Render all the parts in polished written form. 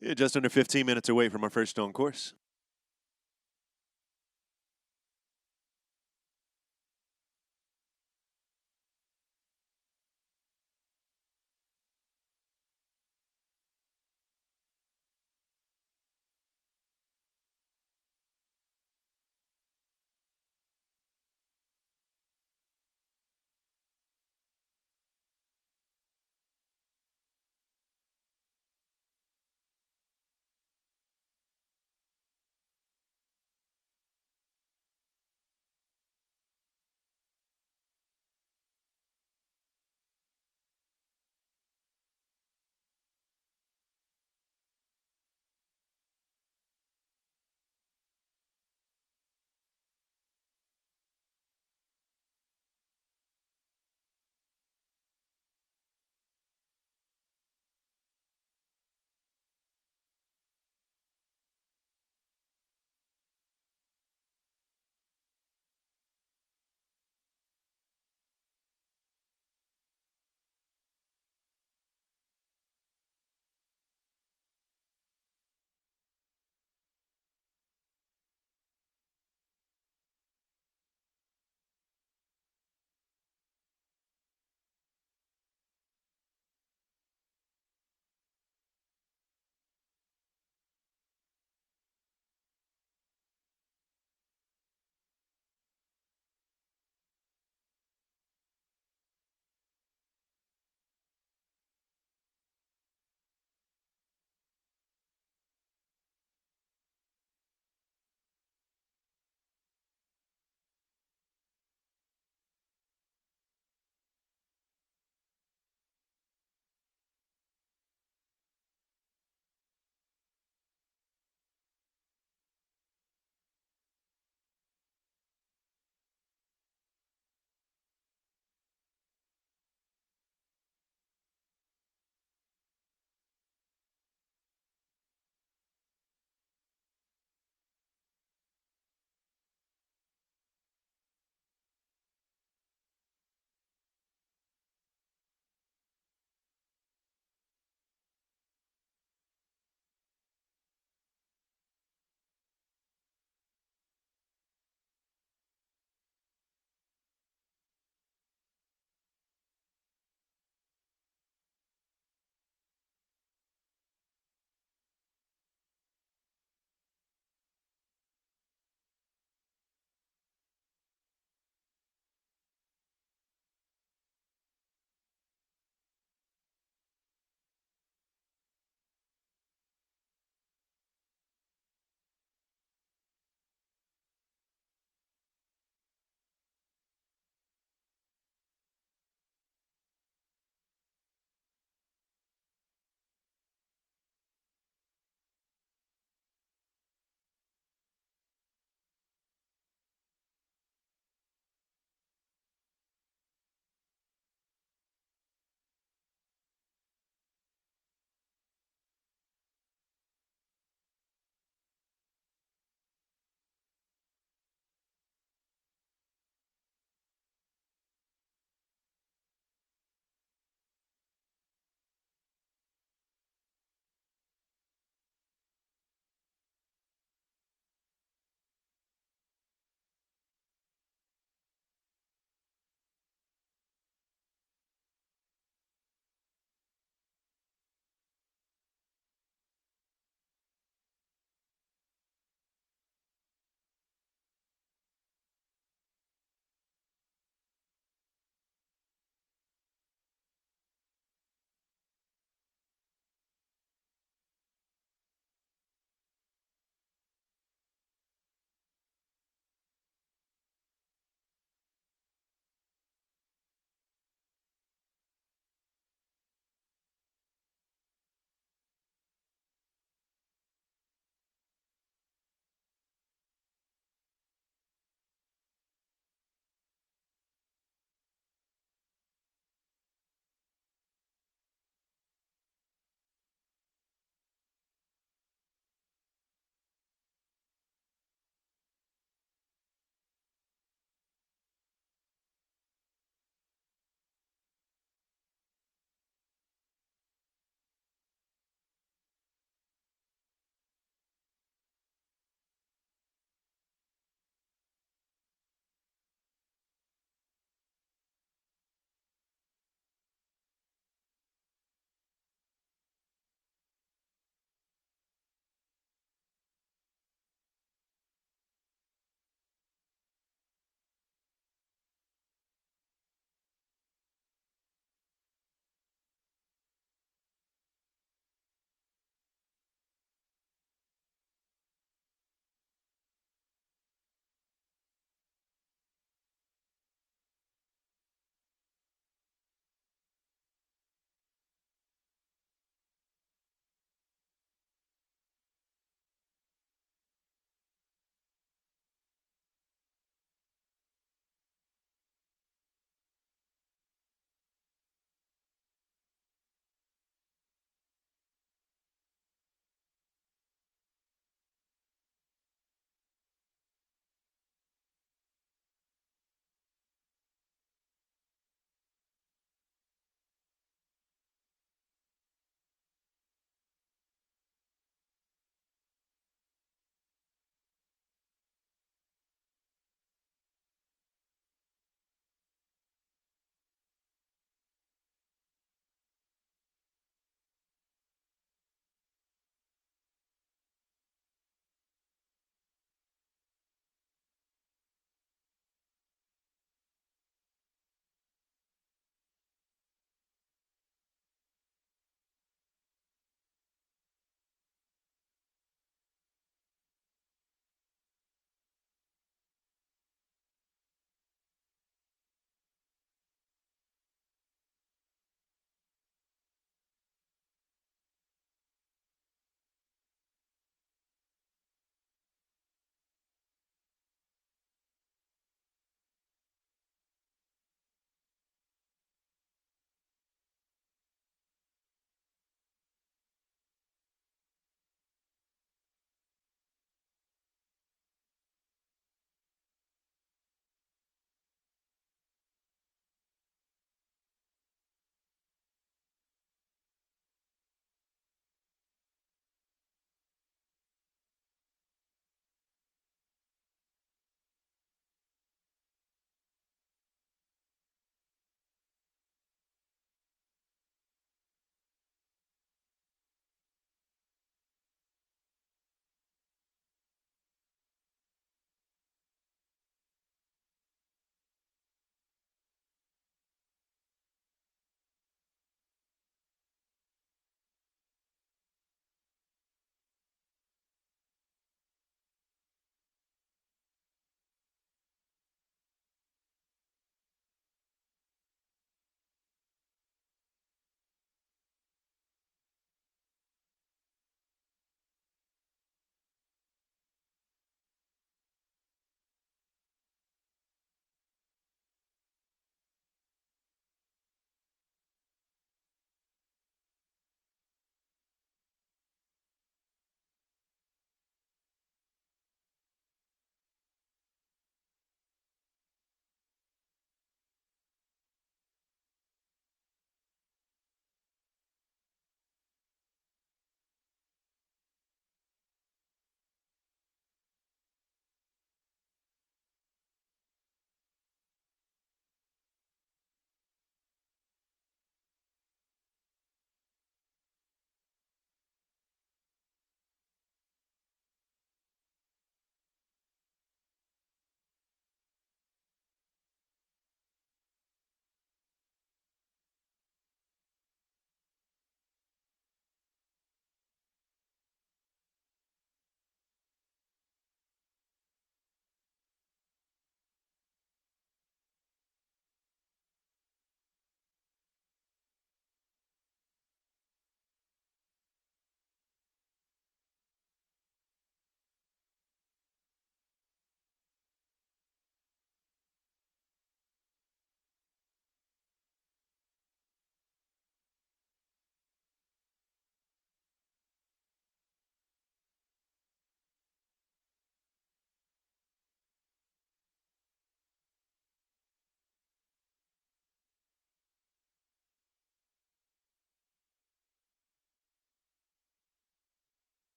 Yeah, just under 15 minutes away from our first stone course.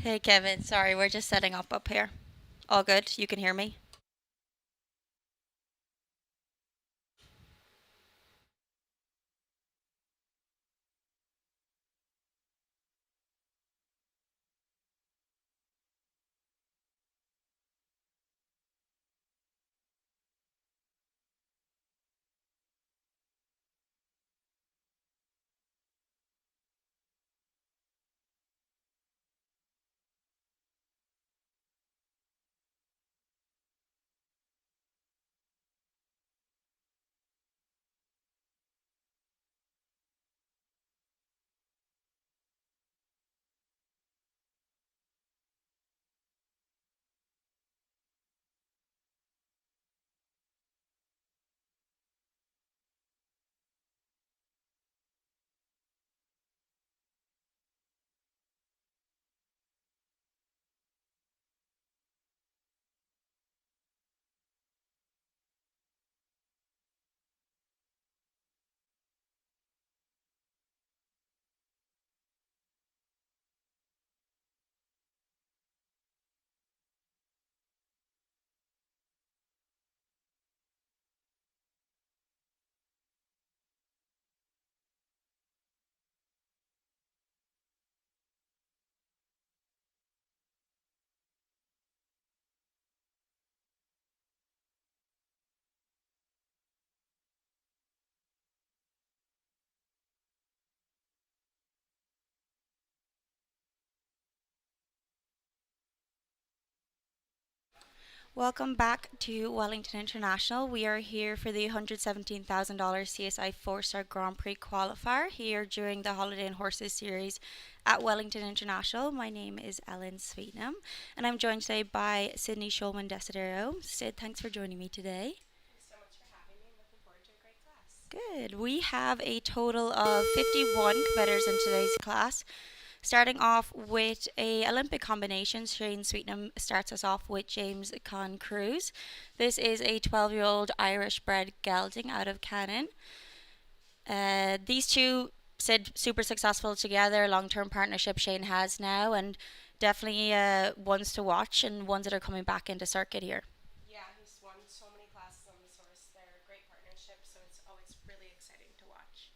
Hey Kevin, sorry, we're just setting up here. All good? You can hear me? Welcome back to Wellington International. We are here for the $117,000 CSI 4-star Grand Prix qualifier here during the Holiday and Horses series at Wellington International. My name is Ellen Sweetnam, and I'm joined today by Sydney Shulman Desidero. Sid, thanks for joining me today. Thanks so much for having me. Looking forward to a great class. Good. We have a total of 51 competitors in today's class. Starting off with a Olympic combination, Shane Sweetnam starts us off with James Con Cruz. This is a 12-year-old Irish-bred gelding out of Canon. These two said super successful together, long-term partnership Shane has now, and definitely ones to watch and ones that are coming back into circuit here. Yeah, he's won so many classes on this horse. They're a great partnership, so it's always really exciting to watch.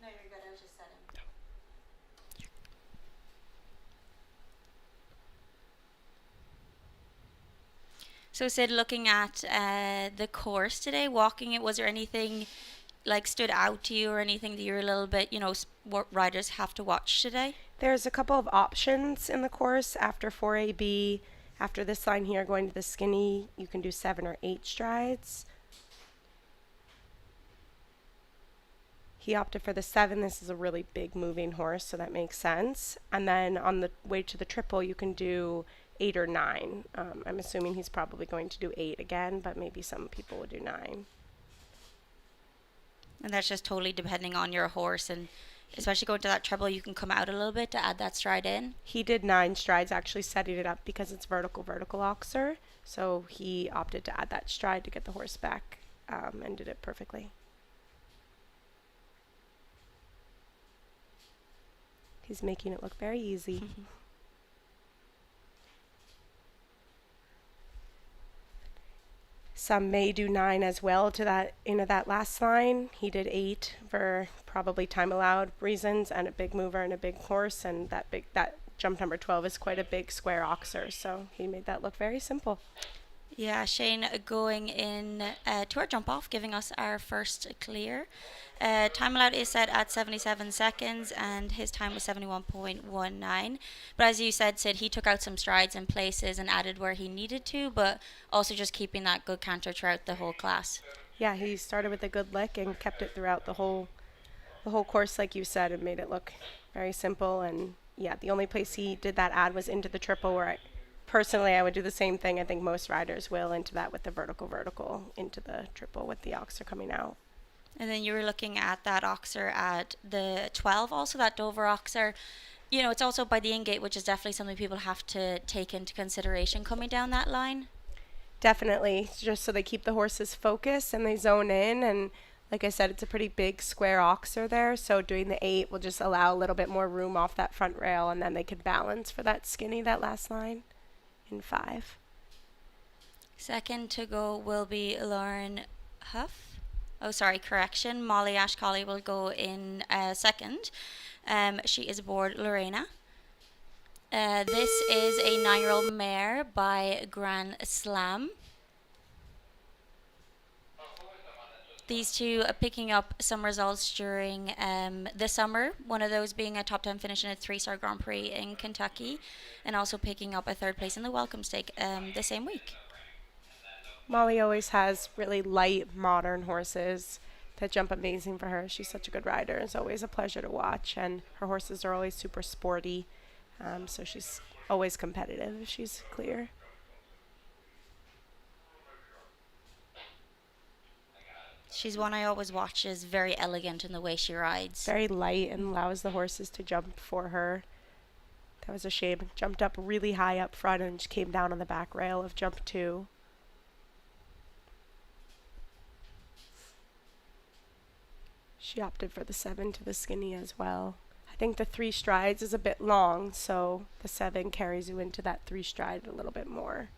No, you're good. I was just setting. So Sid, looking at the course today, walking it, was there anything like stood out to you or anything that you're a little bit, what riders have to watch today? There's a couple of options in the course after 4AB. After this line here, going to the skinny, you can do 7 or 8 strides. He opted for the 7. This is a really big moving horse, so that makes sense. And then on the way to the triple, you can do 8 or 9. I'm assuming he's probably going to do 8 again, but maybe some people would do 9. And that's just totally depending on your horse, and especially going to that treble, you can come out a little bit to add that stride in. He did 9 strides, actually setting it up because it's vertical oxer. So he opted to add that stride to get the horse back and did it perfectly. He's making it look very easy. Some may do 9 as well to that into that last line. He did 8 for probably time allowed reasons and a big mover and a big horse, and that jump number 12 is quite a big square oxer, so he made that look very simple. Yeah, Shane going in to our jump off, giving us our first clear. Time allowed is set at 77 seconds, and his time was 71.19. But as you said, Sid, he took out some strides in places and added where he needed to, but also just keeping that good canter throughout the whole class. Yeah, he started with a good lick and kept it throughout the whole course, like you said, and made it look very simple. And yeah, the only place he did that add was into the triple, where personally I would do the same thing. I think most riders will into that with the vertical into the triple with the oxer coming out. And then you were looking at that oxer at the 12, also that Dover oxer. It's also by the in-gate, which is definitely something people have to take into consideration coming down that line. Definitely, just so they keep the horses focused and they zone in. And Like I said, it's a pretty big square oxer there, so doing the 8 will just allow a little bit more room off that front rail, and then they could balance for that skinny, that last line, in 5. Second to go will be Lauren Huff. Oh, sorry, correction. Molly Ashcolly will go in second. She is aboard Lorena. This is a 9-year-old mare by Grand Slam. These two are picking up some results during the summer, one of those being a top 10 finish in a 3-star Grand Prix in Kentucky, and also picking up a 3rd place in the Welcome Stake the same week. Molly always has really light, modern horses that jump amazing for her. She's such a good rider. It's always a pleasure to watch, and her horses are always super sporty, so she's always competitive if she's clear. She's one I always watch, is very elegant in the way she rides. Very light and allows the horses to jump for her. That was a shame. Jumped up really high up front and just came down on the back rail of jump 2. She opted for the 7 to the skinny as well. I think the 3 strides is a bit long, so the 7 carries you into that 3 stride a little bit more.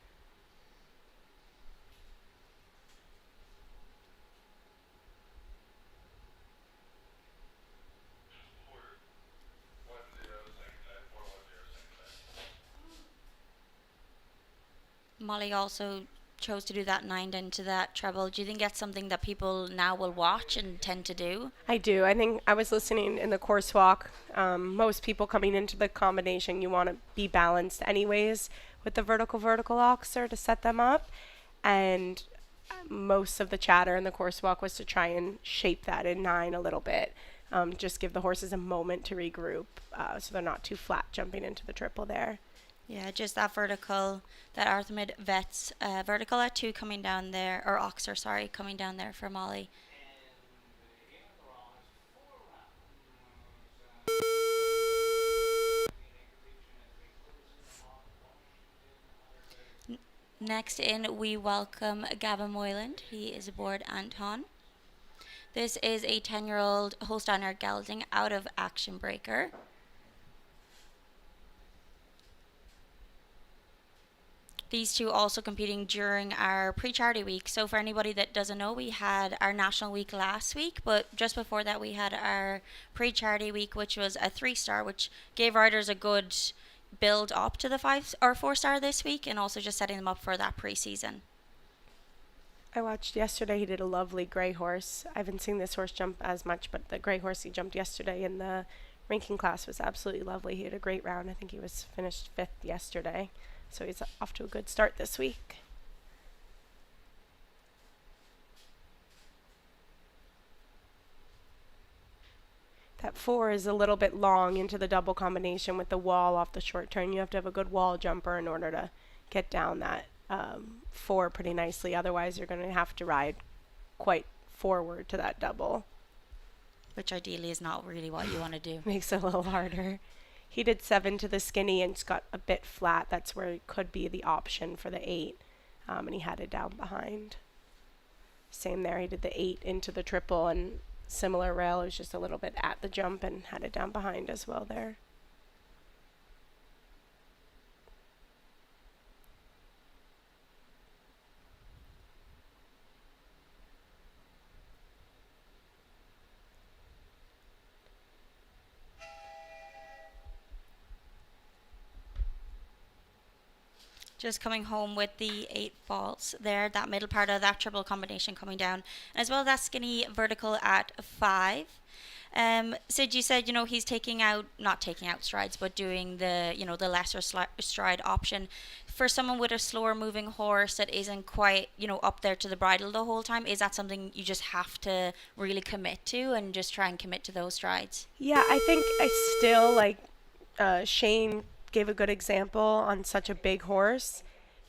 Molly also chose to do that 9 into that treble. Do you think that's something that people now will watch and tend to do? I do. I think I was listening in the course walk. Most people coming into the combination, you want to be balanced anyways with the vertical oxer to set them up. And most of the chatter in the course walk was to try and shape that in 9 a little bit. Just give the horses a moment to regroup so they're not too flat jumping into the triple there. Yeah, just that vertical, that Artemis Vets vertical at 2 coming down there, or oxer, sorry, coming down there for Molly. Next in, we welcome Gavin Moyland. He is aboard Anton. This is a 10-year-old Holsteiner gelding out of Action Breaker. These two also competing during our pre-charity week. So for anybody that doesn't know, we had our national week last week, but just before that we had our pre-charity week, which was a 3-star, which gave riders a good build up to the 5 or 4-star this week, and also just setting them up for that pre-season. I watched yesterday. He did a lovely gray horse. I haven't seen this horse jump as much, but the gray horse he jumped yesterday in the ranking class was absolutely lovely. He had a great round. I think he was finished 5th yesterday. So he's off to a good start this week. That 4 is a little bit long into the double combination with the wall off the short turn. You have to have a good wall jumper in order to get down that 4 pretty nicely. Otherwise, you're going to have to ride quite forward to that double. Which ideally is not really what you want to do. Makes it a little harder. He did 7 to the skinny and it's got a bit flat. That's where it could be the option for the 8. And he had it down behind. Same there. He did the 8 into the triple and similar rail. It was just a little bit at the jump and had it down behind as well there. Just coming home with the 8 faults there, that middle part of that triple combination coming down, and as well as that skinny vertical at 5. Sid, you said, he's not taking out strides, but doing the, the lesser stride option. For someone with a slower moving horse that isn't quite, up there to the bridle the whole time, is that something you just have to really commit to and just try and commit to those strides? Yeah, I think I still Shane gave a good example on such a big horse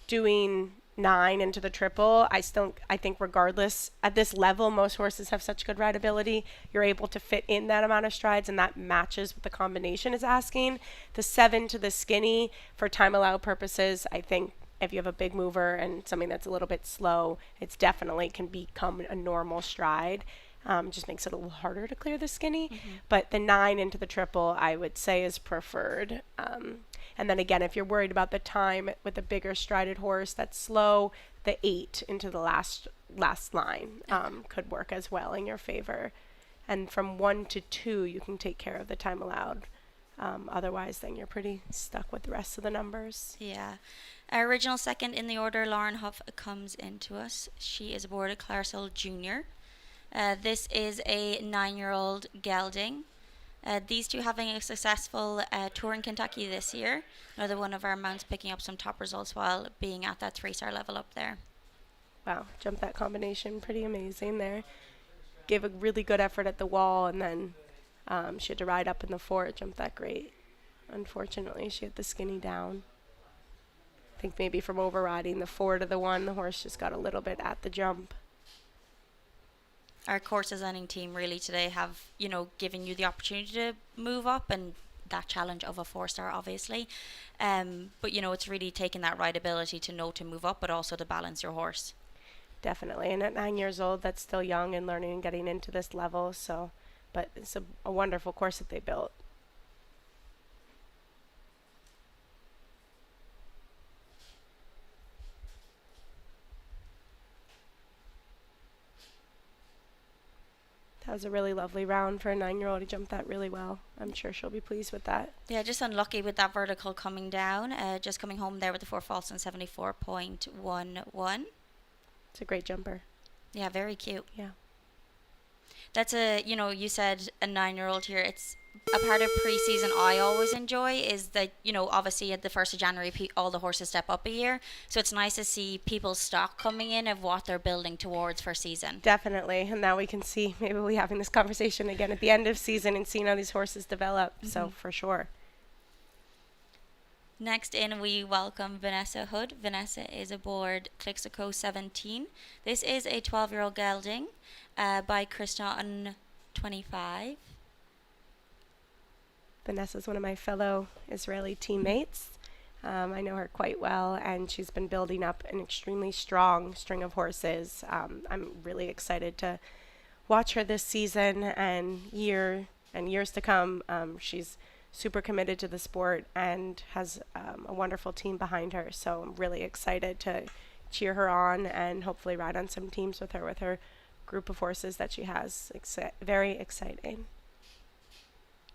doing 9 into the triple. I think regardless at this level, most horses have such good rideability. You're able to fit in that amount of strides, and that matches what the combination is asking. The 7 to the skinny for time allowed purposes, I think if you have a big mover and something that's a little bit slow, it's definitely can become a normal stride. Just makes it a little harder to clear the skinny. But the 9 into the triple, I would say, is preferred. And then again, if you're worried about the time with a bigger strided horse that's slow, the 8 into the last line could work as well in your favor. And from 1 to 2, you can take care of the time allowed. Otherwise, then you're pretty stuck with the rest of the numbers. Yeah. Our original second in the order, Lauren Huff, comes into us. She is aboard a Clarsel Junior. This is a 9-year-old gelding. These two having a successful tour in Kentucky this year. Another one of our mounts picking up some top results while being at that 3-star level up there. Wow, jumped that combination. Pretty amazing there. Gave a really good effort at the wall, and then she had to ride up in the 4. It jumped that great. Unfortunately, she had the skinny down. I think maybe from overriding the 4 to the 1, the horse just got a little bit at the jump. Our course designing team really today have, given you the opportunity to move up and that challenge of a 4-star, obviously. But, it's really taking that rideability to know to move up, but also to balance your horse. Definitely. And at 9 years old, that's still young and learning and getting into this level. So, but it's a wonderful course that they built. That was a really lovely round for a 9-year-old. He jumped that really well. I'm sure she'll be pleased with that. Yeah, just unlucky with that vertical coming down. Just coming home there with the 4 faults and 74.11. It's a great jumper. Yeah, very cute. Yeah. That's you said a 9-year-old here. It's a part of pre-season I always enjoy is that, obviously at the 1st of January, all the horses step up a year. So it's nice to see people's stock coming in of what they're building towards for season. Definitely. And now we can see, maybe we'll be having this conversation again at the end of season and seeing how these horses develop. So for sure. Next in, we welcome Vanessa Hood. Vanessa is aboard Clixico 17. This is a 12-year-old gelding by Kristan 25. Vanessa's one of my fellow Israeli teammates. I know her quite well, and she's been building up an extremely strong string of horses. I'm really excited to watch her this season and years to come. She's super committed to the sport and has a wonderful team behind her. So I'm really excited to cheer her on and hopefully ride on some teams with her group of horses that she has. Very exciting.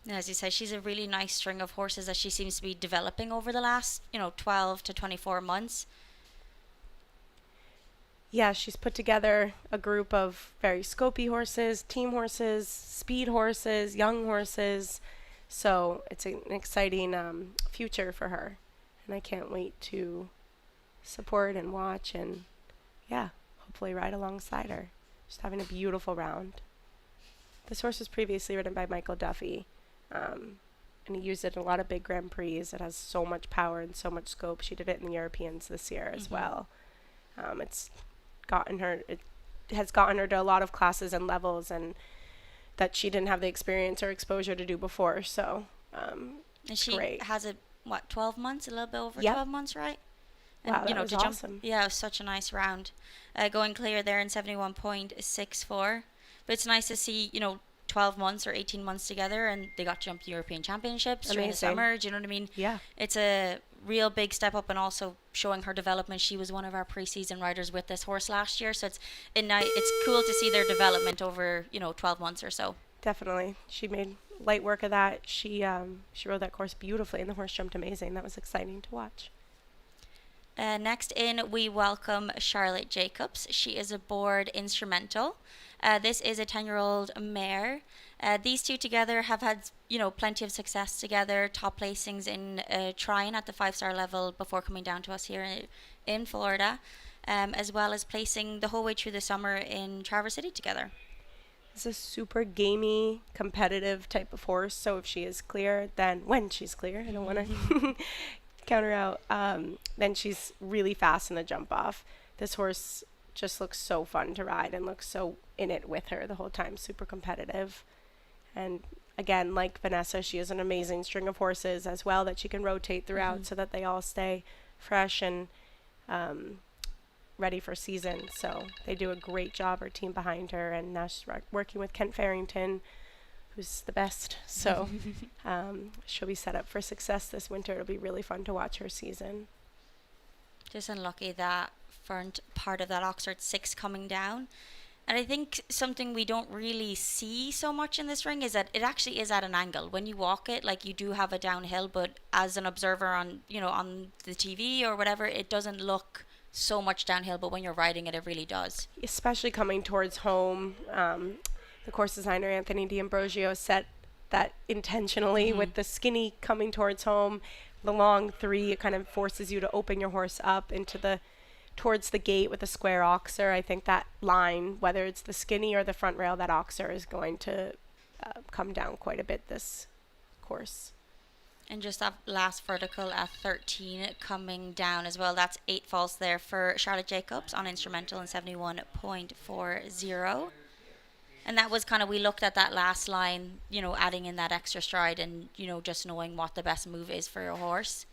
As you said, she's a really nice string of horses that she seems to be developing over the last, 12 to 24 months. Yeah, she's put together a group of very scopy horses, team horses, speed horses, young horses. So it's an exciting future for her. And I can't wait to support and watch and, hopefully ride alongside her. Just having a beautiful round. This horse was previously ridden by Michael Duffy. And he used it in a lot of big Grand Prix. It has so much power and so much scope. She did it in the Europeans this year as well. It has gotten her to a lot of classes and levels and that she didn't have the experience or exposure to do before. So, and she great. has 12 months, a little bit over Yep. 12 months, right? Wow, And, that was to awesome. Yeah, it was such a nice round. Going clear there in 71.64. But it's nice to see, 12 months or 18 months together and they got to jump the European Championships during the summer. Do you know what I mean? Yeah. It's a real big step up and also showing her development. She was one of our pre-season riders with this horse last year. So it's cool to see their development over, 12 months or so. Definitely. She made light work of that. She rode that course beautifully and the horse jumped amazing. That was exciting to watch. Next in, we welcome Charlotte Jacobs. She is aboard Instrumental. This is a 10-year-old mare. These two together have had, plenty of success together, top placings in trying at the 5-star level before coming down to us here in Florida, as well as placing the whole way through the summer in Traverse City together. It's a super gamey, competitive type of horse. So if she is clear, then when she's clear, I don't want to counter out, then she's really fast in the jump off. This horse just looks so fun to ride and looks so in it with her the whole time, super competitive. And again, like Vanessa, she has an amazing string of horses as well that she can rotate throughout so that they all stay fresh and ready for season. So they do a great job, our team behind her, and now she's working with Kent Farrington, who's the best. So she'll be set up for success this winter. It'll be really fun to watch her season. Just unlucky that front part of that Oxford 6 coming down. And I think something we don't really see so much in this ring is that it actually is at an angle. When you walk it, like, you do have a downhill, but as an observer on, on the TV or whatever, it doesn't look so much downhill, but when you're riding it, it really does. Especially coming towards home. The course designer, Anthony D'Ambrosio, set that intentionally with the skinny coming towards home. The long 3, it kind of forces you to open your horse up into towards the gate with a square oxer. I think that line, whether it's the skinny or the front rail, that oxer is going to come down quite a bit this course. And just that last vertical at 13 coming down as well. That's 8 faults there for Charlotte Jacobs on instrumental in 71.40. And that was kind of, we looked at that last line, adding in that extra stride and, just knowing what the best move is for your horse.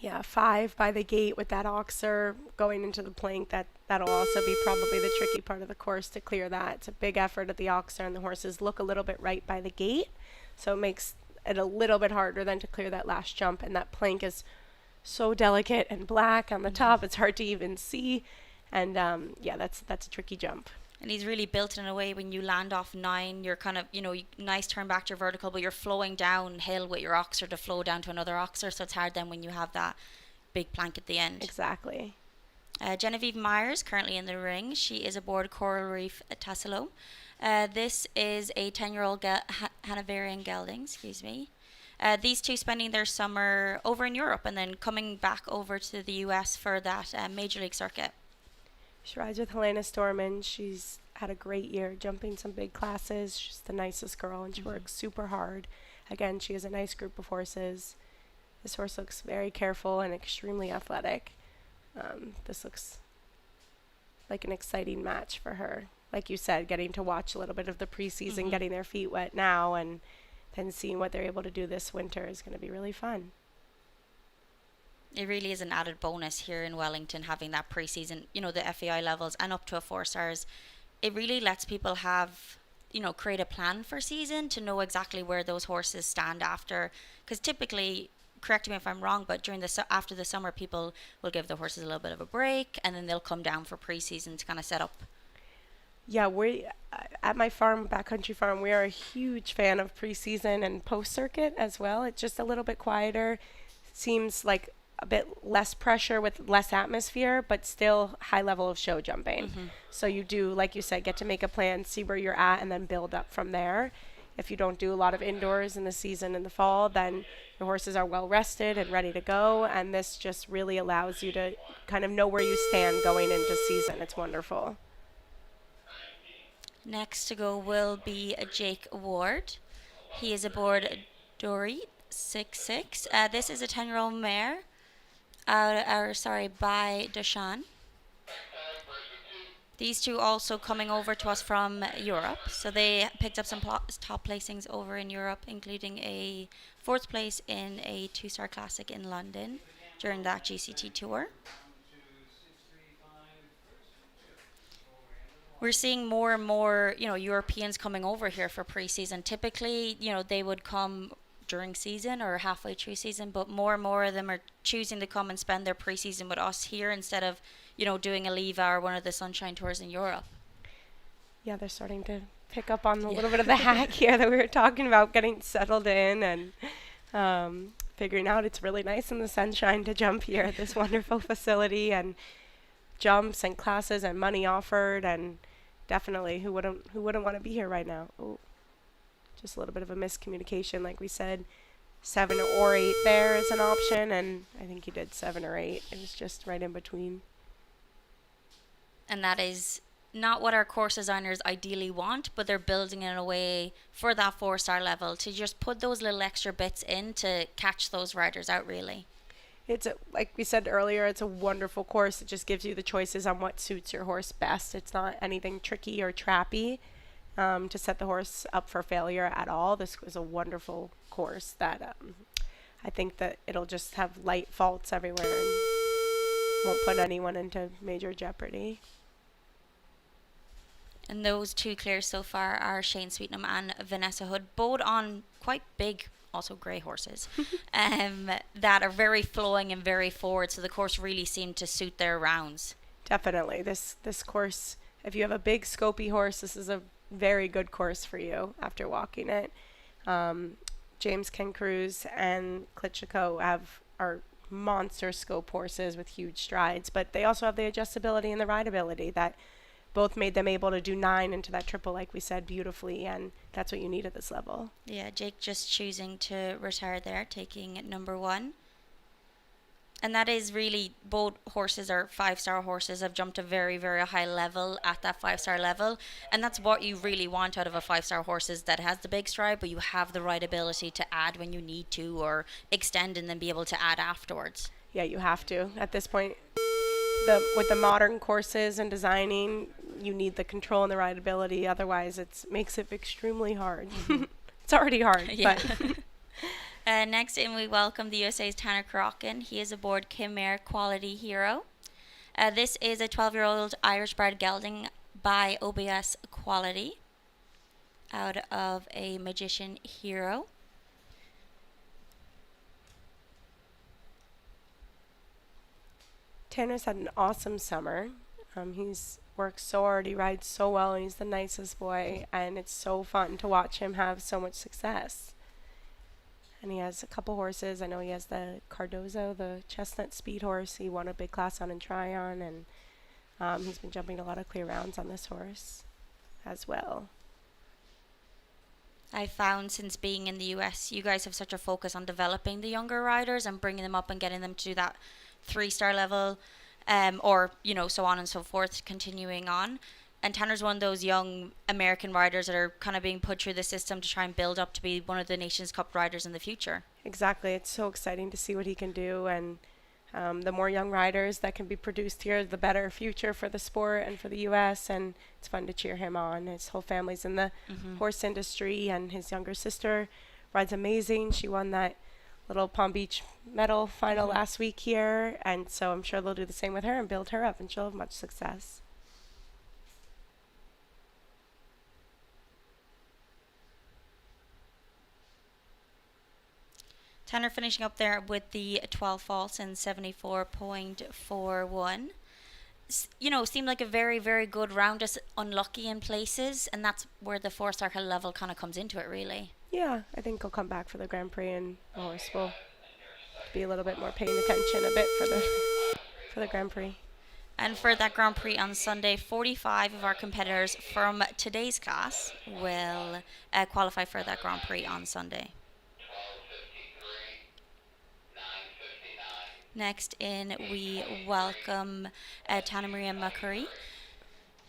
Yeah, 5 by the gate with that oxer going into the plank. That'll also be probably the tricky part of the course to clear that. It's a big effort at the oxer, and the horses look a little bit right by the gate. So it makes it a little bit harder than to clear that last jump. And that plank is so delicate and black on the top. It's hard to even see. And that's a tricky jump. And he's really built in a way when you land off 9, you're kind of, nice turn back to your vertical, but you're flowing downhill with your oxer to flow down to another oxer. So it's hard then when you have that big plank at the end. Exactly. Genevieve Myers, currently in the ring. She is aboard Coral Reef Tassilo. This is a 10-year-old Hanoverian gelding, These two spending their summer over in Europe and then coming back over to the US for that Major League circuit. She rides with Helena Storman. She's had a great year, jumping some big classes. She's the nicest girl, and she works super hard. Again, she has a nice group of horses. This horse looks very careful and extremely athletic. This looks like an exciting match for her. Like you said, getting to watch a little bit of the preseason, getting their feet wet now, and then seeing what they're able to do this winter is going to be really fun. It really is an added bonus here in Wellington, having that preseason, the FAI levels and up to a 4 stars. It really lets people have, create a plan for season to know exactly where those horses stand after. Because typically, correct me if I'm wrong, but after the summer, people will give the horses a little bit of a break, and then they'll come down for preseason to kind of set up. Yeah, we at my farm, Backcountry Farm, we are a huge fan of preseason and post-circuit as well. It's just a little bit quieter. Seems like a bit less pressure with less atmosphere, but still high level of show jumping. So you do, like you said, get to make a plan, see where you're at, and then build up from there. If you don't do a lot of indoors in the season in the fall, then your horses are well rested and ready to go, and this just really allows you to kind of know where you stand going into season. It's wonderful. Next to go will be Jake Ward. He is aboard Dory 66. This is a 10-year-old mare. By Deshan. These two also coming over to us from Europe. So they picked up some top placings over in Europe, including a 4th place in a 2-star classic in London during that GCT tour. We're seeing more and more, Europeans coming over here for preseason. Typically, they would come during season or halfway through season, but more and more of them are choosing to come and spend their preseason with us here instead of, doing a Leva or one of the Sunshine Tours in Europe. Yeah, they're starting to pick up on a little bit of the hack here that we were talking about, getting settled in and figuring out it's really nice in the sunshine to jump here at this wonderful facility, and jumps and classes and money offered, and definitely who wouldn't want to be here right now. Ooh. Just a little bit of a miscommunication, like we said. 7 or 8 there is an option, and I think he did 7 or 8. It was just right in between. And that is not what our course designers ideally want, but they're building it in a way for that 4-star level to just put those little extra bits in to catch those riders out, really. It's like we said earlier, it's a wonderful course. It just gives you the choices on what suits your horse best. It's not anything tricky or trappy. To set the horse up for failure at all. This was a wonderful course that I think that it'll just have light faults everywhere and won't put anyone into major jeopardy. And those two clears so far are Shane Sweetnam and Vanessa Hood, both on quite big, also grey horses, that are very flowing and very forward. So the course really seemed to suit their rounds. Definitely. This course, if you have a big scopy horse, this is a very good course for you after walking it. James Ken Cruz and Klitschko are monster scope horses with huge strides, but they also have the adjustability and the rideability that both made them able to do 9 into that triple, like we said, beautifully, and that's what you need at this level. Yeah, Jake just choosing to retire there, taking number 1. And that is really, both horses are 5-star horses, have jumped a very, very high level at that 5-star level. And that's what you really want out of a 5-star horse, is that it has the big stride, but you have the right ability to add when you need to, or extend and then be able to add afterwards. Yeah, you have to. At this point, with the modern courses and designing, you need the control and the rideability. Otherwise, it makes it extremely hard. It's already hard. Yeah. But next in, we welcome the USA's Tanner Crockin. He is aboard Khmer Quality Hero. This is a 12-year-old Irish-bred gelding by OBS Quality out of a Magician Hero. Tanner's had an awesome summer. He's worked so hard, he rides so well, and he's the nicest boy, and it's so fun to watch him have so much success. And he has a couple horses. I know he has the Cardozo, the chestnut speed horse. He won a big class on in Tryon, and he's been jumping a lot of clear rounds on this horse as well. I found since being in the US, you guys have such a focus on developing the younger riders and bringing them up and getting them to that 3-star level, or, so on and so forth, continuing on. And Tanner's one of those young American riders that are kind of being put through the system to try and build up to be one of the Nations Cup riders in the future. Exactly. It's so exciting to see what he can do. And the more young riders that can be produced here, the better future for the sport and for the U.S. And it's fun to cheer him on. His whole family's in the horse industry, and his younger sister rides amazing. She won that little Palm Beach medal final last week here. And so I'm sure they'll do the same with her and build her up, and she'll have much success. Tanner finishing up there with the 12 faults and 74.41. Seemed like a very, very good round, just unlucky in places, and that's where the 4-star level kind of comes into it, really. Yeah, I think he'll come back for the Grand Prix, and the horse will be a little bit more paying attention a bit for the Grand Prix. And for that Grand Prix on Sunday, 45 of our competitors from today's class will qualify for that Grand Prix on Sunday. Next in, we welcome Tana Maria McCurry.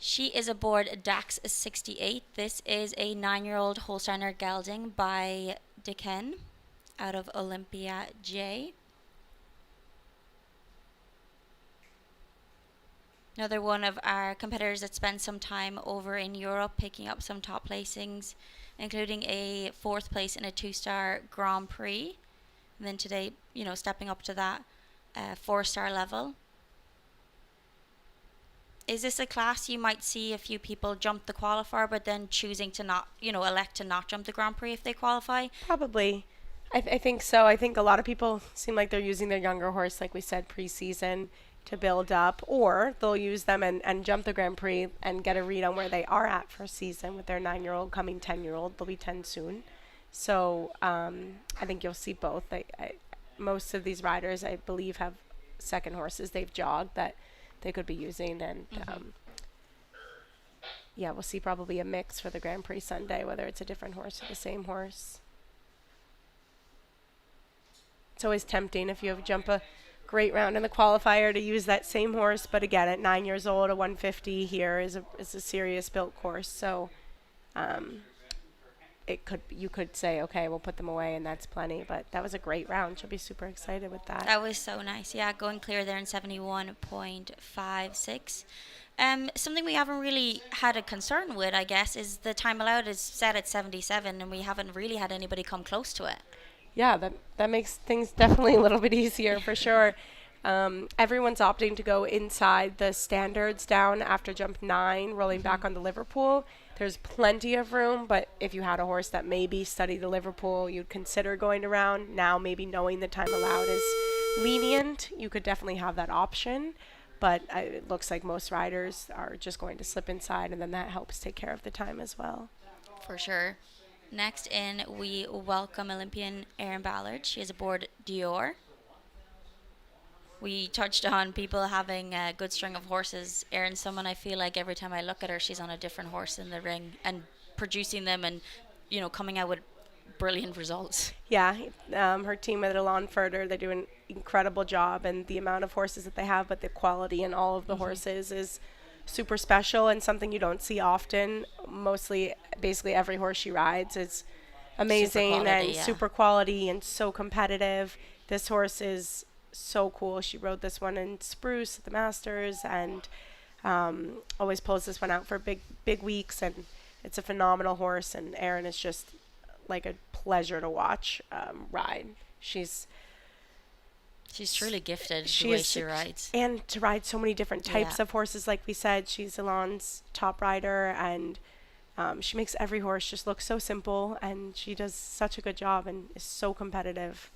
She is aboard DAX 68. This is a 9-year-old Holsteiner gelding by Dicken out of Olympia J. Another one of our competitors that spent some time over in Europe picking up some top placings, including a 4th place in a 2-star Grand Prix. And then today, stepping up to that 4-star level. Is this a class you might see a few people jump the qualifier, but then choosing to not, elect to not jump the Grand Prix if they qualify? Probably. I think so. I think a lot of people seem like they're using their younger horse, like we said, pre-season to build up, or they'll use them and jump the Grand Prix and get a read on where they are at for season with their 9-year-old coming 10-year-old. They'll be 10 soon. So I think you'll see both. Most of these riders, I believe, have second horses they've jogged that they could be using, and we'll see probably a mix for the Grand Prix Sunday, whether it's a different horse or the same horse. It's always tempting if you jump a great round in the qualifier to use that same horse, but again, at 9 years old, a 150 here is a serious built course, so you could say, okay, we'll put them away, and that's plenty. But that was a great round. She'll be super excited with that. That was so nice. Yeah, going clear there in 71.56. Something we haven't really had a concern with, I guess, is the time allowed is set at 77, and we haven't really had anybody come close to it. Yeah, that makes things definitely a little bit easier for sure. Everyone's opting to go inside the standards down after jump 9, rolling back on the Liverpool. There's plenty of room, but if you had a horse that maybe studied the Liverpool, you'd consider going around. Now, maybe knowing the time allowed is lenient, you could definitely have that option. But it looks like most riders are just going to slip inside, and then that helps take care of the time as well. For sure. Next in, we welcome Olympian Erin Ballard. She is aboard Dior. We touched on people having a good string of horses. Erin's someone I feel like every time I look at her, she's on a different horse in the ring and producing them and, coming out with brilliant results. Yeah, her team at Alon Furter, they do an incredible job, and the amount of horses that they have, but the quality in all of the horses is super special and something you don't see often. Mostly, basically every horse she rides is amazing super quality and so competitive. This horse is so cool. She rode this one in Spruce at the Masters, and always pulls this one out for big weeks, and it's a phenomenal horse, and Erin is just like a pleasure to watch ride. She's truly gifted the way she rides. And to ride so many different types of horses, like we said, she's Alon's top rider, and she makes every horse just look so simple, and she does such a good job and is so competitive.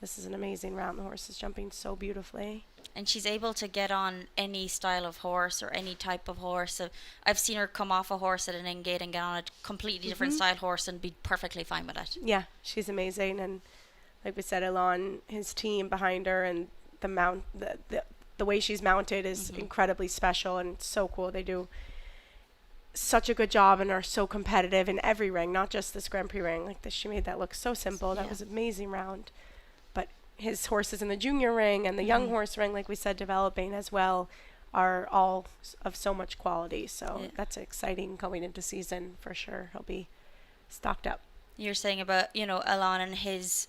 This is an amazing round. The horse is jumping so beautifully. And she's able to get on any style of horse or any type of horse. So I've seen her come off a horse at an in-gate and get on a completely different style horse and be perfectly fine with it. Yeah, she's amazing. And like we said, Alon, his team behind her, and the way she's mounted is incredibly special and so cool. They do such a good job and are so competitive in every ring, not just this Grand Prix ring. Like this, she made that look so simple. That was an amazing round. But his horses in the junior ring and the young horse ring, like we said, developing as well, are all of so much quality. So that's exciting going into season for sure. He'll be stocked up. You're saying about, Alon and his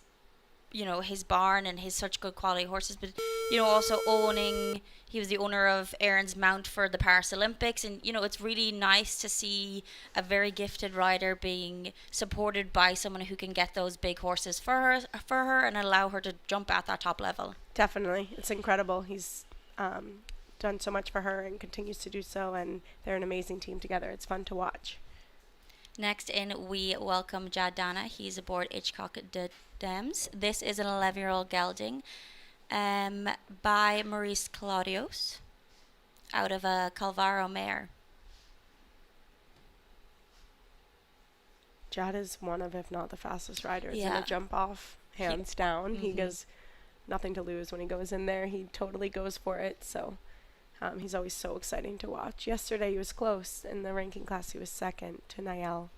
barn and his such good quality horses, but, also he was the owner of Erin's mount for the Paris Olympics, and, it's really nice to see a very gifted rider being supported by someone who can get those big horses for her and allow her to jump at that top level. Definitely. It's incredible. He's done so much for her and continues to do so, and they're an amazing team together. It's fun to watch. Next in, we welcome Jad Dana. He's aboard Hitchcock de Dems. This is an 11-year-old gelding by Maurice Claudios out of a Calvaro mare. Jad is one of, if not the fastest riders in a jump off, hands down. He goes nothing to lose when he goes in there. He totally goes for it. So he's always so exciting to watch. Yesterday he was close. In the ranking class he was second to Niall.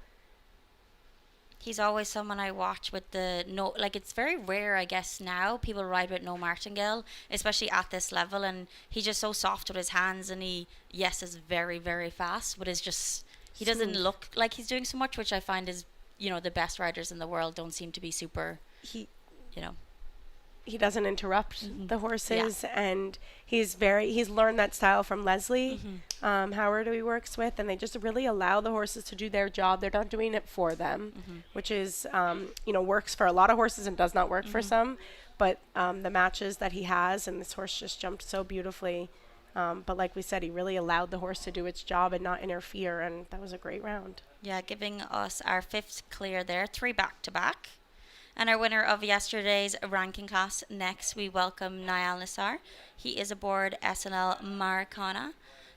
He's always someone I watch with it's very rare, I guess, now people ride with no martingale, especially at this level, and he's just so soft with his hands, and he is very, very fast, but he doesn't look like he's doing so much, which I find is, the best riders in the world don't seem to be super, He doesn't interrupt the horses, and he's learned that style from Leslie Howard, who he works with, and they just really allow the horses to do their job. They're not doing it for them, which is works for a lot of horses and does not work for some. But the matches that he has, and this horse just jumped so beautifully. But like we said, he really allowed the horse to do its job and not interfere, and that was a great round. Yeah, giving us our 5th clear there, 3 back-to-back. And our winner of yesterday's ranking class. Next, we welcome Niall Nassar. He is aboard SNL Maracana.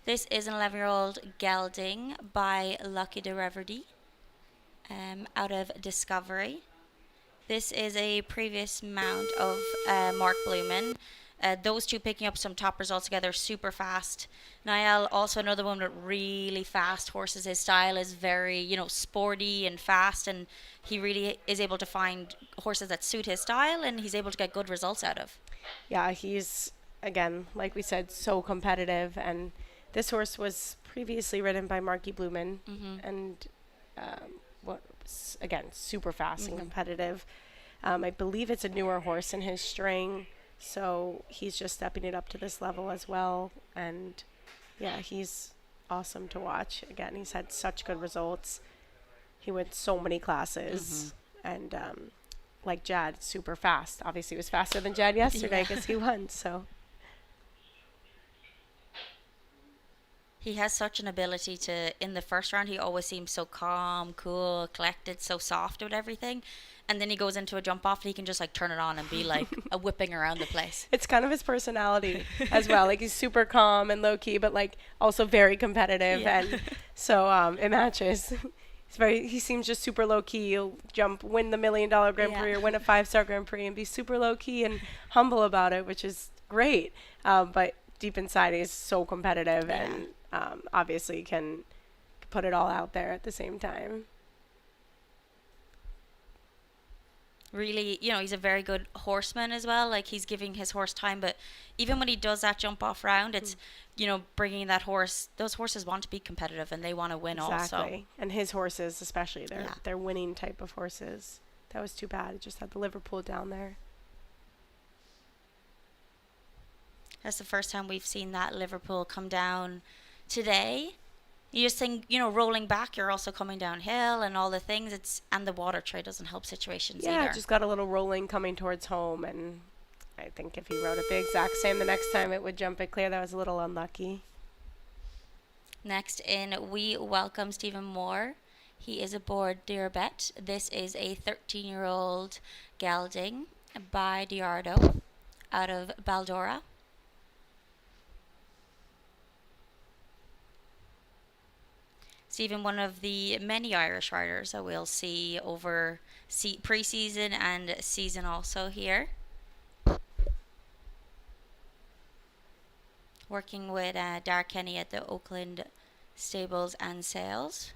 This is an 11-year-old gelding by Lucky de Reverdy out of Discovery. This is a previous mount of Mark Blumen. Those two picking up some top results together, super fast. Niall, also another one with really fast horses. His style is very, sporty and fast, and he really is able to find horses that suit his style, and he's able to get good results out of. Yeah, he's, again, like we said, so competitive, and this horse was previously ridden by Marky Blumen, and again, super fast and competitive. I believe it's a newer horse in his string, so he's just stepping it up to this level as well. And yeah, he's awesome to watch. Again, he's had such good results. He went so many classes, and like Jad, super fast. Obviously, he was faster than Jad yesterday because he won. So He has such an ability to, in the first round, he always seems so calm, cool, collected, so soft with everything. And then he goes into a jump off and he can just like turn it on and be like a whipping around the place. It's kind of his personality as well. Like he's super calm and low key, but like also very competitive, Yeah. and so it matches. He seems just super low key. He'll win the $1 million Grand Yeah. Prix or win a 5-star Grand Prix and be super low key and humble about it, which is great. But deep inside, he's so competitive Yeah. and obviously can put it all out there at the same time. Really, you know, he's a very good horseman as well. Like he's giving his horse time, but even when he does that jump off round, it's, you know, bringing that horse. Those horses want to be competitive and they want to win also. Exactly. And his horses, especially, Yeah. they're winning type of horses. That was too bad. It just had the Liverpool down there. That's the first time we've seen that Liverpool come down today. You just think, you know, rolling back, you're also coming downhill and all the things. And the water tray doesn't help situations Yeah, either. it just got a little rolling coming towards home, and I think if he rode it the exact same the next time, it would jump it clear. That was a little unlucky. Next in, we welcome Stephen Moore. He is aboard Dearbet. This is a 13-year-old gelding by Diardo out of Baldora. Stephen, one of the many Irish riders that we'll see over pre-season and season also here. Working with Dar Kenny at the Oakland Stables and Sales.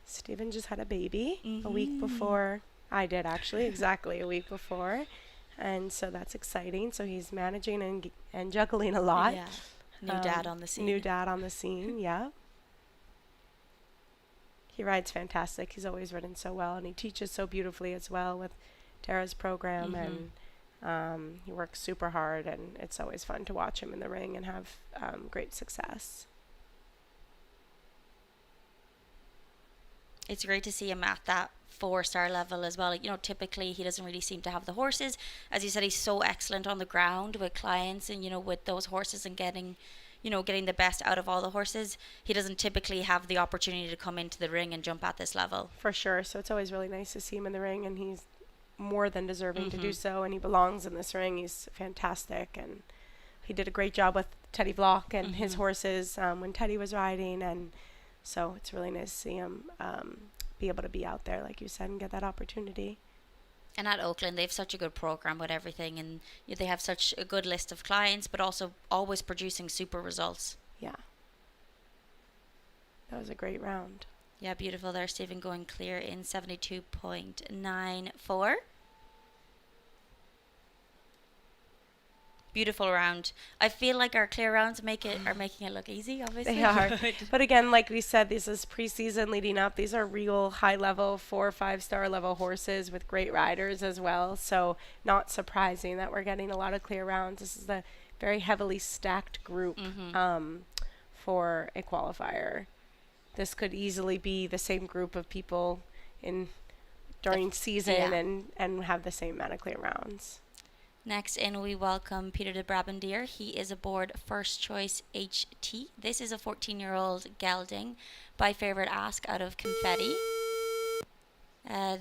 Stephen just had a baby a week before I did, actually, exactly a week before. And so that's exciting. So he's managing and juggling a lot. Yeah. New dad on the scene. New dad on the scene, yeah. He rides fantastic. He's always ridden so well, and he teaches so beautifully as well with Tara's program, and he works super hard, and it's always fun to watch him in the ring and have great success. It's great to see him at that 4-star level as well. You know, typically he doesn't really seem to have the horses. As you said, he's so excellent on the ground with clients and, you know, with those horses and getting the best out of all the horses. He doesn't typically have the opportunity to come into the ring and jump at this level. For sure. So it's always really nice to see him in the ring, and he's more than deserving to do so, and he belongs in this ring. He's fantastic, and he did a great job with Teddy Vlock and his horses when Teddy was riding, and so it's really nice to see him be able to be out there, like you said, and get that opportunity. And at Oakland, they have such a good program with everything, and they have such a good list of clients, but also always producing super results. Yeah. That was a great round. Yeah, beautiful there, Stephen, going clear in 72.94. Beautiful round. I feel like our clear rounds are making it look easy, obviously. They are. But again, like we said, this is preseason leading up. These are real high-level 4- or 5-star level horses with great riders as well. So not surprising that we're getting a lot of clear rounds. This is a very heavily stacked group for a qualifier. This could easily be the same group of people during season and have the same amount of clear rounds. Next in, we welcome Peter de Brabandier. He is aboard First Choice HT. This is a 14-year-old gelding by Favorite Ask out of Confetti.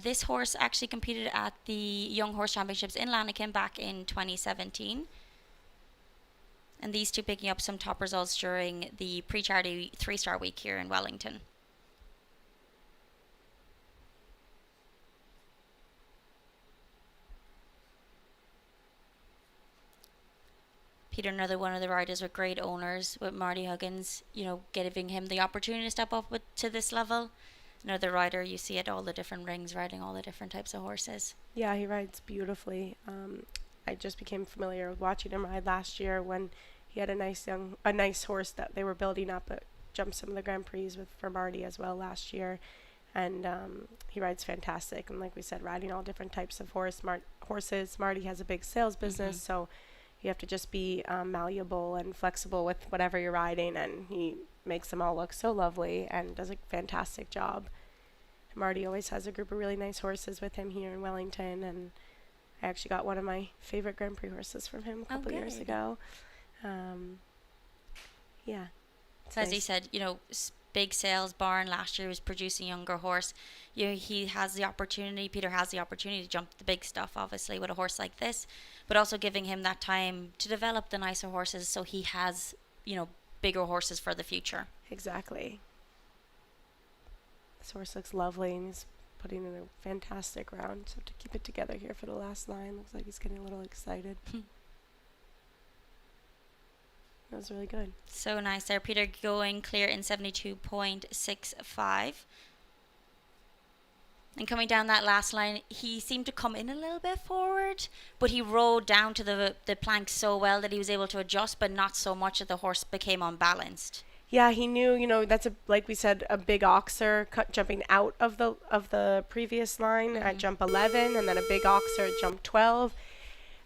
This horse actually competed at the Young Horse Championships in Lanaken back in 2017. And these two picking up some top results during the pre-charity 3-star week here in Wellington. Peter, another one of the riders with great owners, with Marty Huggins, giving him the opportunity to step up to this level. Another rider you see at all the different rings, riding all the different types of horses. Yeah, he rides beautifully. I just became familiar with watching him ride last year when he had a nice horse that they were building up. It jumped some of the Grand Prix for Marty as well last year. And he rides fantastic. And like we said, riding all different types of horses. Marty has a big sales business, so you have to just be malleable and flexible with whatever you're riding, and he makes them all look so lovely and does a fantastic job. Marty always has a group of really nice horses with him here in Wellington, and I actually got one of my favorite Grand Prix horses from him a couple years ago. Yeah. It's As he nice. said, big sales barn last year was producing younger horse. He has the opportunity, Peter has the opportunity to jump the big stuff, obviously, with a horse like this, but also giving him that time to develop the nicer horses so he has, bigger horses for the future. Exactly. This horse looks lovely, and he's putting in a fantastic round. So to keep it together here for the last line, looks like he's getting a little excited. That was really good. So nice there, Peter, going clear in 72.65. And coming down that last line, he seemed to come in a little bit forward, but he rode down to the plank so well that he was able to adjust, but not so much that the horse became unbalanced. Yeah, he knew, that's like we said, a big oxer jumping out of the previous line at jump 11, and then a big oxer at jump 12.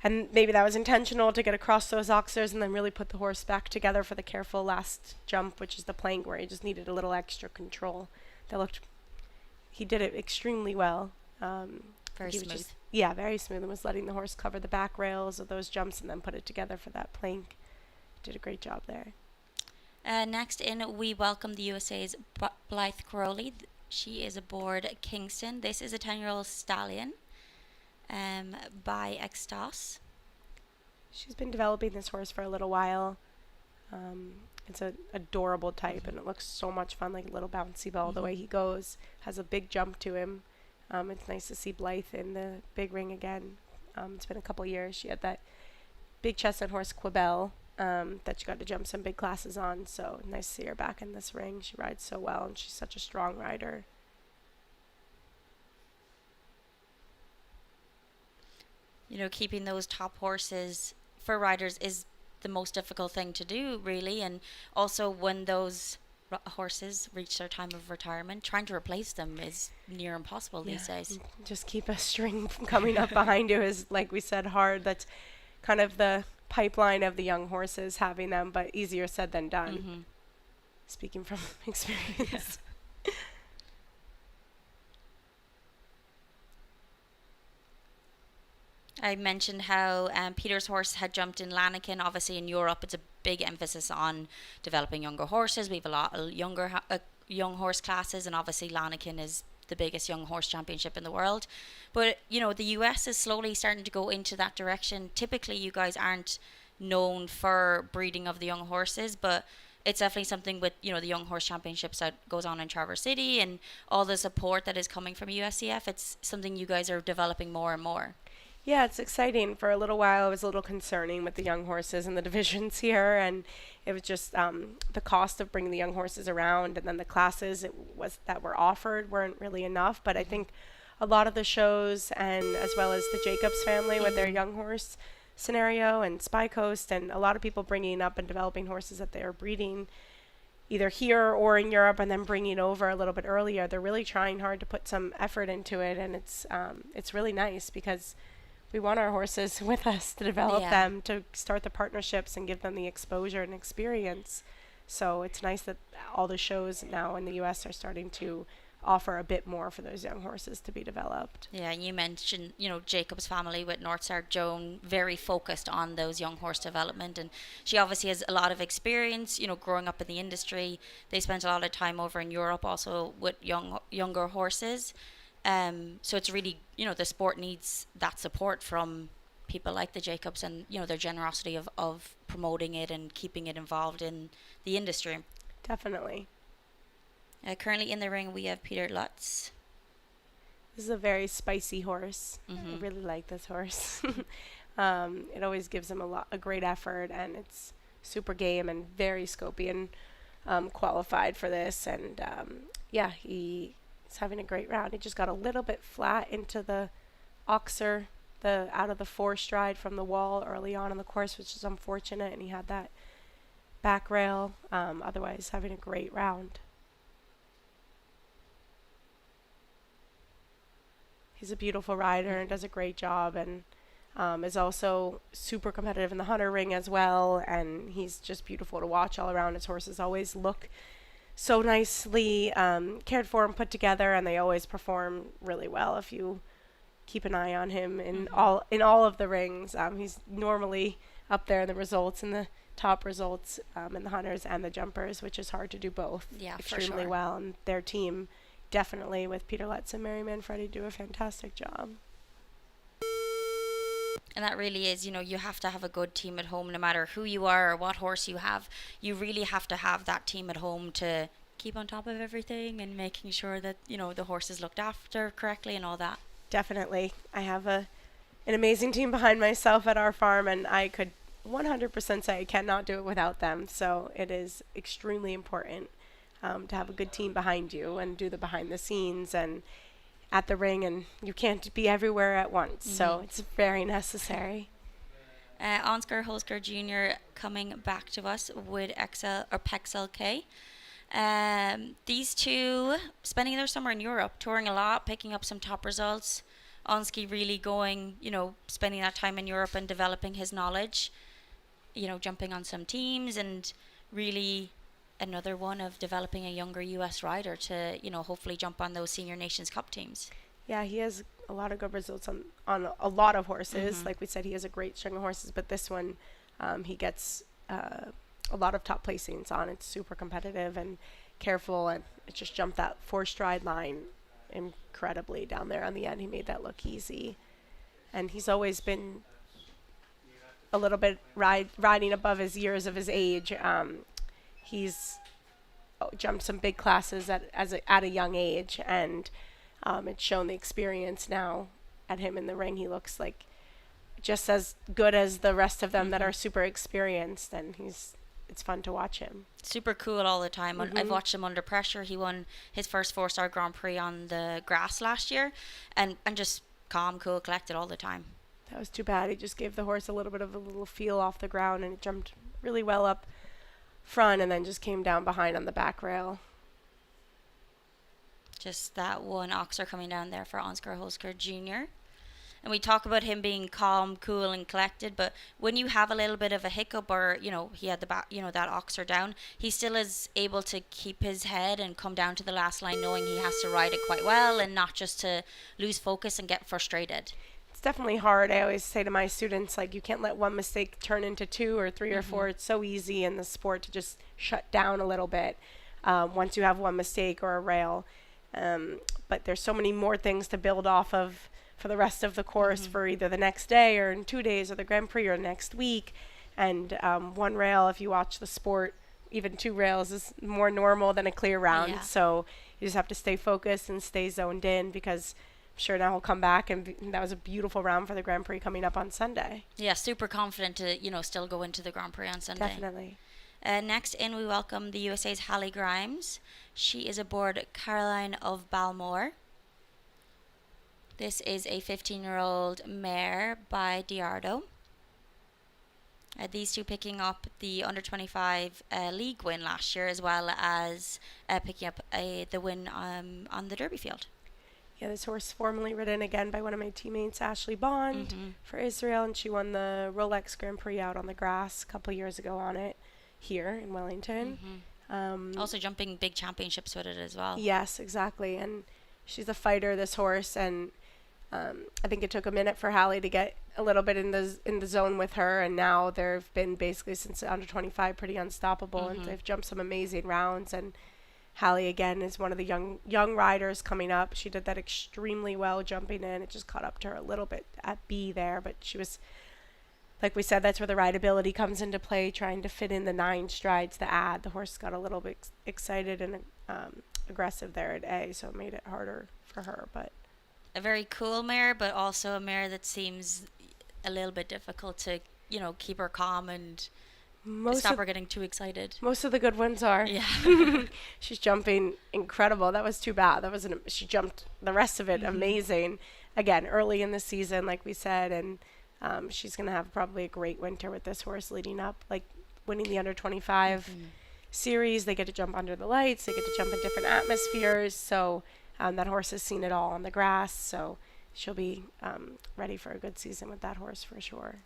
And maybe that was intentional to get across those oxers and then really put the horse back together for the careful last jump, which is the plank, where he just needed a little extra control. He did it extremely well. Very smooth. Very smooth, and was letting the horse cover the back rails of those jumps and then put it together for that plank. Did a great job there. Next in, we welcome the USA's Blythe Crowley. She is aboard Kingston. This is a 10-year-old stallion by Extos. She's been developing this horse for a little while. It's an adorable type, and it looks so much fun, like a little bouncy ball. The way he goes, has a big jump to him. It's nice to see Blythe in the big ring again. It's been a couple years. She had that big chestnut horse, Quibel, that she got to jump some big classes on. So nice to see her back in this ring. She rides so well, and she's such a strong rider. Keeping those top horses for riders is the most difficult thing to do, really. And also when those horses reach their time of retirement, trying to replace them is near impossible these days. Just keep a string coming up behind you is, like we said, hard. That's kind of the pipeline of the young horses, having them, but easier said than done. Speaking from experience. I mentioned how Peter's horse had jumped in Lanaken. Obviously, in Europe, it's a big emphasis on developing younger horses. We have a lot of young horse classes, and obviously Lanaken is the biggest young horse championship in the world. But, the US is slowly starting to go into that direction. Typically, you guys aren't known for breeding of the young horses, but it's definitely something with, the young horse championships that goes on in Traverse City and all the support that is coming from USCF. It's something you guys are developing more and more. Yeah, it's exciting. For a little while, it was a little concerning with the young horses and the divisions here, and it was just the cost of bringing the young horses around, and then the classes that were offered weren't really enough. But I think a lot of the shows, and as well as the Jacobs family with their young horse scenario, and Spy Coast, and a lot of people bringing up and developing horses that they are breeding either here or in Europe and then bringing over a little bit earlier. They're really trying hard to put some effort into it, and it's really nice because we want our horses with us to develop them, to start the partnerships and give them the exposure and experience. So it's nice that all the shows now in the U.S. are starting to offer a bit more for those young horses to be developed. Yeah, and you mentioned, Jacob's family with Northstar Joan, very focused on those young horse development, and she obviously has a lot of experience, growing up in the industry. They spent a lot of time over in Europe also with younger horses. So it's really, the sport needs that support from people like the Jacobs and, their generosity of promoting it and keeping it involved in the industry. Definitely. Currently in the ring, we have Peter Lutz. This is a very spicy horse. I really like this horse. It always gives him a great effort, and it's super game and very scopy and qualified for this. And he's having a great round. He just got a little bit flat into the oxer, out of the 4 stride from the wall early on in the course, which is unfortunate, and he had that back rail. Otherwise, having a great round. He's a beautiful rider and does a great job, and is also super competitive in the hunter ring as well, and he's just beautiful to watch all around. His horses always look so nicely cared for and put together, and they always perform really well if you keep an eye on him in all of the rings. He's normally up there in the results in the top results in the hunters and the jumpers, which is hard to do both extremely well. And their team, definitely with Peter Lutz and Mary Manfredi, do a fantastic job. And that really is, you have to have a good team at home, no matter who you are or what horse you have. You really have to have that team at home to keep on top of everything and making sure that, the horse is looked after correctly and all that. Definitely. I have an amazing team behind myself at our farm, and I could 100% say I cannot do it without them. So it is extremely important to have a good team behind you and do the behind the scenes and at the ring, and you can't be everywhere at once. So it's very necessary. Ansgar Holsker Jr. coming back to us with Pexel K. These two spending their summer in Europe, touring a lot, picking up some top results. Onski really going, spending that time in Europe and developing his knowledge, jumping on some teams, and really another one of developing a younger US rider to, hopefully jump on those Senior Nations Cup teams. Yeah, he has a lot of good results on a lot of horses. Like we said, he has a great string of horses, but this one, he gets a lot of top placings on. It's super competitive and careful, and it just jumped that 4-stride line incredibly down there on the end. He made that look easy, and he's always been a little bit riding above his years of his age. He's jumped some big classes at a young age, and it's shown the experience now at him in the ring. He looks like just as good as the rest of them that are super experienced, and it's fun to watch him. Super cool all the time. I've watched him under pressure. He won his first 4-star Grand Prix on the grass last year, and just calm, cool, collected all the time. That was too bad. He just gave the horse a little feel off the ground, and it jumped really well up front and then just came down behind on the back rail. Just that one oxer coming down there for Ansgar Holsker Jr. And we talk about him being calm, cool, and collected, but when you have a little bit of a hiccup, or he had that oxer down, he still is able to keep his head and come down to the last line, knowing he has to ride it quite well and not just to lose focus and get frustrated. It's definitely hard. I always say to my students, like, you can't let one mistake turn into 2 or 3 or 4. It's so easy in the sport to just shut down a little bit once you have one mistake or a rail. But there's so many more things to build off of for the rest of the course, for either the next day or in 2 days or the Grand Prix or next week. And one rail, if you watch the sport, even 2 rails is more normal than a clear round. Yeah. So you just have to stay focused and stay zoned in, because I'm sure now he'll come back, and that was a beautiful round for the Grand Prix coming up on Sunday. Yeah, super confident to, still go into the Grand Prix on Sunday. Definitely. Next in, we welcome the USA's Hallie Grimes. She is aboard Caroline of Balmore. This is a 15-year-old mare by Diardo. These two picking up the under-25 league win last year, as well as picking up the win on the Derby field. Yeah, this horse formerly ridden again by one of my teammates, Ashley Bond, for Israel, and she won the Rolex Grand Prix out on the grass a couple years ago on it here in Wellington. Also jumping big championships with it as well. Yes, exactly. And she's a fighter, this horse, and I think it took a minute for Hallie to get a little bit in the zone with her, and now they've been basically since under 25 pretty unstoppable, and they've jumped some amazing rounds. And Hallie again is one of the young riders coming up. She did that extremely well jumping in. It just caught up to her a little bit at B there, but she was, like we said, that's where the rideability comes into play, trying to fit in the 9 strides to add. The horse got a little bit excited and aggressive there at A, so it made it harder for her. But a very cool mare, but also a mare that seems a little bit difficult to, keep her calm and stop her getting too excited. Most of the good ones are. Yeah. She's jumping incredible. That was too bad. She jumped the rest of it amazing. Again, early in the season, like we said, and she's going to have probably a great winter with this horse leading up, like winning the under 25 series. They get to jump under the lights. They get to jump in different atmospheres. So that horse has seen it all on the grass. So she'll be ready for a good season with that horse for sure.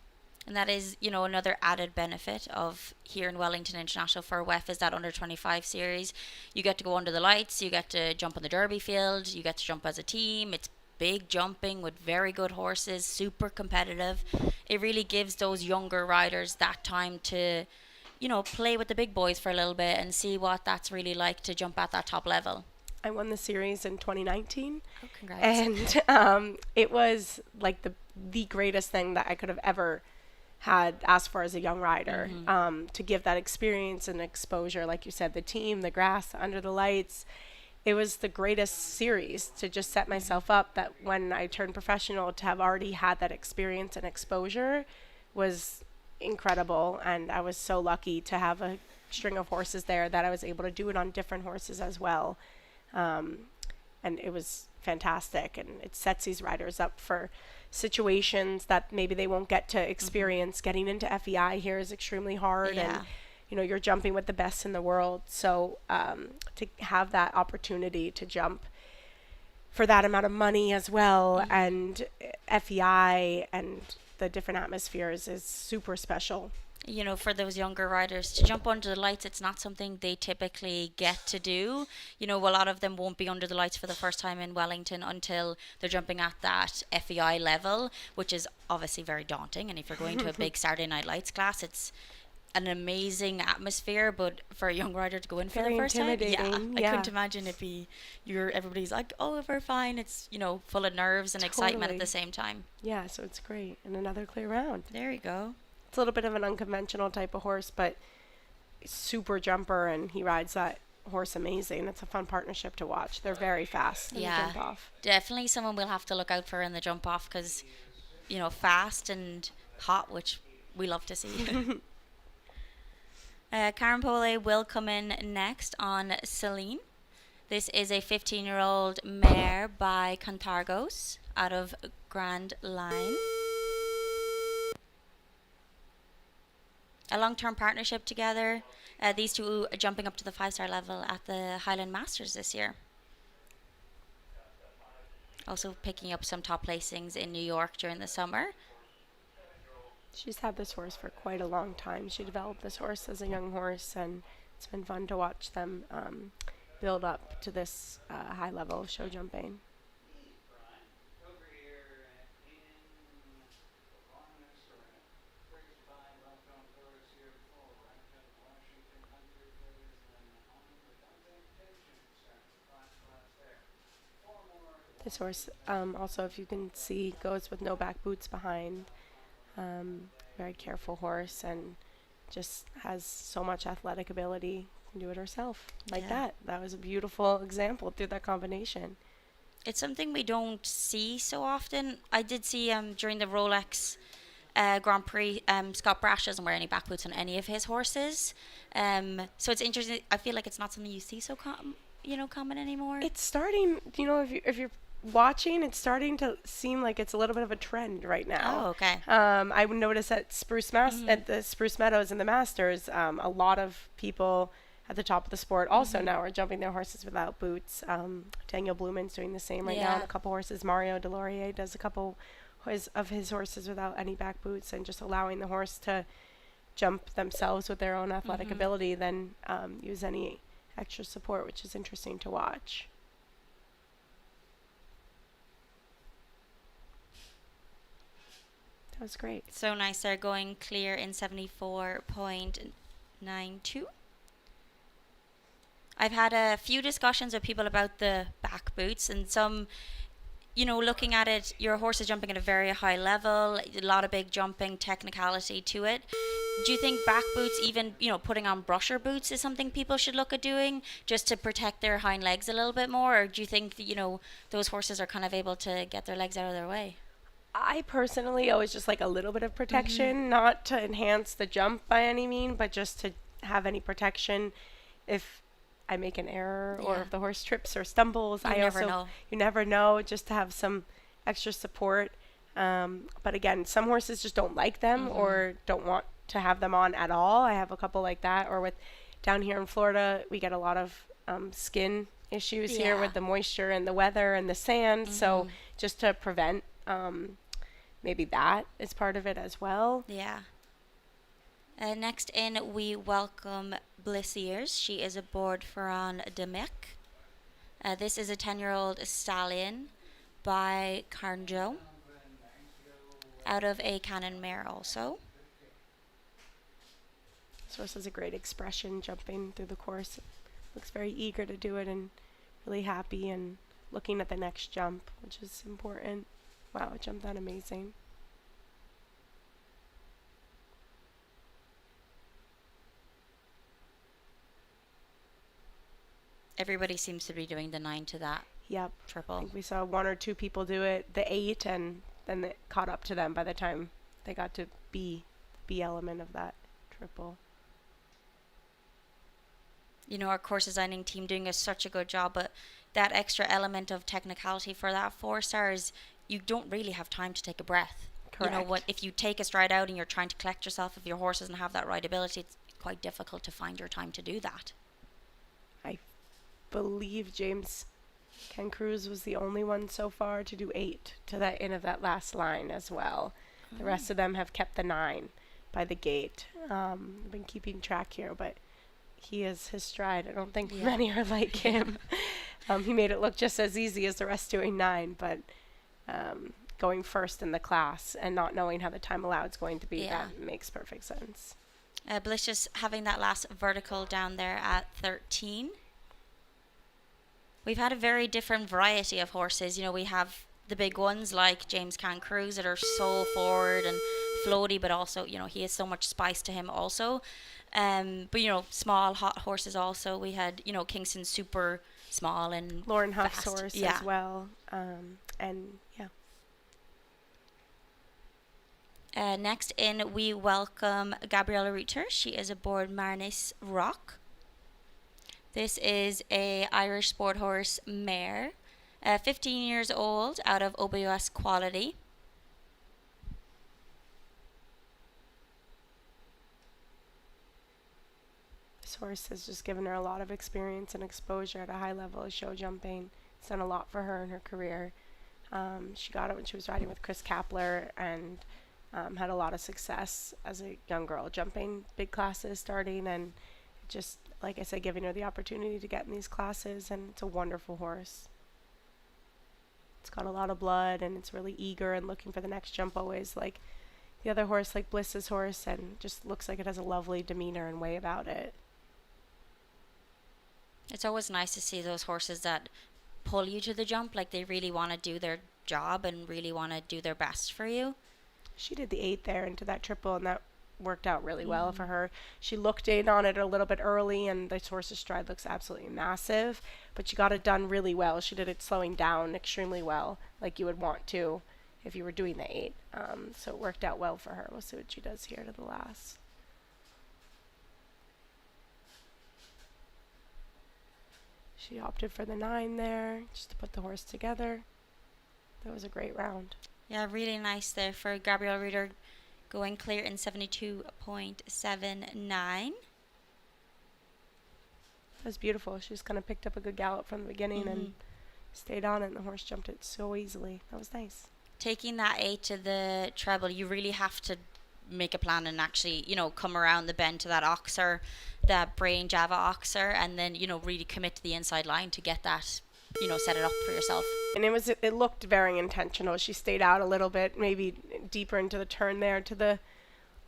And that is, another added benefit of here in Wellington International for WEF is that under 25 series. You get to go under the lights. You get to jump on the Derby field. You get to jump as a team. It's big jumping with very good horses, super competitive. It really gives those younger riders that time to, play with the big boys for a little bit and see what that's really like to jump at that top level. I won the series in 2019. Oh, congrats. And it was like the greatest thing that I could have ever had asked for as a young rider, to give that experience and exposure. Like you said, the team, the grass, under the lights. It was the greatest series to just set myself up that when I turned professional, to have already had that experience and exposure was incredible. And I was so lucky to have a string of horses there that I was able to do it on different horses as well. And it was fantastic, and it sets these riders up for situations that maybe they won't get to experience. Getting into FEI here is extremely hard, and you're jumping with the best in the world. So to have that opportunity to jump for that amount of money as well, and FEI and the different atmospheres is super special. For those younger riders to jump under the lights, it's not something they typically get to do. A lot of them won't be under the lights for the first time in Wellington until they're jumping at that FEI level, which is obviously very daunting. And if you're going to a big Saturday Night Lights class, it's an amazing atmosphere, but for a young rider to go in for Very the first time, intimidating, I couldn't imagine it'd be everybody's like, oh, we're fine. It's full of nerves and excitement at the same time. Yeah, so it's great. And another clear round. There you go. It's a little bit of an unconventional type of horse, but super jumper, and he rides that horse amazing. It's a fun partnership to watch. They're very fast in the jump off. Definitely someone we'll have to look out for in the jump off, because fast and hot, which we love to see. Karen Pole will come in next on Celine. This is a 15-year-old mare by Cantargos out of Grand Line. A long-term partnership together. These two are jumping up to the 5-star level at the Highland Masters this year. Also picking up some top placings in New York during the summer. She's had this horse for quite a long time. She developed this horse as a young horse, and it's been fun to watch them build up to this high level of show jumping. This horse, also, if you can see, goes with no back boots behind. Very careful horse, and just has so much athletic ability. Can do it herself like that. That was a beautiful example through that combination. It's something we don't see so often. I did see during the Rolex Grand Prix, Scott Brash doesn't wear any back boots on any of his horses. So it's interesting. I feel like it's not something you see so common anymore. It's starting, if you're watching, it's starting to seem like it's a little bit of a trend right now. Oh, okay. I would notice at at the Spruce Meadows and the Masters, a lot of people at the top of the sport also now are jumping their horses without boots. Daniel Blumen's doing the same right now, and a couple horses. Mario Delorier does a couple of his horses without any back boots, and just allowing the horse to jump themselves with their own athletic ability, then use any extra support, which is interesting to watch. That was great. So nice. They're going clear in 74.92. I've had a few discussions with people about the back boots, and some, looking at it, your horse is jumping at a very high level, a lot of big jumping technicality to it. Do you think back boots, even, putting on brusher boots, is something people should look at doing just to protect their hind legs a little bit more? Or do you think that, those horses are kind of able to get their legs out of their way? I personally always just like a little bit of protection, not to enhance the jump by any mean, but just to have any protection if I make an error or if the horse trips or stumbles. You never know, just to have some extra support. But again, some horses just don't like them or don't want to have them on at all. I have a couple like that. Or with down here in Florida, we get a lot of skin issues here with the moisture and the weather and the sand. So just to prevent, maybe that is part of it as well. Yeah. Next in, we welcome Blissiers. She is aboard Ferran de Mec. This is a 10-year-old stallion by Carnjo, out of a Cannon mare also. This horse has a great expression jumping through the course. Looks very eager to do it and really happy and looking at the next jump, which is important. Wow, it jumped that amazing. Everybody seems to be doing the 9 to that Yep. triple. I think we saw 1 or 2 people do it, the 8, and then it caught up to them by the time they got to B element of that triple. You know, our course designing team doing such a good job, but that extra element of technicality for that 4 stars, you don't really have time to take a breath. Correct. You know, what if you take a stride out and you're trying to collect yourself, if your horse doesn't have that rideability, it's quite difficult to find your time to do that. I believe James Ken Cruz was the only one so far to do 8 to that end of that last line as well. The rest of them have kept the 9 by the gate. I've been keeping track here, but he is his stride. I don't think many are like him. He made it look just as easy as the rest doing 9, but going first in the class and not knowing how the time allowed is going to be, that makes perfect sense. Bliss just having that last vertical down there at 13. We've had a very different variety of horses. You know, we have the big ones like James Can Cruz that are so forward and floaty, but also, you know, he has so much spice to him also. But, you know, small, hot horses also. We had, you know, Kingston super small and Lauren Huff's fast. horse as well. And next in, we welcome Gabriella Reuter. She is aboard Marnis Rock. This is a Irish sport horse mare, 15 years old, out of OBUS Quality. This horse has just given her a lot of experience and exposure at a high level of show jumping. It's done a lot for her in her career. She got it when she was riding with Chris Kapler and had a lot of success as a young girl, jumping big classes, starting, and just, like I said, giving her the opportunity to get in these classes, and it's a wonderful horse. It's got a lot of blood, and it's really eager and looking for the next jump always, like the other horse, like Bliss's horse, and just looks like it has a lovely demeanor and way about it. It's always nice to see those horses that pull you to the jump, like they really want to do their job and really want to do their best for you. She did the 8 there into that triple, and that worked out really well for her. She looked in on it a little bit early, and the horse's stride looks absolutely massive, but she got it done really well. She did it slowing down extremely well, like you would want to if you were doing the 8. So it worked out well for her. We'll see what she does here to the last. She opted for the 9 there, just to put the horse together. That was a great round. Yeah, really nice there for Gabrielle Reeder, going clear in 72.79. That was beautiful. She just kind of picked up a good gallop from the beginning and stayed on it, and the horse jumped it so easily. That was nice. Taking that 8 to the treble, you really have to make a plan and actually, you know, come around the bend to that oxer, that BrainJava oxer, and then, you know, really commit to the inside line to get that, you know, set it up for yourself. And it looked very intentional. She stayed out a little bit, maybe deeper into the turn there to the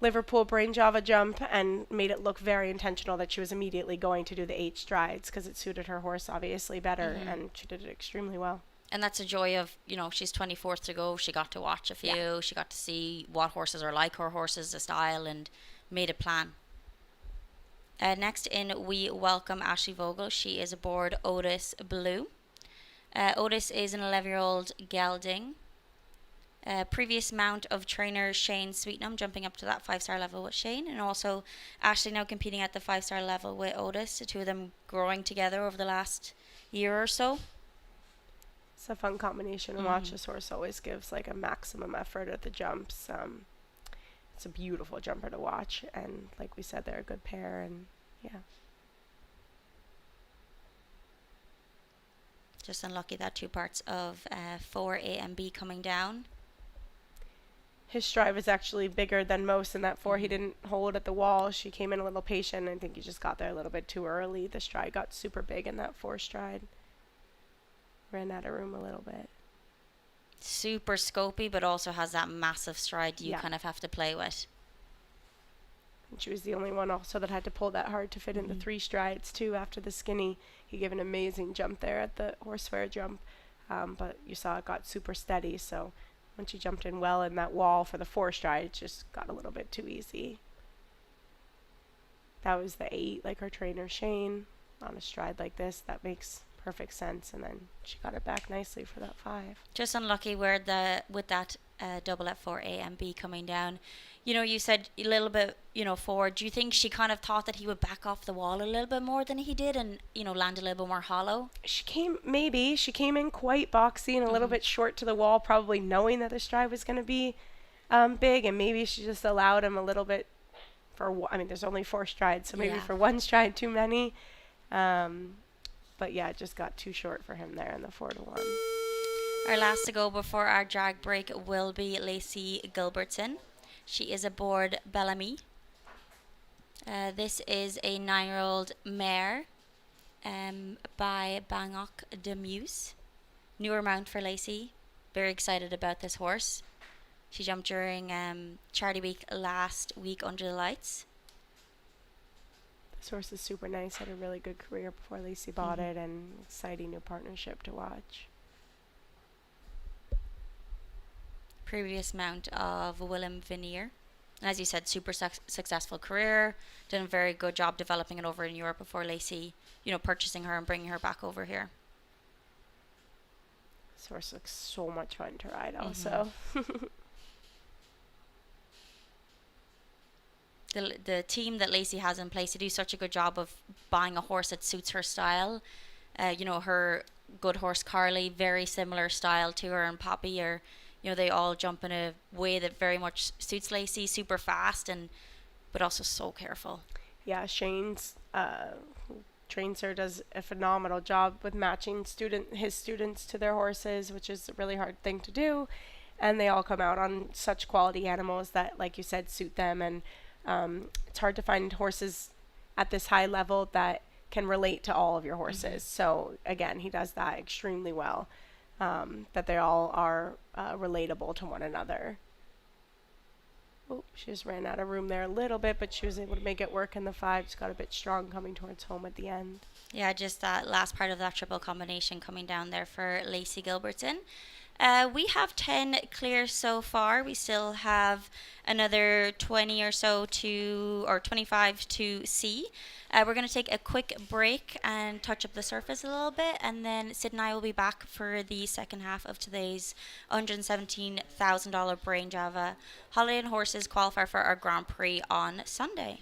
Liverpool BrainJava jump, and made it look very intentional that she was immediately going to do the 8 strides because it suited her horse obviously better, and she did it extremely well. And that's a joy of, you know, she's 24th to go. She got to watch a few. Yeah. She got to see what horses are like her horses, the style, and made a plan. Next in, we welcome Ashley Vogel. She is aboard Otis Blue. Otis is an 11-year-old gelding. Previous mount of trainer Shane Sweetnam, jumping up to that 5-star level with Shane. And also Ashley now competing at the 5-star level with Otis. The two of them growing together over the last year or so. It's a fun combination to watch. This horse always gives like a maximum effort at the jumps. It's a beautiful jumper to watch, and like we said, they're a good pair, and yeah. Just unlucky that 2 parts of 4A and B coming down. His stride was actually bigger than most in that 4. He didn't hold at the wall. She came in a little patient. I think he just got there a little bit too early. The stride got super big in that 4 stride. Ran out of room a little bit. Super scopy, but also has that massive stride you kind of have to play with. And she was the only one also that had to pull that hard to fit in the 3 strides too after the skinny. He gave an amazing jump there at the horsefair jump, but you saw it got super steady. So when she jumped in well in that wall for the 4 stride, it just got a little bit too easy. That was the 8, like her trainer Shane, on a stride like this. That makes perfect sense. And then she got it back nicely for that 5. Just unlucky where with that double F4 A and B coming down. You know, you said a little bit, forward. Do you think she kind of thought that he would back off the wall a little bit more than he did and, land a little bit more hollow? She came in quite boxy and a little bit short to the wall, probably knowing that the stride was going to be big, and maybe she just allowed him a little bit there's only 4 strides, so maybe for 1 stride too many. But yeah, it just got too short for him there in the 4-1. Our last to go before our drag break will be Lacey Gilbertson. She is aboard Bellamy. This is a 9-year-old mare by Bangok de Muse. Newer mount for Lacey. Very excited about this horse. She jumped during Charity Week last week under the lights. This horse is super nice. Had a really good career before Lacey bought it, and exciting new partnership to watch. Previous mount of Willem Veneer. And as you said, super successful career. Done a very good job developing it over in Europe before Lacey, purchasing her and bringing her back over here. This horse looks so much fun to ride also. The team that Lacey has in place, to do such a good job of buying a horse that suits her style. Her good horse Carly, very similar style to her, and Poppy are, they all jump in a way that very much suits Lacey, super fast but also so careful. Yeah, Shane's trains her, does a phenomenal job with matching his students to their horses, which is a really hard thing to do. And they all come out on such quality animals that, like you said, suit them. And it's hard to find horses at this high level that can relate to all of your horses. So again, he does that extremely well, that they all are relatable to one another. Oh, she just ran out of room there a little bit, but she was able to make it work in the 5. Just got a bit strong coming towards home at the end. Yeah, just that last part of that triple combination coming down there for Lacey Gilbertson. We have 10 clear so far. We still have another 20 or so or 25 to see. We're going to take a quick break and touch up the surface a little bit, and then Sid and I will be back for the second half of today's $117,000 BrainJava Holiday and Horses qualifier for our Grand Prix on Sunday.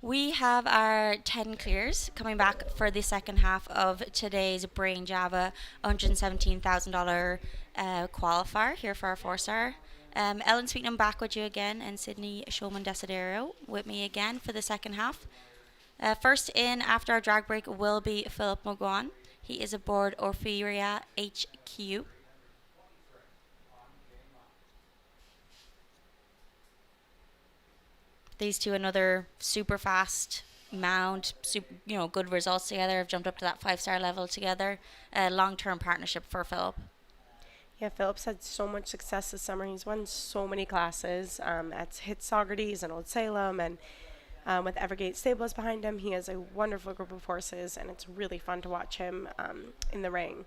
We have our 10 clears coming back for the second half of today's BrainJava $117,000 qualifier here for our 4-star. Ellen Sweetnam back with you again, and Sydney Shulman Desidero with me again for the second half. First in after our drag break will be Philip Mogwan. He is aboard Orpheria HQ. These two, another super fast mount, good results together. Have jumped up to that 5-star level together. Long-term partnership for Philip. Yeah, Philip's had so much success this summer. He's won so many classes at Hit Saugerties and Old Salem, and with Evergate Stables behind him. He has a wonderful group of horses, and it's really fun to watch him in the ring.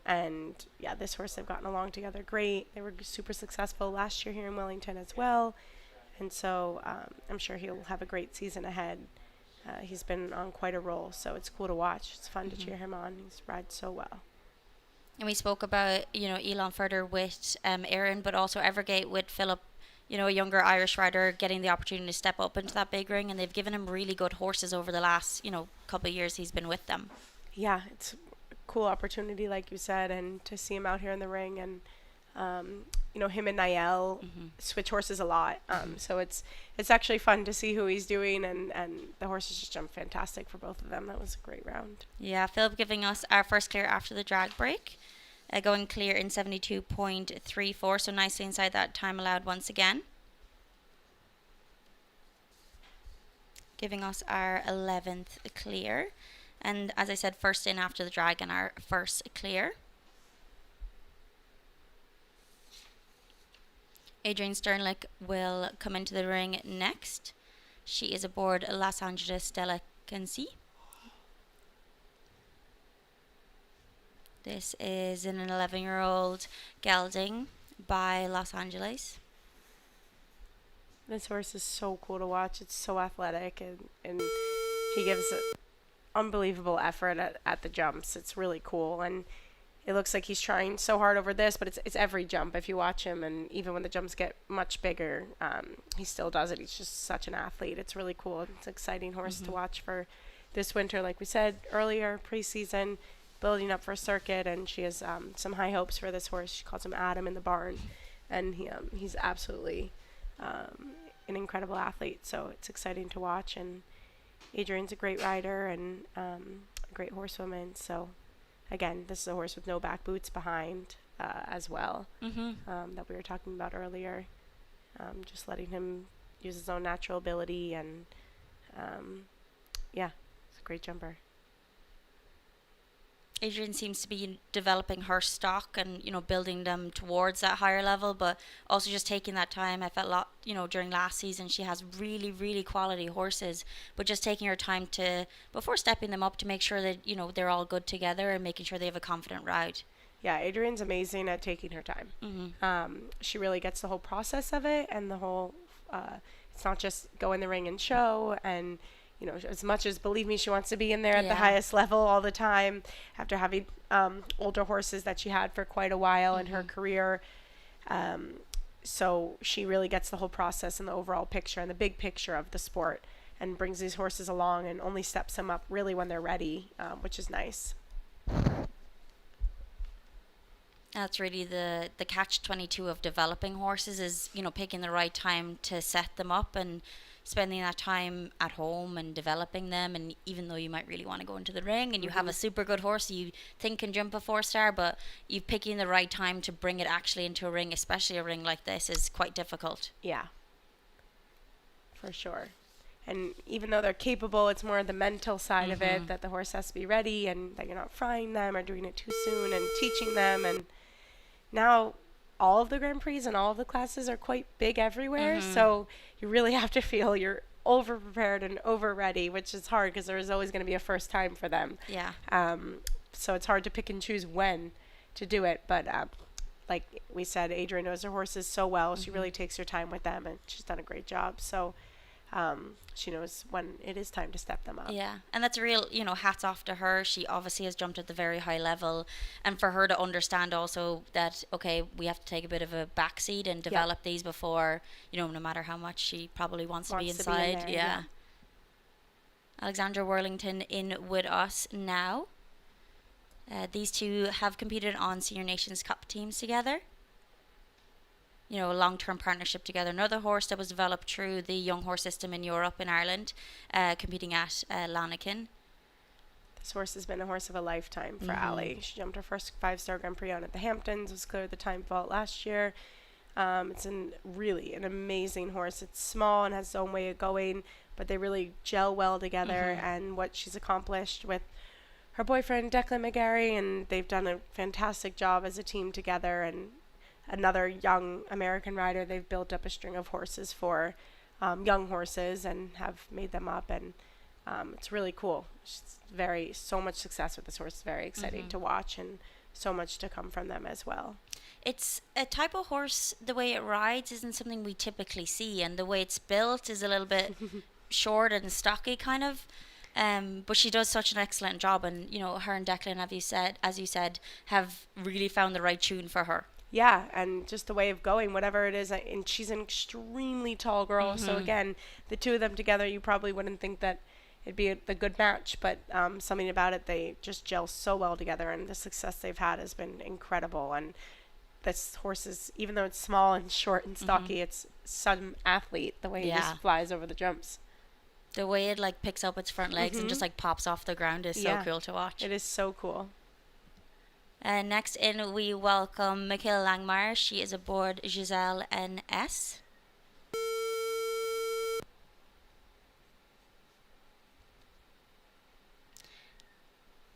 And yeah, this horse, they've gotten along together great. They were super successful last year here in Wellington as well. And so I'm sure he'll have a great season ahead. He's been on quite a roll, so it's cool to watch. It's fun to cheer him on. He's rides so well. And we spoke about, Elon further with Erin, but also Evergate with Philip, a younger Irish rider getting the opportunity to step up into that big ring. And they've given him really good horses over the last, couple of years he's been with them. Yeah, it's a cool opportunity, like you said, and to see him out here in the ring. And him and Niall switch horses a lot. So it's actually fun to see who he's doing, and the horses just jumped fantastic for both of them. That was a great round. Yeah, Philip giving us our first clear after the drag break, going clear in 72.34, so nicely inside that time allowed once again. Giving us our 11th clear, and as I said, first in after the drag and our first clear. Adrienne Sternlick will come into the ring next. She is aboard Los Angeles Delicacy. This is an 11-year-old gelding by Los Angeles. This horse is so cool to watch. It's so athletic, and he gives unbelievable effort at the jumps. It's really cool, and it looks like he's trying so hard over this, but it's every jump if you watch him, and even when the jumps get much bigger, he still does it. He's just such an athlete. It's really cool. It's an exciting horse to watch for this winter. Like we said earlier, preseason, building up for a circuit, and she has some high hopes for this horse. She calls him Adam in the barn, and he's absolutely an incredible athlete. So it's exciting to watch, and Adrienne's a great rider and a great horsewoman. So again, this is a horse with no back boots behind as well, that we were talking about earlier. Just letting him use his own natural ability, and it's a great jumper. Adrienne seems to be developing her stock and, building them towards that higher level, but also just taking that time. I felt a lot, during last season, she has really, really quality horses, but just taking her time before stepping them up to make sure that, they're all good together and making sure they have a confident ride. Yeah, Adrienne's amazing at taking her time. She really gets the whole process of it, and the whole, it's not just go in the ring and show, and as much as, believe me, she wants to be in there at the highest level all the time after having older horses that she had for quite a while in her career. So she really gets the whole process and the overall picture and the big picture of the sport, and brings these horses along and only steps them up really when they're ready, which is nice. That's really the catch-22 of developing horses is, picking the right time to set them up and spending that time at home and developing them. And even though you might really want to go into the ring and you have a super good horse you think can jump a 4-star, but you picking the right time to bring it actually into a ring, especially a ring like this, is quite difficult. Yeah, for sure. And even though they're capable, it's more the mental side of it, that the horse has to be ready, and that you're not frying them or doing it too soon, and teaching them. And now all of the Grand Prix and all of the classes are quite big everywhere, so you really have to feel you're over prepared and over ready, which is hard because there is always going to be a first time for them. Yeah. So it's hard to pick and choose when to do it, but like we said, Adrienne knows her horses so well. She really takes her time with them, and she's done a great job. So she knows when it is time to step them up. Yeah, and that's a real, hats off to her. She obviously has jumped at the very high level, and for her to understand also that, okay, we have to take a bit of a backseat and develop these before, no matter how much she probably wants to be inside. To be in there, Alexandra Worlington in with us now. These two have competed on Senior Nations Cup teams together. You know, a long-term partnership together. Another horse that was developed through the young horse system in Europe, in Ireland, competing at Lanarkin. This horse has been a horse of a lifetime for Ali. She jumped her first 5-star Grand Prix on at the Hamptons, was clear of the time vault last year. It's really an amazing horse. It's small and has its own way of going, but they really gel well together. And what she's accomplished with her boyfriend Declan McGarry, and they've done a fantastic job as a team together. And another young American rider, they've built up a string of horses for young horses and have made them up, and it's really cool. It's so much success with this horse. It's very exciting to watch, and so much to come from them as well. It's a type of horse, the way it rides isn't something we typically see, and the way it's built is a little bit short and stocky kind of. But she does such an excellent job, and you know, her and Declan, as you said, have really found the right tune for her. Yeah, and just the way of going, whatever it is, and she's an extremely tall girl. So again, the two of them together, you probably wouldn't think that it'd be a good match, but something about it, they just gel so well together, and the success they've had has been incredible. And this horse is, even though it's small and short and stocky, it's some athlete, the way it just flies over the jumps. The way it like picks up its front legs and just like pops off the ground is so cool to watch. It is so cool. Next in, we welcome Michaela Langmeyer. She is aboard Giselle NS.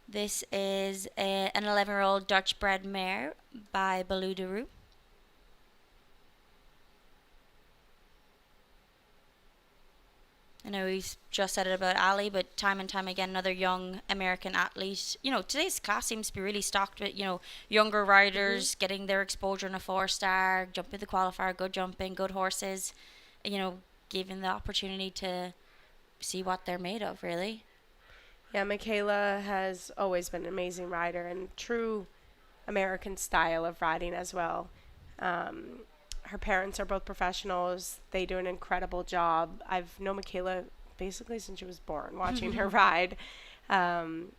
This is an 11-year-old Dutch bred mare by Baloo Daru. I know he's just said it about Ali, but time and time again, another young American athlete. You know, today's class seems to be really stocked with, you know, younger riders getting their exposure in a 4-star, jumping the qualifier, good jumping, good horses, you know, giving the opportunity to see what they're made of, really. Yeah, Michaela has always been an amazing rider and true American style of riding as well. Her parents are both professionals. They do an incredible job. I've known Michaela basically since she was born, watching her ride. And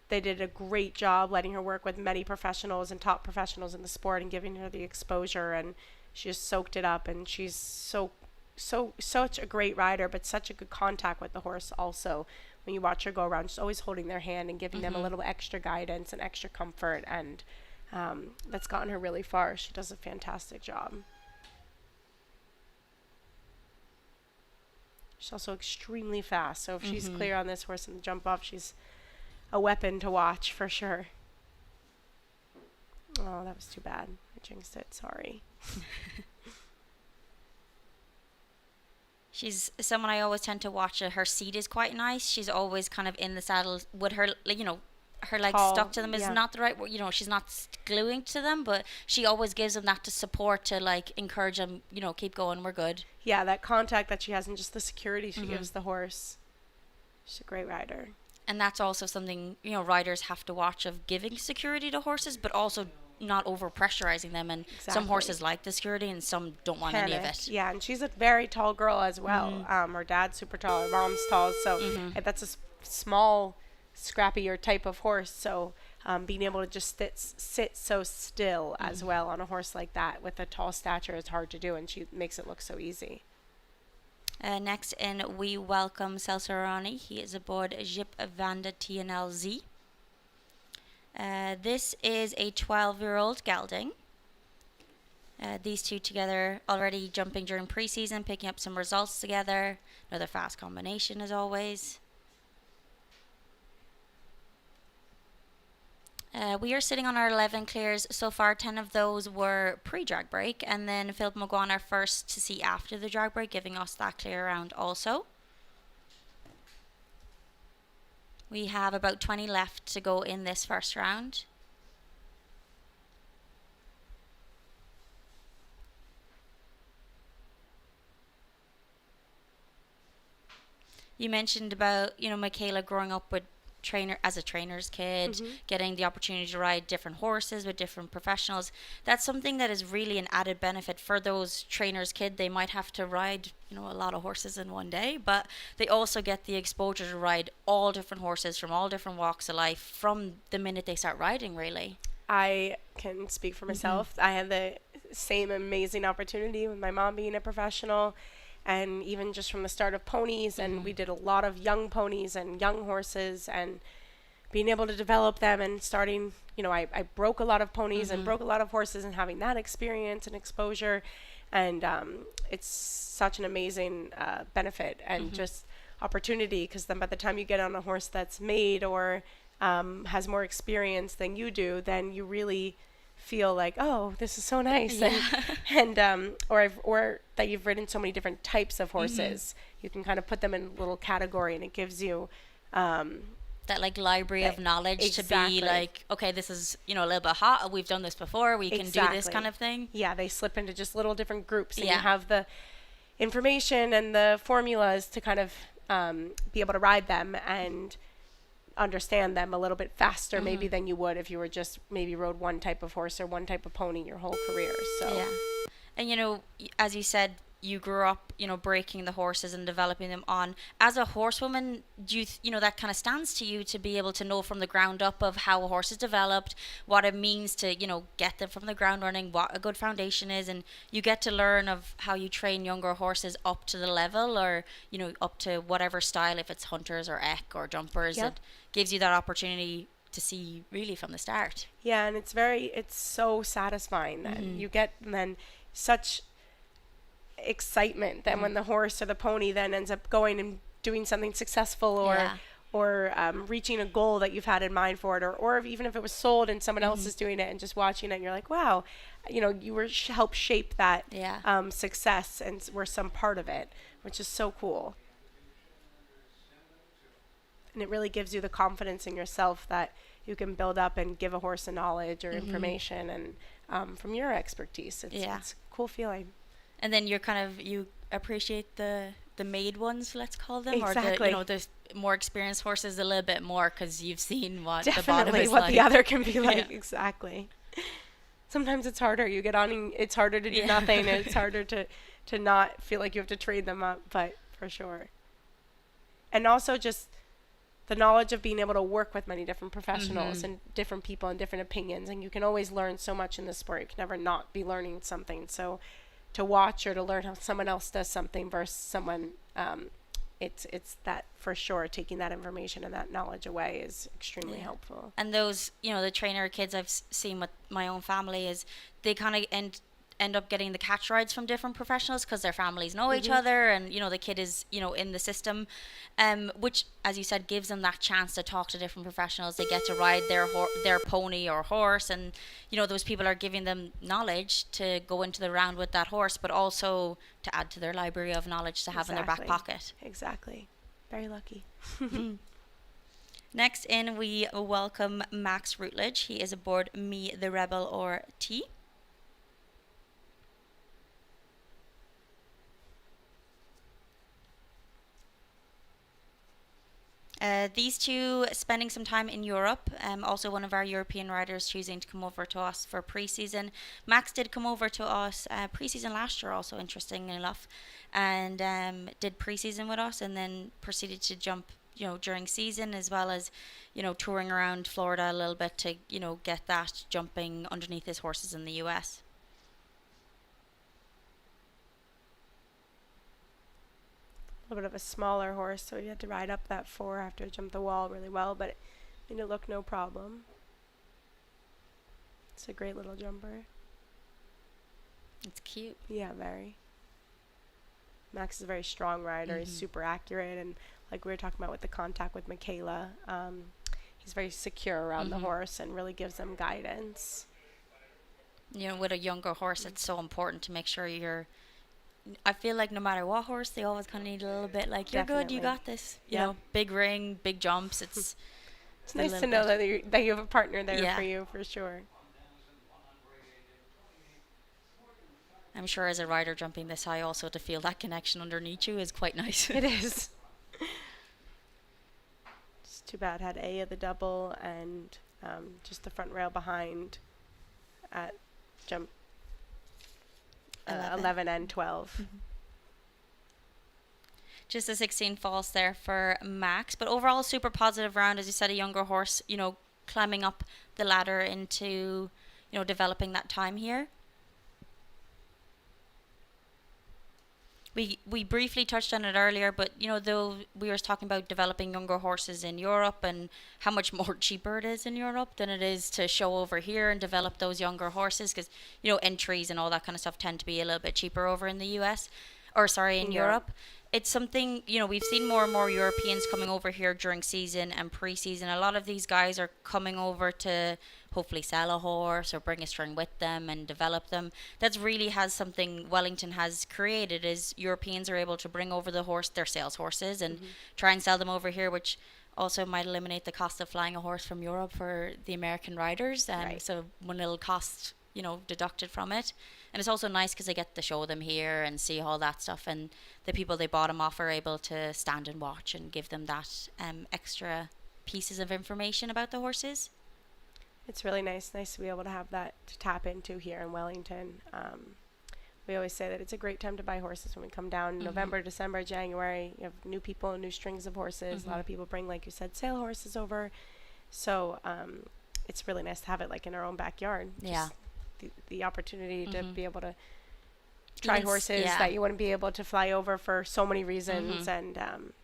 they did a great job letting her work with many professionals and top professionals in the sport and giving her the exposure. And she just soaked it up. And she's such a great rider, but such a good contact with the horse also. When you watch her go around, just always holding their hand and giving them a little extra guidance and extra comfort. And that's gotten her really far. She does a fantastic job. She's also extremely fast, so if she's clear on this horse and the jump off, she's a weapon to watch for sure. Oh, that was too bad. I jinxed it. Sorry. She's someone I always tend to watch. Her seat is quite nice. She's always kind of in the saddle with her, you know, her legs stuck to them is not the right word. You know, she's not gluing to them, but she always gives them that to support, to like encourage them, you know, keep going, we're good. Yeah, that contact that she has and just the security she gives the horse. She's a great rider. And that's also something, you know, riders have to watch, of giving security to horses, but also not over pressurizing them. And some horses like the security and some don't want any of it. Yeah, and she's a very tall girl as well. Her dad's super tall, her mom's tall, so that's a small, scrappier type of horse. So being able to just sit so still as well on a horse like that with a tall stature is hard to do, and she makes it look so easy. Next in, we welcome Celsorani. He is aboard Jip Vanda TNLZ. This is a 12-year-old gelding. These two together already jumping during preseason, picking up some results together. Another fast combination as always. We are sitting on our 11 clears so far. 10 of those were pre-drag break, and then Philip McGuan our first to see after the drag break, giving us that clear round also. We have about 20 left to go in this first round. You mentioned about, you know, Michaela growing up with as a trainer's kid, getting the opportunity to ride different horses with different professionals, that's something that is really an added benefit for those trainers' kid. They might have to ride, a lot of horses in one day, but they also get the exposure to ride all different horses from all different walks of life from the minute they start riding, really. I can speak for myself. I had the same amazing opportunity with my mom being a professional, and even just from the start of ponies, and we did a lot of young ponies and young horses, and being able to develop them and starting, I broke a lot of ponies and broke a lot of horses, and having that experience and exposure, and it's such an amazing benefit and just opportunity, because then by the time you get on a horse that's made or has more experience than you do, then you really feel like, oh, this is so nice, and or that you've ridden so many different types of horses, you can kind of put them in a little category, and it gives you that like library of knowledge to be like, okay, this is a little bit hot, we've done this before, we can do this kind of thing. Yeah, they slip into just little different groups, and you have the information and the formulas to kind of be able to ride them and understand them a little bit faster maybe than you would if you were just maybe rode one type of horse or one type of pony your whole career. So and as you said, you grew up breaking the horses and developing them on. As a horsewoman, do you that kind of stands to you to be able to know from the ground up of how a horse is developed, what it means to get them from the ground running, what a good foundation is, and you get to learn of how you train younger horses up to the level, or up to whatever style, if it's hunters or eck or jumpers. It gives you that opportunity to see really from the start. Yeah, and it's so satisfying that you get then such excitement then when the horse or the pony then ends up going and doing something successful, or reaching a goal that you've had in mind for it, or even if it was sold and someone else is doing it, and just watching it and you're like, wow, you were helped shape that success and were some part of it, which is so cool. And it really gives you the confidence in yourself that you can build up and give a horse a knowledge or information, and from your expertise. It's a cool feeling. And then you appreciate the made ones, let's call them, exactly. or the more experienced horses a little bit more, because you've seen what Definitely the bottom is what like. the other can be like. Exactly. Sometimes it's harder. You get on and it's harder to do nothing, and it's harder to not feel like you have to train them up, but for sure. And also just the knowledge of being able to work with many different professionals and different people and different opinions, and you can always learn so much in this sport. You can never not be learning something. So to watch or to learn how someone else does something versus someone, it's that for sure, taking that information and that knowledge away is extremely helpful. And those, the trainer kids I've seen with my own family, is they kind of end up getting the catch rides from different professionals because their families know each other, and the kid is in the system, which, as you said, gives them that chance to talk to different professionals. They get to ride their pony or horse, and those people are giving them knowledge to go into the round with that horse, but also to add to their library of knowledge to have in their back pocket. Exactly. Very lucky. Next in, we welcome Max Routledge. He is aboard Me the Rebel, or T. These two spending some time in Europe, also one of our European riders choosing to come over to us for pre-season. Max did come over to us pre-season last year, also interestingly enough, and did pre-season with us, and then proceeded to jump during season, as well as touring around Florida a little bit to get that jumping underneath his horses in the US. A little bit of a smaller horse, so he had to ride up that 4 after it jumped the wall really well, but it made it look no problem. It's a great little jumper. It's cute. Yeah, very. Max is a very strong rider. He's super accurate, and like we were talking about with the contact with Michaela, he's very secure around the horse and really gives them guidance. With a younger horse, it's so important to make sure I feel like no matter what horse, they always kind of need a little bit like, you're good, you got this. Big ring, big jumps. It's nice to know that you have a partner there for you, for sure. I'm sure as a rider jumping this high, also to feel that connection underneath you is quite nice. It is. Just too bad had A of the double and just the front rail behind at jump 11 and 12. Just a 16 false there for Max, but overall super positive round. As you said, a younger horse, climbing up the ladder into, developing that time here. We briefly touched on it earlier, but though we were talking about developing younger horses in Europe and how much more cheaper it is in Europe than it is to show over here and develop those younger horses, because entries and all that kind of stuff tend to be a little bit cheaper over in the US, or sorry, in Europe. It's something, we've seen more and more Europeans coming over here during season and pre-season. A lot of these guys are coming over to hopefully sell a horse or bring a string with them and develop them. That's really has something Wellington has created, is Europeans are able to bring over the horse, their sales horses, and try and sell them over here, which also might eliminate the cost of flying a horse from Europe for the American riders. So one little cost, deducted from it. And it's also nice because they get to show them here and see all that stuff, and the people they bought them off are able to stand and watch and give them that extra pieces of information about the horses. It's really nice to be able to have that to tap into here in Wellington. We always say that it's a great time to buy horses when we come down November, December, January. You have new people and new strings of horses. A lot of people bring, like you said, sale horses over. So it's really nice to have it like in our own backyard. Yeah. The opportunity to be able to try horses that you wouldn't be able to fly over for so many reasons. And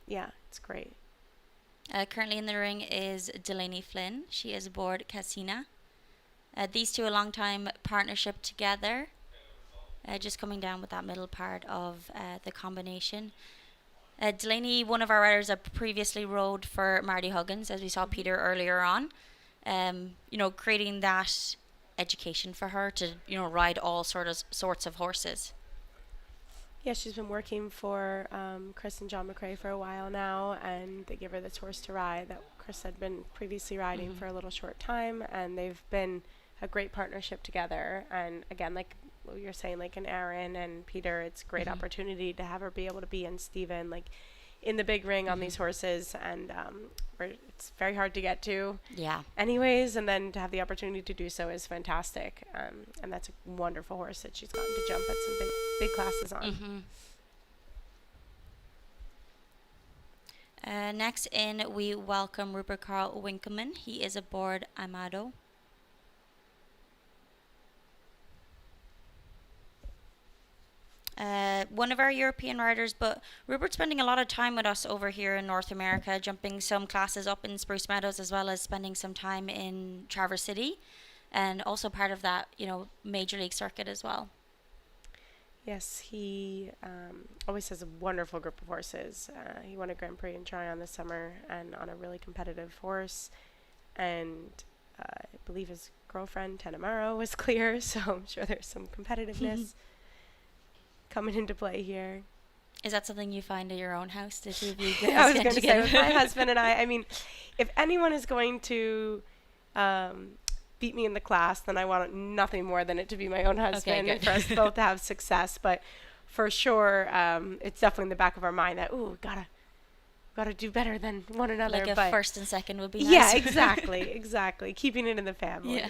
it's great. Currently in the ring is Delaney Flynn. She is aboard Cassina. These two a long time partnership together. Just coming down with that middle part of the combination. Delaney, one of our riders that previously rode for Marty Huggins, as we saw Peter earlier on. Creating that education for her to ride all sorts of horses. Yeah, she's been working for Chris and John McRae for a while now, and they give her this horse to ride that Chris had been previously riding for a little short time, and they've been a great partnership together. And again, like what you're saying, like in Aaron and Peter, it's a great opportunity to have her be able to be in Steven, like in the big ring on these horses, and where it's very hard to get to anyways, and then to have the opportunity to do so is fantastic. And that's a wonderful horse that she's gotten to jump at some big classes on. Next in, we welcome Rupert Carl Winkelmann. He is aboard Amado. One of our European riders, but Rupert's spending a lot of time with us over here in North America, jumping some classes up in Spruce Meadows, as well as spending some time in Traverse City, and also part of that, major league circuit as well. Yes, he always has a wonderful group of horses. He won a Grand Prix in Tryon this summer, and on a really competitive horse, and I believe his girlfriend Tanamaro was clear, so I'm sure there's some competitiveness coming into play here. Is that something you find at your own house? The two of you I was going to say, with my husband and I mean, if anyone is going to beat me in the class, then I want nothing more than it to be my own husband, and for us both to have success. But for sure, it's definitely in the back of our mind that, gotta do better than one another. Like but first and second would be nice. Yeah, exactly. Keeping it in the family. Yeah.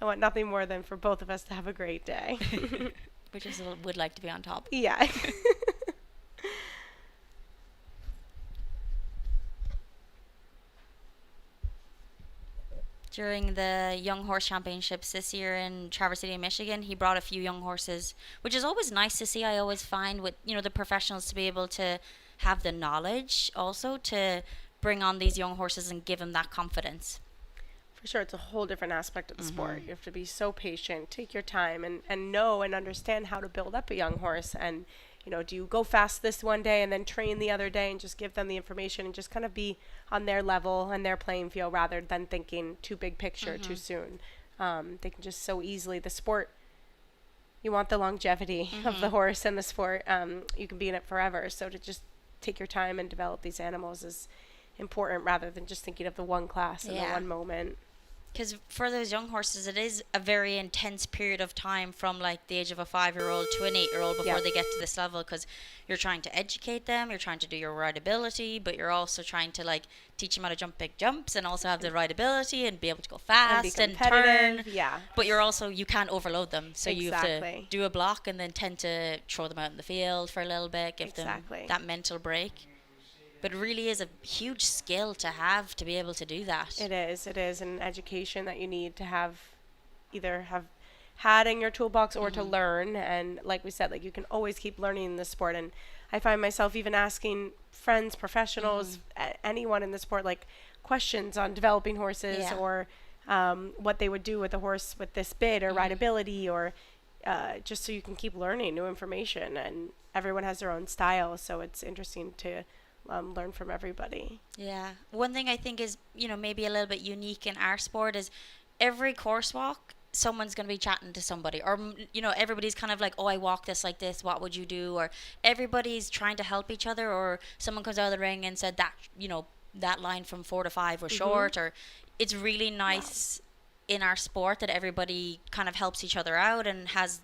I want nothing more than for both of us to have a great day. Which is would like to be on top. Yeah. During the Young Horse Championships this year in Traverse City, Michigan, he brought a few young horses, which is always nice to see. I always find with the professionals to be able to have the knowledge also to bring on these young horses and give them that confidence. For sure, it's a whole different aspect of the sport. You have to be so patient, take your time, and know and understand how to build up a young horse. And, do you go fast this one day and then train the other day and just give them the information and just kind of be on their level and their playing field rather than thinking too big picture too soon. They can just so easily, the sport, you want the longevity of the horse and the sport. You can be in it forever. So to just take your time and develop these animals is important rather than just thinking of the one class and the one moment. Because for those young horses, it is a very intense period of time from like the age of a 5-year-old to an 8-year-old before Yeah. they get to this level. Because you're trying to educate them, you're trying to do your rideability, but you're also trying to like teach them how to jump big jumps and also have the rideability and be able to go And be fast and turn. competitive. Yeah. But you're also, you can't overload them, so you have to Exactly. do a block and then tend to throw them out in the field for a little bit, give Exactly. them that mental break. But it really is a huge skill to have to be able to do that. It is. It is an education that you need to have, either have had in your toolbox or to learn. And like we said, like you can always keep learning in the sport. And I find myself even asking friends, professionals, anyone in the sport, like questions on developing horses Yeah. or what they would do with a horse with this bit or rideability, or just so you can keep learning new information. And everyone has their own style, so it's interesting to learn from everybody. Yeah. One thing I think is, maybe a little bit unique in our sport is every course walk, someone's going to be chatting to somebody. Or, everybody's kind of like, oh, I walk this like this. What would you do? Or everybody's trying to help each other. Or someone comes out of the ring and said that, that line from 4 to 5 was short. Or it's really nice in our sport that everybody kind of helps each other out and has,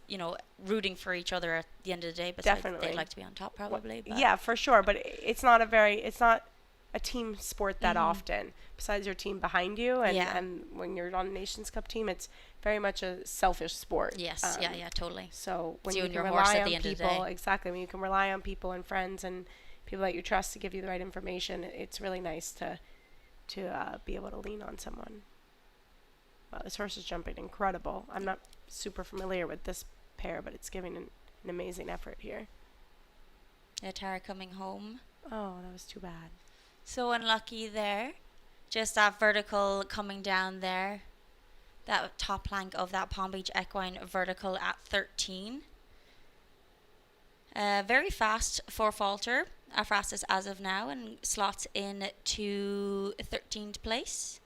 rooting for each other at the end of the day. But Definitely. they'd like to be on top probably. But Yeah, for sure. But it's not a team sport that often, besides your team behind you. And, Yeah. and when you're on a Nations Cup team, it's very much a selfish sport. Yes, yeah, totally. So when you you and can your horse rely at on the end of the people, day. exactly, when you can rely on people and friends and people that you trust to give you the right information, it's really nice to be able to lean on someone. Wow, this horse is jumping incredible. I'm not super familiar with this pair, but it's giving an amazing effort here. Yeah, Tara coming home. Oh, that was too bad. So unlucky there. Just that vertical coming down there. That top plank of that Palm Beach Equine vertical at 13. Very fast for Falter. Our fastest as of now, and slots in to 13th place.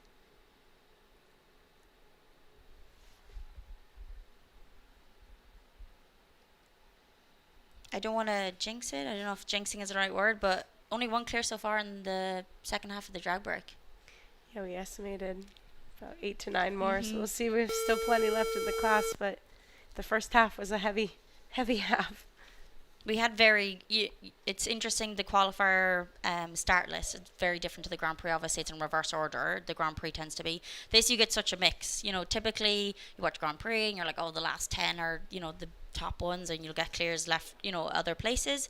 I don't want to jinx it. I don't know if jinxing is the right word, but only one clear so far in the second half of the drag break. Yeah, we estimated about 8 to 9 more, so we'll see. We have still plenty left in the class, but the first half was a heavy half. We had it's interesting, the qualifier start list is very different to the Grand Prix. Obviously, it's in reverse order. The Grand Prix tends to be. This, you get such a mix. Typically, you watch Grand Prix and you're like, oh, the last 10 are, the top ones, and you'll get clears left, other places.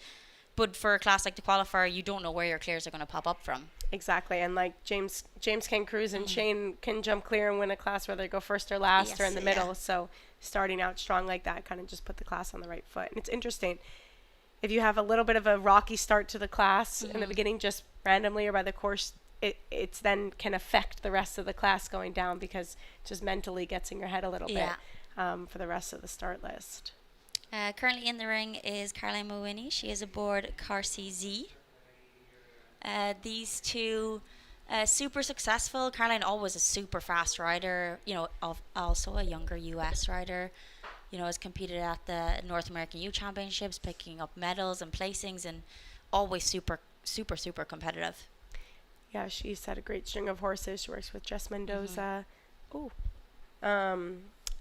But for a class like the qualifier, you don't know where your clears are going to pop up from. Exactly, and like James can cruise and Shane can jump clear and win a class, whether they go first or last or in the middle. Yeah. So starting out strong like that kind of just put the class on the right foot. And it's interesting, if you have a little bit of a rocky start to the class in the beginning, just randomly or by the course, it's then can affect the rest of the class going down, because it just mentally gets in your head a little bit for the rest of the start list. Currently in the ring is Caroline Mowini. She is aboard Car CZ. These two, super successful. Caroline, always a super fast rider, also a younger US rider, has competed at the North American Youth Championships, picking up medals and placings, and always super, super, super competitive. Yeah, she's had a great string of horses. She works with Jess Mendoza.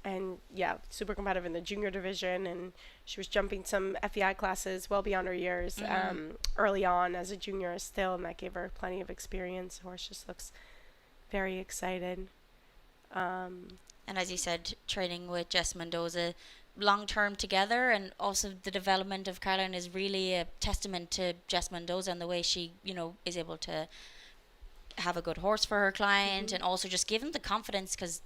And yeah, super competitive in the junior division, and she was jumping some FEI classes well beyond her years early on as a junior still, and that gave her plenty of experience. The horse just looks very excited. And as you said, training with Jess Mendoza long term together, and also the development of Caroline is really a testament to Jess Mendoza and the way she, is able to have a good horse for her client, and also just give them the confidence, because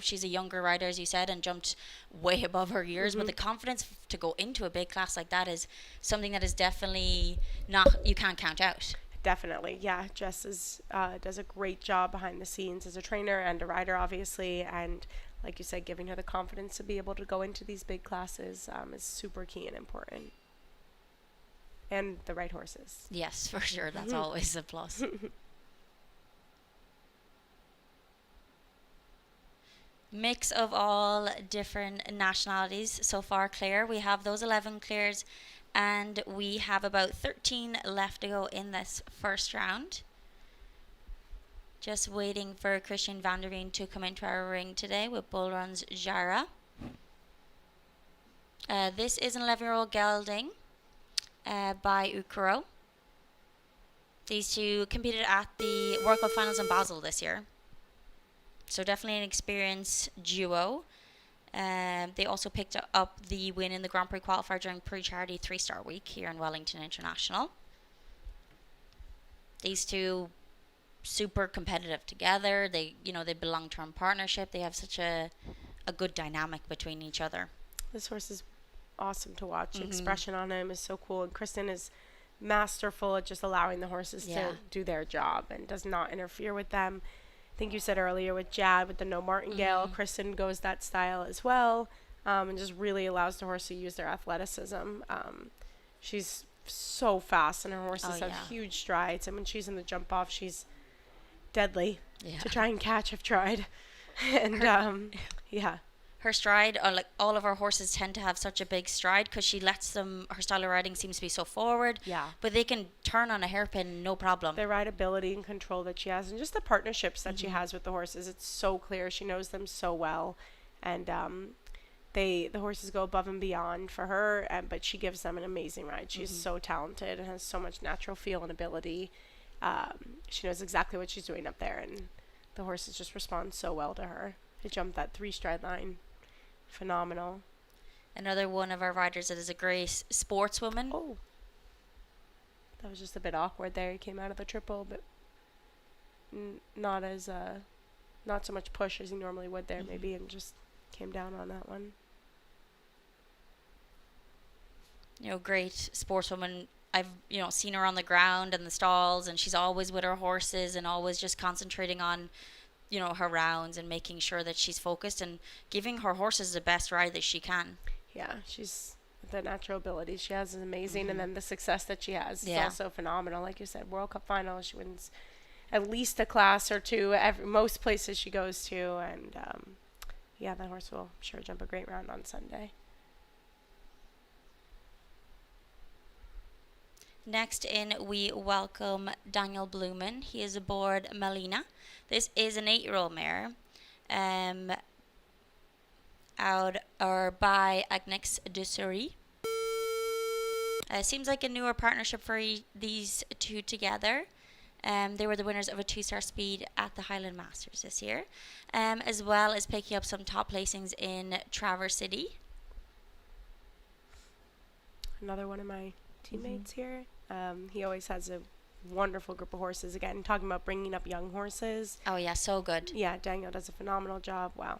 she's a younger rider, as you said, and jumped way above her years. But the confidence to go into a big class like that is something that is definitely you can't count out. Definitely, yeah. Jess does a great job behind the scenes as a trainer and a rider, obviously, and like you said, giving her the confidence to be able to go into these big classes is super key and important. And the right horses. Yes, for sure. That's always a plus. Mix of all different nationalities so far, Claire. We have those 11 clears, and we have about 13 left to go in this first round. Just waiting for Christian van der Veen to come into our ring today with Bull Run's Jara. This is an 11-year-old gelding by Ukro. These two competed at the World Cup Finals in Basel this year. So definitely an experienced duo. They also picked up the win in the Grand Prix qualifier during pre-charity 3-star week here in Wellington International. These two super competitive together. They belong to a partnership. They have such a good dynamic between each other. This horse is awesome to watch. The expression on him is so cool. And Kristen is masterful at just allowing the horses to do their job and does not interfere with them. I think you said earlier with Jad, with the no martingale, Kristen goes that style as well, and just really allows the horse to use their athleticism. She's so fast, and her horses have huge strides. And when she's in the jump off, she's deadly to try and catch. I've tried. And her stride, like all of our horses tend to have such a big stride because she lets them, her style of riding seems to be so forward. Yeah. But they can turn on a hairpin, no problem. The rideability and control that she has, and just the partnerships that she has with the horses, it's so clear. She knows them so well. And the horses go above and beyond for her, but she gives them an amazing ride. She's so talented and has so much natural feel and ability. She knows exactly what she's doing up there, and the horses just respond so well to her. They jumped that 3-stride line. Phenomenal. Another one of our riders that is a great sportswoman. Oh, that was just a bit awkward there. He came out of the triple, but not so much push as he normally would there, maybe, and just came down on that one. Great sportswoman. I've seen her on the ground and the stalls, and she's always with her horses and always just concentrating on her rounds and making sure that she's focused and giving her horses the best ride that she can. Yeah, the natural ability she has is amazing, and then the success that she has is also phenomenal. Like you said, World Cup final, she wins at least a class or two most places she goes to, and that horse will sure jump a great round on Sunday. Next in, we welcome Daniel Blumen. He is aboard Melina. This is an 8-year-old mare, out or by Agnex de Souris. Seems like a newer partnership for these two together. They were the winners of a 2-star speed at the Highland Masters this year, as well as picking up some top placings in Traverse City. Another one of my teammates here. He always has a wonderful group of horses. Again, talking about bringing up young horses. Oh yeah, so good. Yeah, Daniel does a phenomenal job. Wow.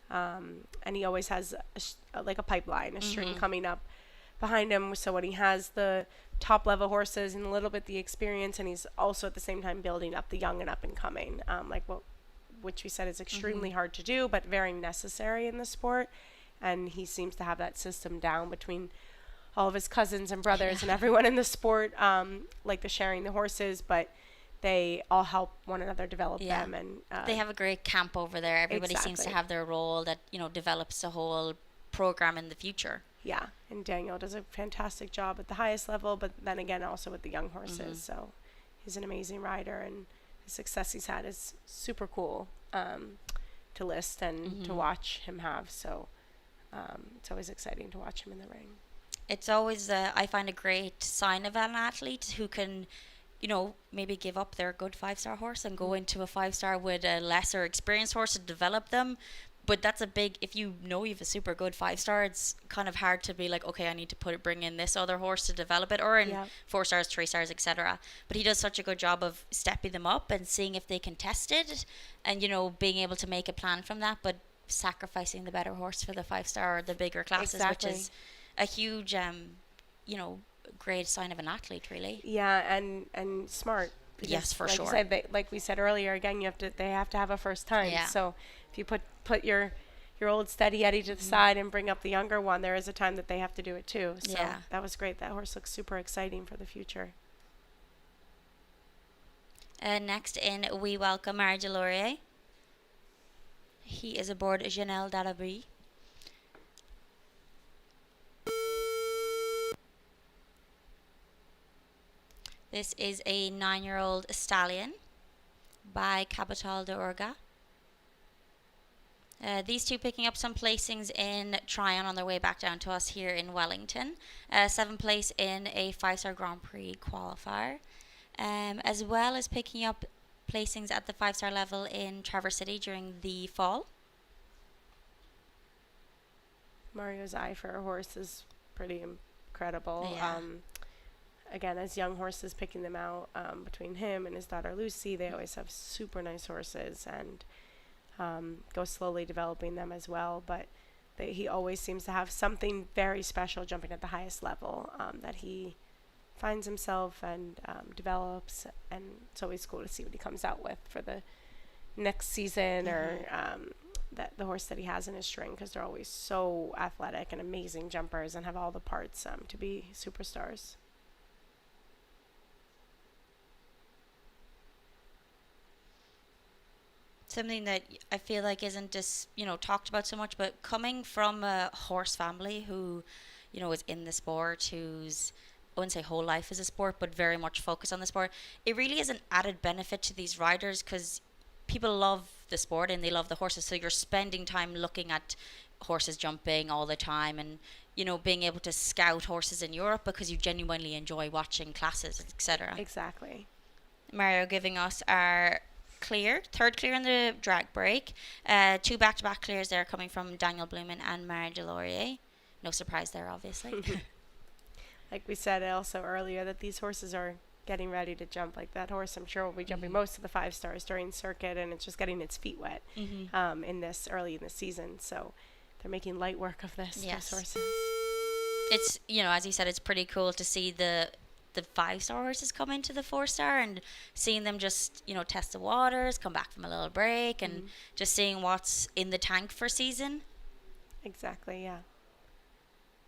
And he always has like a pipeline, a string coming up behind him. So when he has the top level horses and a little bit the experience, and he's also at the same time building up the young and up and coming, which we said is extremely hard to do, but very necessary in the sport. And he seems to have that system down between all of his cousins and brothers and everyone in the sport, like the sharing the horses, but they all help one another develop them. And they have a great camp over there. Everybody seems to have their role that develops the whole program in the future. Yeah, and Daniel does a fantastic job at the highest level, but then again also with the young horses. So he's an amazing rider, and the success he's had is super cool to list and to watch him have. So it's always exciting to watch him in the ring. It's always, I find, a great sign of an athlete who can, maybe give up their good 5-star horse and go into a 5-star with a lesser experienced horse to develop them. But that's a big, if you have a super good 5-star, it's kind of hard to be like, okay, I need to bring in this other horse to develop it, or in 4 stars, 3 stars, etc. But he does such a good job of stepping them up and seeing if they can test it, and being able to make a plan from that, but sacrificing the better horse for the 5-star or the bigger classes, which is a huge, great sign of an athlete, really. Yeah, and smart. Yes, for like sure. You said, like we said earlier, again, they have to have a first time. Yeah. So if you put your old steady Eddie to the side and bring up the younger one, there is a time that they have to do it too. So that was great. That horse looks super exciting for the future. Next in, we welcome Marie Delorier. He is aboard Janelle Dalabry. This is a 9-year-old stallion by Capital de Orga. These two picking up some placings in Tryon on their way back down to us here in Wellington. 7th place in a 5-star Grand Prix qualifier, as well as picking up placings at the 5-star level in Traverse City during the fall. Mario's eye for a horse is pretty incredible. Yeah. Again, as young horses, picking them out, between him and his daughter Lucy, they always have super nice horses, and go slowly developing them as well. But he always seems to have something very special jumping at the highest level, that he finds himself and develops, and it's always cool to see what he comes out with for the next season, or that the horse that he has in his string, because they're always so athletic and amazing jumpers and have all the parts to be superstars. Something that I feel like isn't just, talked about so much, but coming from a horse family who, is in the sport, who's, I wouldn't say whole life is a sport, but very much focused on the sport, it really is an added benefit to these riders, because people love the sport and they love the horses, so you're spending time looking at horses jumping all the time, and being able to scout horses in Europe because you genuinely enjoy watching classes, etc. Exactly. Mario giving us our third clear in the drag break. 2 back-to-back clears there coming from Daniel Blumen and Marie Delorier. No surprise there, obviously. Like we said also earlier, that these horses are getting ready to jump. Like that horse, I'm sure, will be jumping most of the 5 stars during circuit, and it's just getting its feet wet early in the season. So they're making light work of this. Yes. These horses. It's, as you said, it's pretty cool to see the 5-star horses come into the 4-star, and seeing them just, test the waters, come back from a little break, and just seeing what's in the tank for season. Exactly, yeah.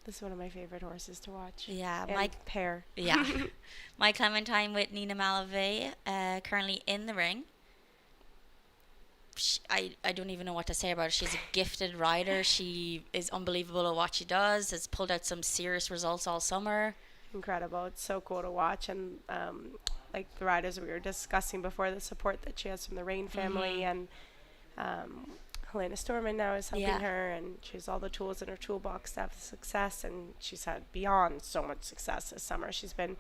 This is one of my favorite horses to watch. Yeah, and pair. Yeah. My Clementine with Nina Malave, currently in the ring. I don't even know what to say about her. She's a gifted rider. She is unbelievable at what she does. Has pulled out some serious results all summer. Incredible. It's so cool to watch, and like the riders we were discussing before, the support that she has from the Rain family, and Helena Storman now is helping her, and she has all the tools in her toolbox to have success, and she's had beyond so much success this summer. She's been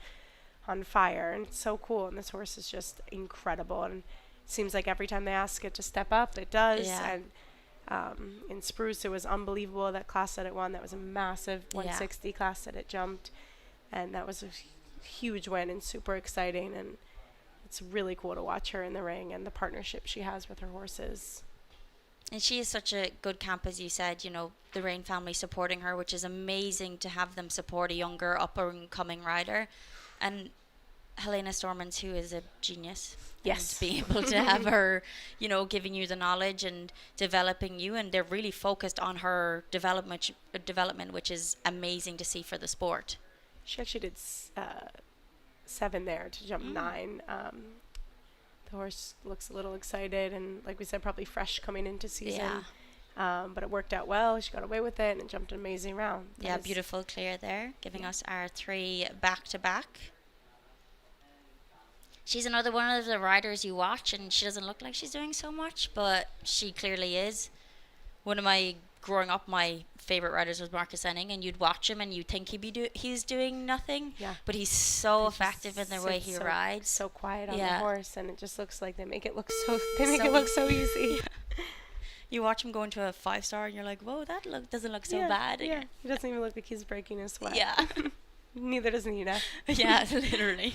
on fire, and it's so cool, and this horse is just incredible, and it seems like every time they ask it to step up, it does. And in Spruce, it was unbelievable, that class that it won. That was a massive 160 class that it jumped, and that was a huge win and super exciting, and it's really cool to watch her in the ring and the partnership she has with her horses. And she is such a good camp, as you said, the Rain family supporting her, which is amazing to have them support a younger, up-and-coming rider. And Helena Stormans, who is a genius. Yes. And being able to have her, giving you the knowledge and developing you. And they're really focused on her development, which is amazing to see for the sport. She actually did 7 there to jump 9. The horse looks a little excited, and like we said, probably fresh coming into season. But it worked out well. She got away with it and jumped an amazing round. Beautiful clear there, giving us our 3 back-to-back. She's another one of the riders you watch, and she doesn't look like she's doing so much, but she clearly is. One of my growing up, my favorite riders was Marcus Enning, and you'd watch him and you'd think he's doing nothing, but he's so effective in the way he rides. So quiet on the horse, and it just looks like they make it look so easy. You watch him go into a 5-star, and you're like, whoa, that doesn't look so bad. Yeah, he doesn't even look like he's breaking his sweat. Yeah. Neither does Nina. Yeah, literally.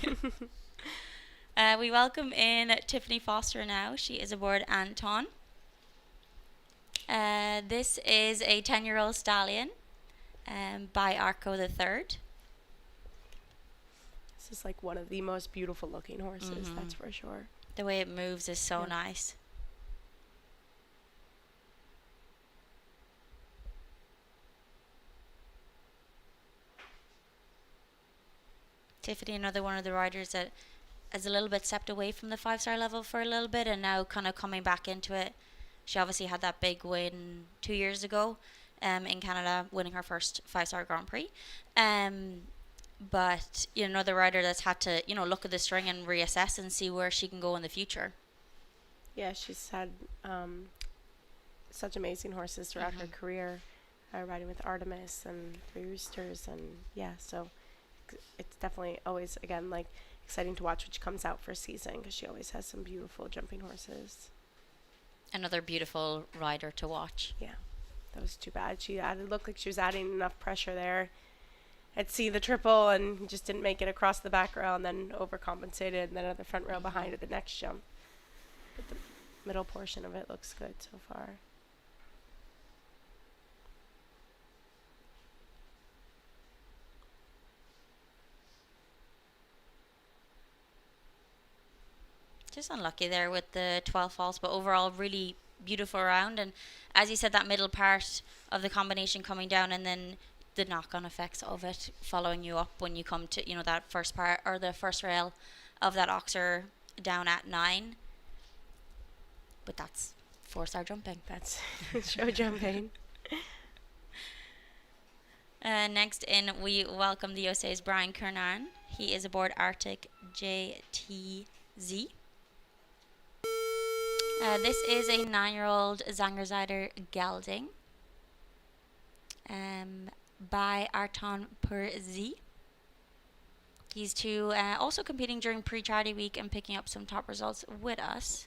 We welcome in Tiffany Foster now. She is aboard Anton. This is a 10-year-old stallion by Arco the Third. This is like one of the most beautiful looking horses, that's for sure. The way it moves is so nice. Tiffany, another one of the riders that has a little bit stepped away from the 5-star level for a little bit, and now kind of coming back into it. She obviously had that big win 2 years ago in Canada, winning her first 5-star Grand Prix. But another rider that's had to look at the string and reassess and see where she can go in the future. Yeah, she's had such amazing horses throughout her career, riding with Artemis and Three Roosters, and yeah, so it's definitely always, again, like, exciting to watch when she comes out for a season, because she always has some beautiful jumping horses. Another beautiful rider to watch. Yeah, that was too bad. It looked like she was adding enough pressure there. I'd see the triple and just didn't make it across the back rail, and then overcompensated, and then another front rail behind at the next jump. But the middle portion of it looks good so far. Just unlucky there with the 12 falls, but overall really beautiful round. And as you said, that middle part of the combination coming down, and then the knock-on effects of it following you up when you come to, that first part or the first rail of that oxer down at 9. But that's 4-star jumping. That's show jumping. Next in, we welcome the USA's Brian Kernan. He is aboard Arctic JTZ. This is a 9-year-old Zangerzider gelding by Arton Perzi. He's also competing during pre-charity week and picking up some top results with us.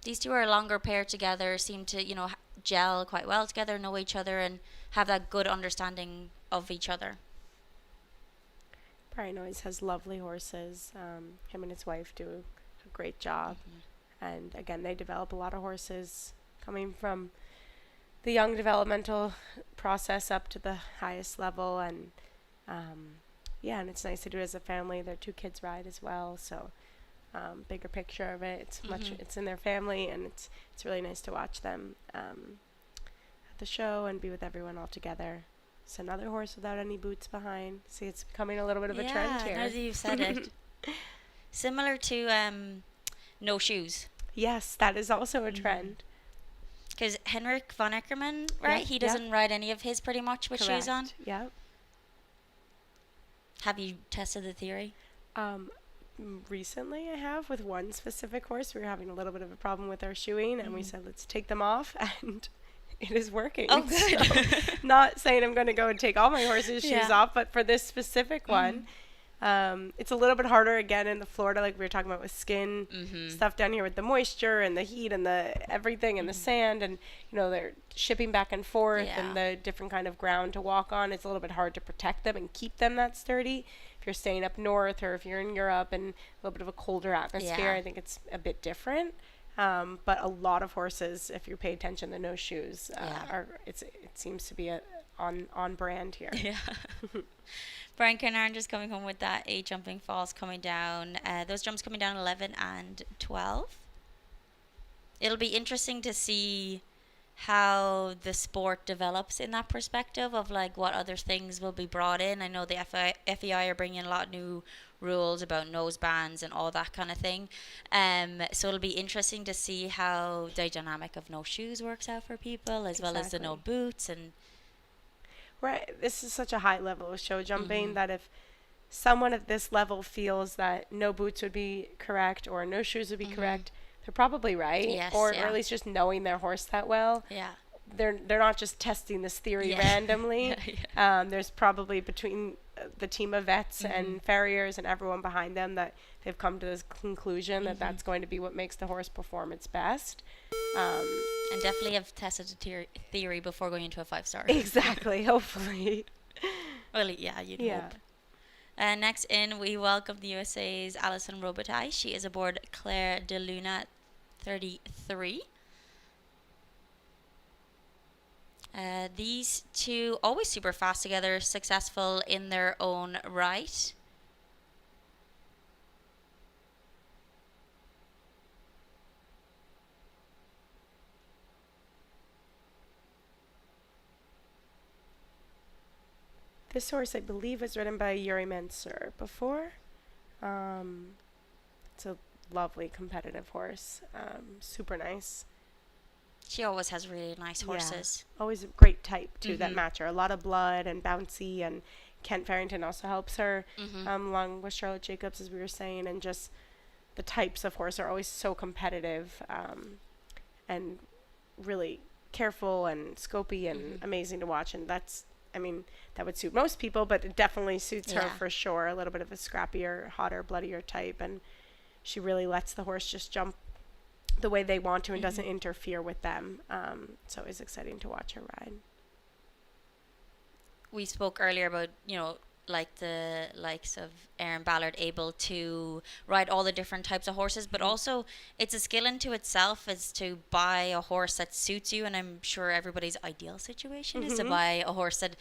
These two are a longer pair together, seem to, gel quite well together, know each other, and have that good understanding of each other. Brian always has lovely horses. Him and his wife do a great job. And again, they develop a lot of horses coming from the young developmental process up to the highest level. And and it's nice to do it as a family. Their 2 kids ride as well, so bigger picture of it. It's in their family, and it's really nice to watch them at the show and be with everyone all together. It's another horse without any boots behind. See, it's becoming a little bit of a trend here. Yeah, now that you've said it. Similar to no shoes. Yes, that is also a trend. Because Henrik von Eckermann, right? Yeah, He doesn't ride any of his pretty much with shoes on. Yeah. Have you tested the theory? Recently I have, with one specific horse. We were having a little bit of a problem with our shoeing, and we said, let's take them off, and it is working. Oh, good. So, not saying I'm going to go and take all my horses' shoes off, but for this specific one, it's a little bit harder, again, in the Florida, like we were talking about with skin stuff down here with the moisture and the heat and the everything and the sand, and they're shipping back and forth and the different kind of ground to walk on. It's a little bit hard to protect them and keep them that sturdy. If you're staying up north, or if you're in Europe and a little bit of a colder atmosphere, I think it's a bit different. But a lot of horses, if you pay attention to no shoes, it seems to be on brand here. Yeah. Brian Kernan just coming home with that 8 jumping falls coming down. Those jumps coming down 11 and 12. It'll be interesting to see how the sport develops in that perspective of like what other things will be brought in. I know the FEI are bringing in a lot of new rules about nose bands and all that kind of thing. So it'll be interesting to see how the dynamic of no shoes works out for people, as well as the no boots. And right, this is such a high level of show jumping that if someone at this level feels that no boots would be correct or no shoes would be correct, they're probably right. Yes, or at least just knowing their horse that well. Yeah. They're not just testing this theory randomly. There's probably between the team of vets and farriers and everyone behind them that they've come to this conclusion that that's going to be what makes the horse perform its best. And definitely have tested the theory before going into a 5-star. Exactly, hopefully. Well, yeah, you'd hope. Next in, we welcome the USA's Alison Robitaille. She is aboard Claire de Luna 33. These two always super fast together, successful in their own right. This horse, I believe, was ridden by Yuri Mansour before. It's a lovely competitive horse. Super nice. She always has really nice horses. Yeah. Always a great type, too, that match her. A lot of blood and bouncy, and Kent Farrington also helps her, along with Charlotte Jacobs, as we were saying, and just the types of horse are always so competitive, and really careful and scopy and amazing to watch. And that's, I mean, that would suit most people, but it definitely suits her for sure. A little bit of a scrappier, hotter, bloodier type. And she really lets the horse just jump the way they want to and doesn't interfere with them. So it's exciting to watch her ride. We spoke earlier about, like the likes of Erin Ballard able to ride all the different types of horses, but also it's a skill into itself is to buy a horse that suits you. And I'm sure everybody's ideal situation is to buy a horse that,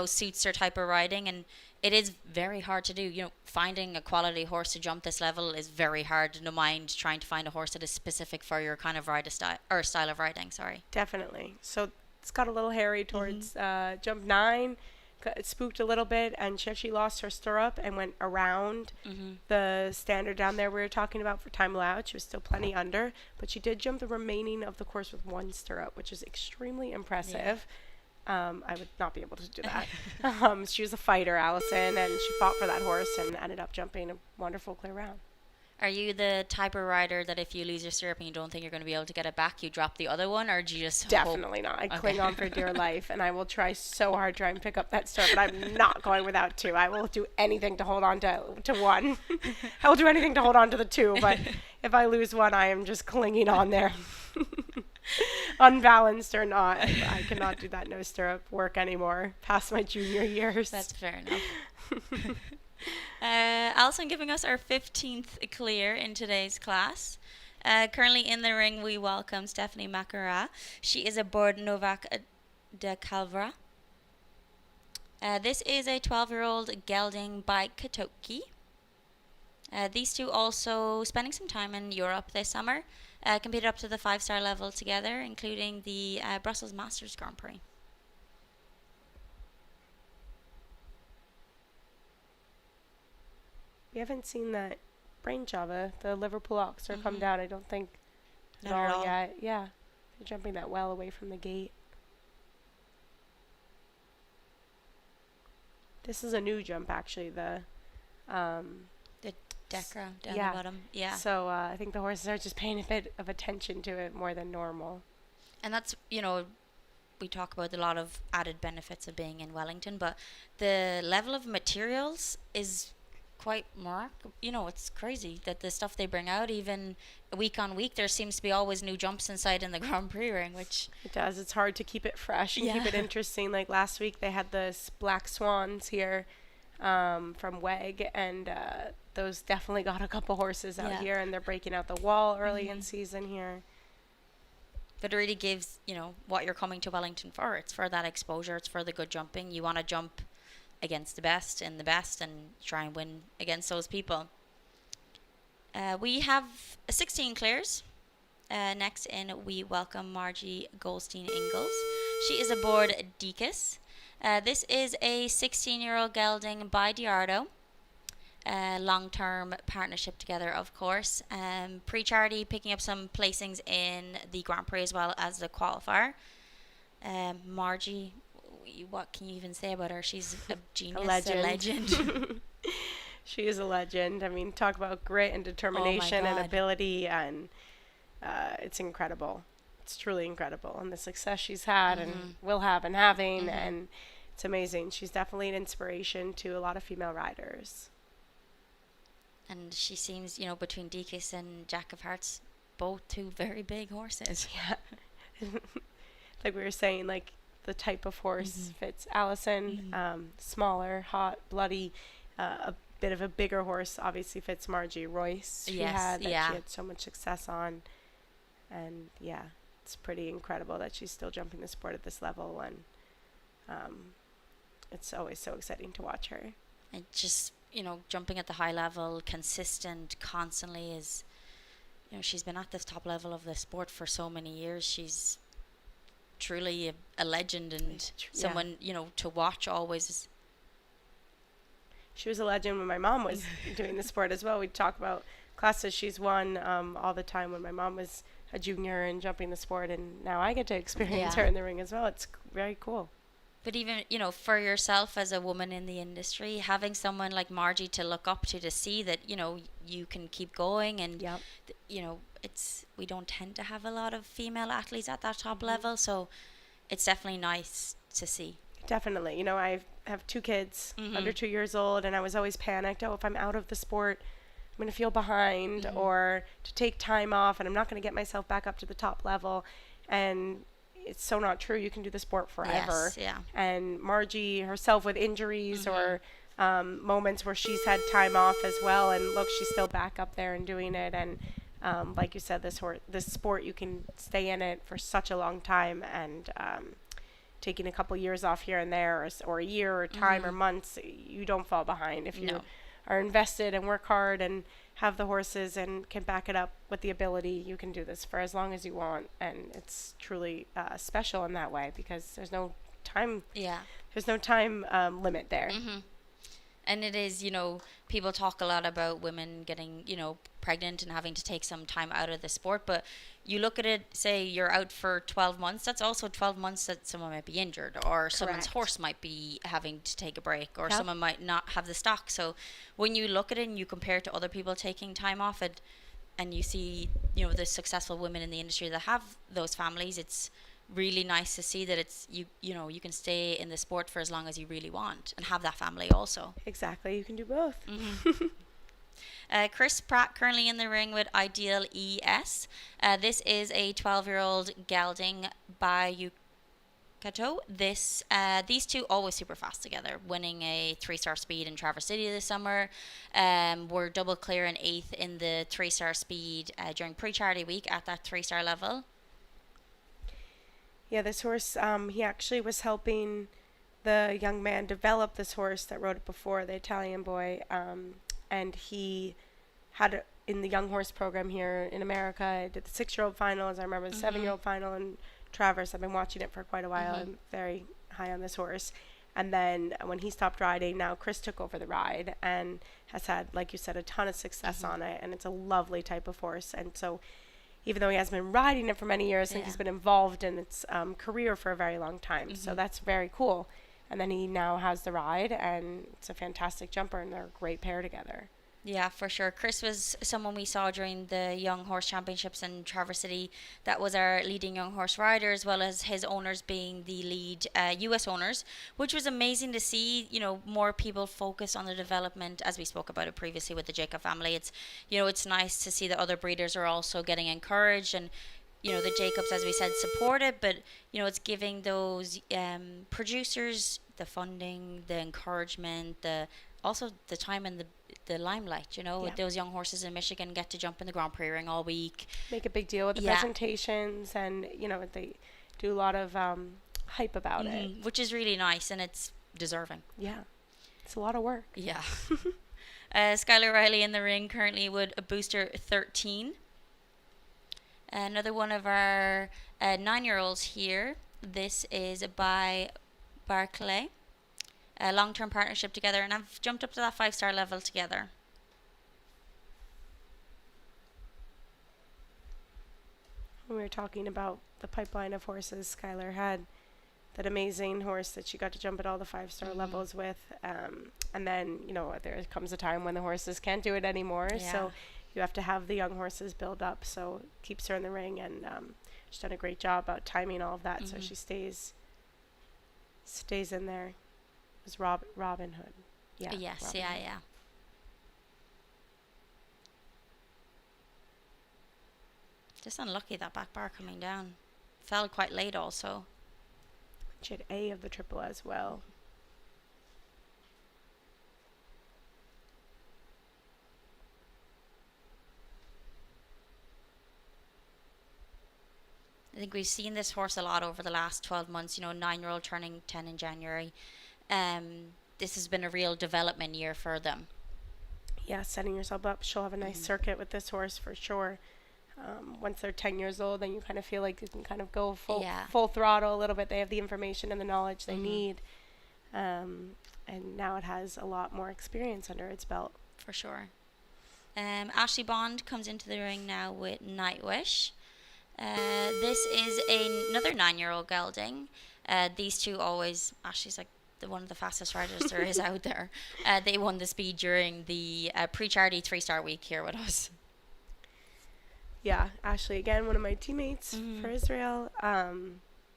suits their type of riding. And it is very hard to do. Finding a quality horse to jump this level is very hard. No mind trying to find a horse that is specific for your kind of style of riding. Sorry. Definitely. So it's got a little hairy towards jump 9. It spooked a little bit, and she actually lost her stirrup and went around the standard down there we were talking about for time allowed. She was still plenty under, but she did jump the remaining of the course with 1 stirrup, which is extremely impressive. I would not be able to do that. She was a fighter, Allison, and she fought for that horse and ended up jumping a wonderful clear round. Are you the type of rider that if you lose your stirrup and you don't think you're going to be able to get it back, you drop the other one, or do you just Definitely not. I cling on for dear life, and I will try so hard to try and pick up that stirrup, but I'm not going without 2. I will do anything to hold on to 1. I will do anything to hold on to the 2, but if I lose 1, I am just clinging on there. Unbalanced or not, I cannot do that no stirrup work anymore past my junior years. That's fair enough. Alison giving us our 15th clear in today's class. Currently in the ring, we welcome Stephanie Macara. She is aboard Novak de Calvra. This is a 12-year-old gelding by Katoki. These two also spending some time in Europe this summer. Competed up to the 5-star level together, including the Brussels Masters Grand Prix. We haven't seen that BrainJava, the Liverpool Oxer, come down, I don't think, Not at all. yet. Yeah, they're jumping that well away from the gate. This is a new jump, actually, the Decra down yeah. the bottom. Yeah. So I think the horses are just paying a bit of attention to it more than normal. And that's, we talk about a lot of added benefits of being in Wellington, but the level of materials is quite it's crazy that the stuff they bring out, even week on week, there seems to be always new jumps inside in the Grand Prix ring, which it does. It's hard to keep it fresh and keep it interesting. Like last week, they had the Black Swans here from WEG, and those definitely got a couple horses out here, and they're breaking out the wall early in season here. But it really gives, what you're coming to Wellington for. It's for that exposure. It's for the good jumping. You want to jump against the best and try and win against those people. We have 16 clears. Next in, we welcome Margie Goldstein-Ingalls. She is aboard Deacon's. This is a 16-year-old gelding by Diardo. Long-term partnership together, of course. Pre-charity, picking up some placings in the Grand Prix as well as the qualifier. Margie, what can you even say about her? She's a genius, a legend. She is a legend. I mean, talk about grit and determination and ability, and it's incredible. It's truly incredible, and the success she's had and will have and having, and it's amazing. She's definitely an inspiration to a lot of female riders. And she seems, between Deacon's and Jack of Hearts, both 2 very big horses. Yeah. Like we were saying, like, the type of horse fits Allison. Smaller, hot, bloody, a bit of a bigger horse obviously fits Margie Royce. She had so much success on, and it's pretty incredible that she's still jumping the sport at this level, and it's always so exciting to watch her. And just jumping at the high level, consistent, constantly is, she's been at this top level of the sport for so many years. She's truly a legend and someone, to watch always. She was a legend when my mom was doing the sport as well. We'd talk about classes she's won all the time when my mom was a junior and jumping the sport, and now I get to experience her in the ring as well. It's very cool. But even, for yourself as a woman in the industry, having someone like Margie to look up to see that, you can keep going and, Yep. we don't tend to have a lot of female athletes at that top level. So it's definitely nice to see. Definitely. I have 2 kids under 2 years old, and I was always panicked. Oh, if I'm out of the sport, I'm going to feel behind, or to take time off, and I'm not going to get myself back up to the top level. And it's so not true. You can do the sport forever. Yes, yeah. And Margie herself with injuries or moments where she's had time off as well, and look, she's still back up there and doing it. And like you said, this sport, you can stay in it for such a long time, and taking a couple years off here and there, or a year or time or months, you don't fall behind if you are invested and work hard and have the horses and can back it up with the ability. You can do this for as long as you want, and it's truly special in that way, because there's no time. Yeah. There's no time limit there. And it is, people talk a lot about women getting, pregnant and having to take some time out of the sport. But you look at it, say you're out for 12 months, that's also 12 months that someone might be injured, or someone's horse might be having to take a break, or someone might not have the stock. So when you look at it and you compare it to other people taking time off it, and you see, the successful women in the industry that have those families, it's really nice to see that it's you can stay in the sport for as long as you really want and have that family also. Exactly. You can do both. Chris Pratt currently in the ring with Ideal ES. This is a 12-year-old gelding by Yukato. These two always super fast together, winning a 3-star speed in Traverse City this summer. Were double clear and 8th in the 3-star speed during pre-charity week at that 3-star level. Yeah, this horse, he actually was helping the young man develop this horse that rode it before, the Italian boy, and he had in the young horse program here in America. I did the 6-year-old finals. I remember the 7-year-old final in Traverse. I've been watching it for quite a while. I'm very high on this horse. And then when he stopped riding, now Chris took over the ride and has had, like you said, a ton of success on it. And it's a lovely type of horse. And so even though he hasn't been riding it for many years, I think he's been involved in its career for a very long time. So that's very cool. And then he now has the ride, and it's a fantastic jumper, and they're a great pair together. Yeah, for sure. Chris was someone we saw during the Young Horse Championships in Traverse City. That was our leading young horse rider, as well as his owners being the lead US owners, which was amazing to see, more people focus on the development, as we spoke about it previously with the Jacob family. It's, it's nice to see that other breeders are also getting encouraged, and the Jacobs, as we said, support it, but it's giving those producers the funding, the encouragement, also the time and the limelight. With those young horses in Michigan get to jump in the Grand Prix ring all week. Make a big deal with the presentations, and they do a lot of hype about it, which is really nice, and it's deserving. Yeah, it's a lot of work. Yeah. Skylar Riley in the ring currently with a booster 13. Another one of our 9-year-olds here. This is by Barclay. A long-term partnership together, and I've jumped up to that 5-star level together. When we were talking about the pipeline of horses, Skylar had that amazing horse that she got to jump at all the 5-star levels with. And then, there comes a time when the horses can't do it anymore. Yeah. So you have to have the young horses build up. So it keeps her in the ring, and she's done a great job about timing all of that. So she stays in there. It was Robin Hood. Yeah. Yes, Robin yeah, Hood. yeah. Just unlucky that back bar coming down. Fell quite late also. She had A of the triple as well. I think we've seen this horse a lot over the last 12 months, 9-year-old turning 10 in January. This has been a real development year for them. Yeah, setting yourself up. She'll have a nice circuit with this horse for sure. Once they're 10 years old, then you kind of feel like you can kind of go full throttle a little bit. They have the information and the knowledge they need. And now it has a lot more experience under its belt. For sure. Ashley Bond comes into the ring now with Nightwish. This is another 9-year-old gelding. These two always, Ashley's like one of the fastest riders there is out there. They won the speed during the pre-charity 3-star week here with us. Yeah, Ashley, again, one of my teammates for Israel.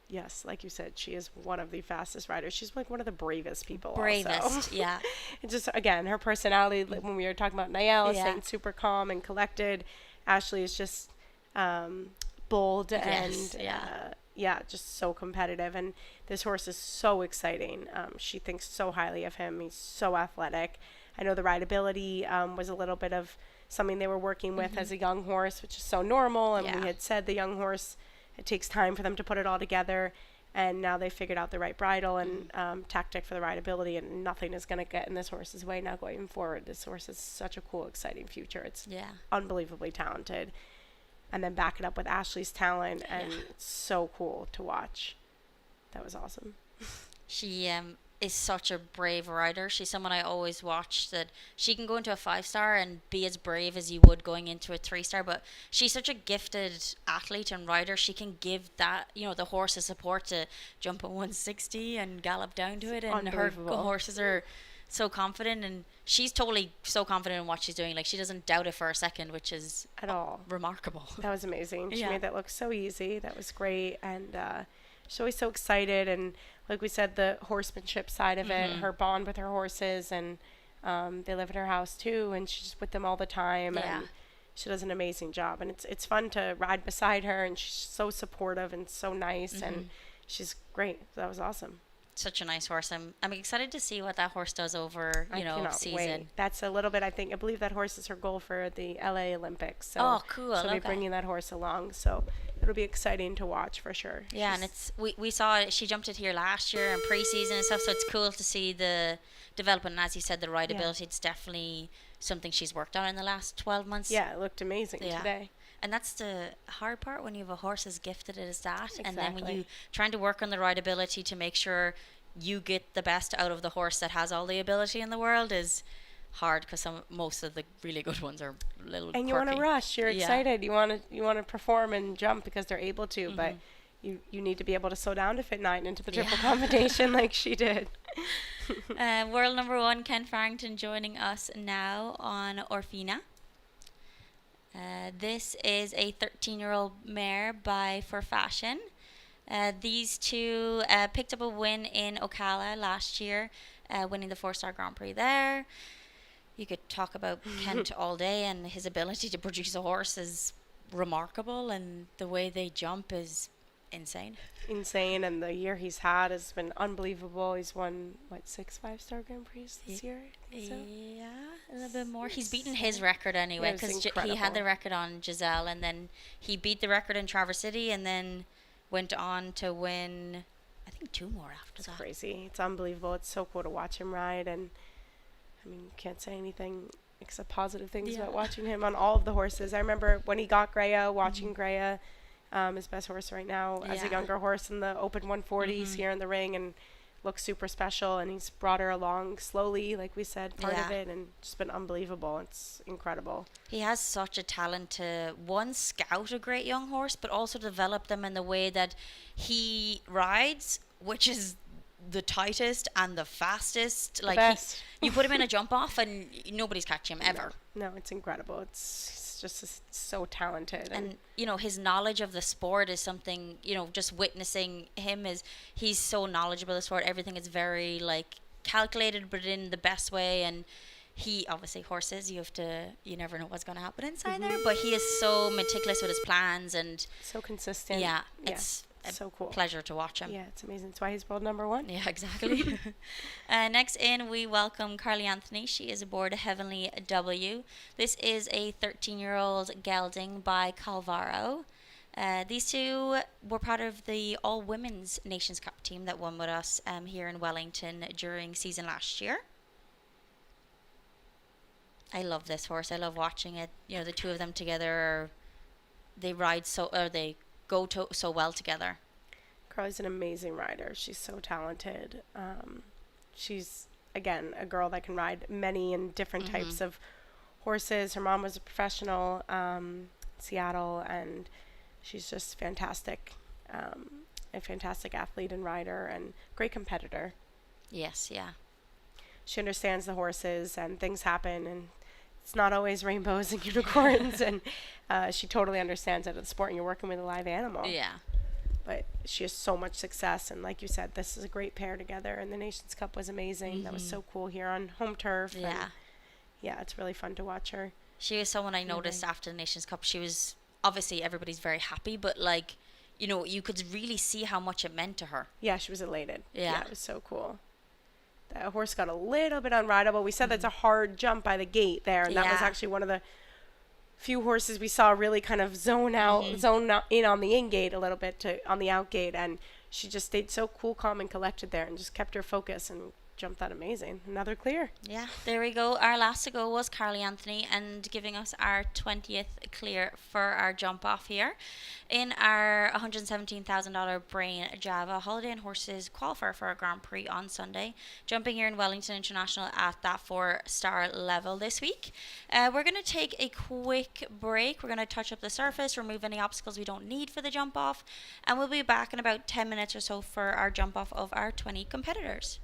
Yes, like you said, she is one of the fastest riders. She's like one of the bravest people. Bravest, also. yeah. And just, again, her personality, like when we were talking about Niall, saying super calm and collected, Ashley is just bold and, just so competitive. And this horse is so exciting. She thinks so highly of him. He's so athletic. I know the rideability was a little bit of something they were working with as a young horse, which is so normal. And we had said the young horse, it takes time for them to put it all together, and now they figured out the right bridle and tactic for the rideability, and nothing is going to get in this horse's way now going forward. This horse is such a cool, exciting future. It's unbelievably talented. And then back it up with Ashley's talent, and it's so cool to watch. That was awesome. She is such a brave rider. She's someone I always watch that she can go into a 5-star and be as brave as you would going into a 3-star, but she's such a gifted athlete and rider. She can give that, the horse a support to jump at 160 and gallop down to it, and her horses are so confident, and she's totally so confident in what she's doing. Like, she doesn't doubt it for a second, which is at all remarkable. That was amazing. She made that look so easy. That was great. And she's always so excited, and like we said, the horsemanship side of it, her bond with her horses, and they live at her house too, and she's with them all the time, and she does an amazing job. And it's fun to ride beside her, and she's so supportive and so nice, and she's great. That was awesome. Such a nice horse. I'm excited to see what that horse does over season. Wait. That's a little bit. I believe that horse is her goal for the LA Olympics. So, oh, cool. So they're bringing that horse along. So it'll be exciting to watch for sure. Yeah, and we saw it. She jumped it here last year in preseason and stuff. So it's cool to see the development. And as you said, the rideability. It's definitely something she's worked on in the last 12 months. Yeah, it looked amazing today. And that's the hard part when you have a horse as gifted as that. Exactly. And then when you trying to work on the rideability to make sure you get the best out of the horse that has all the ability in the world is hard, because most of the really good ones are a little and quirky. You want to rush. You're excited. You want to perform and jump because they're able to, but you need to be able to slow down to fit 9 into the triple combination like she did. World number 1, Ken Farrington, joining us now on Orfina. This is a 13-year-old mare by For Fashion. These two picked up a win in Ocala last year, winning the 4-star Grand Prix there. You could talk about Kent all day, and his ability to produce a horse is remarkable, and the way they jump is insane. And the year he's had has been unbelievable. He's won 6 5-star Grand Prix this year, I think so? Yeah, a little bit more. He's beaten his record anyway, because he had the record on Giselle, and then he beat the record in Traverse City, and then went on to win, I think, 2 more after that. It's crazy. It's unbelievable. It's so cool to watch him ride, and I mean, can't say anything except positive things about watching him on all of the horses. I remember when he got Greya, watching Greya, his best horse right now, as a younger horse in the Open 140s here in the ring, and looks super special, and he's brought her along slowly, like we said, part of it, and just been unbelievable. It's incredible. He has such a talent to, one, scout a great young horse, but also develop them in the way that he rides, which is the tightest and the fastest. The best. You put him in a jump off and nobody's catching him ever. No, it's incredible. It's just so talented. And his knowledge of the sport is something, just witnessing him he's so knowledgeable of the sport. Everything is very calculated, but in the best way. And he, obviously, horses, you never know what's going to happen inside there, but he is so meticulous with his plans and so consistent. Yeah, it's so cool. Pleasure to watch him. Yeah, it's amazing. That's why he's world number 1. Yeah, exactly. Next in, we welcome Carly Anthony. She is aboard Heavenly W. This is a 13-year-old gelding by Calvaro. These two were part of the all-women's Nations Cup team that won with us here in Wellington during season last year. I love this horse. I love watching it. The two of them together, they go so well together. Carly's an amazing rider. She's so talented. She's, again, a girl that can ride many and different types of horses. Her mom was a professional in Seattle, and she's just fantastic. a fantastic athlete and rider and great competitor. Yes, yeah. She understands the horses and things happen, and it's not always rainbows and unicorns, and she totally understands that it's sport and you're working with a live animal. Yeah. But she has so much success, and like you said, this is a great pair together, and the Nations Cup was amazing. That was so cool here on home turf. Yeah. And yeah, it's really fun to watch her. She was someone I noticed after the Nations Cup. She was, obviously everybody's very happy, but like, you know, you could really see how much it meant to her. Yeah, she was elated. Yeah. It was so cool. The horse got a little bit unrideable. We said that's a hard jump by the gate there, and that was actually one of the few horses we saw really kind of zone in on the in gate a little bit on the out gate, and she just stayed so cool, calm, and collected there, and just kept her focus and jumped that amazing. Another clear. Yeah, there we go. Our last to go was Carly Anthony, and giving us our 20th clear for our jump off here in our $117,000 BrainJava Holiday and Horses qualifier for our Grand Prix on Sunday. Jumping here in Wellington International at that 4-star level this week. We're going to take a quick break. We're going to touch up the surface, remove any obstacles we don't need for the jump off, and we'll be back in about 10 minutes or so for our jump off of our 20 competitors.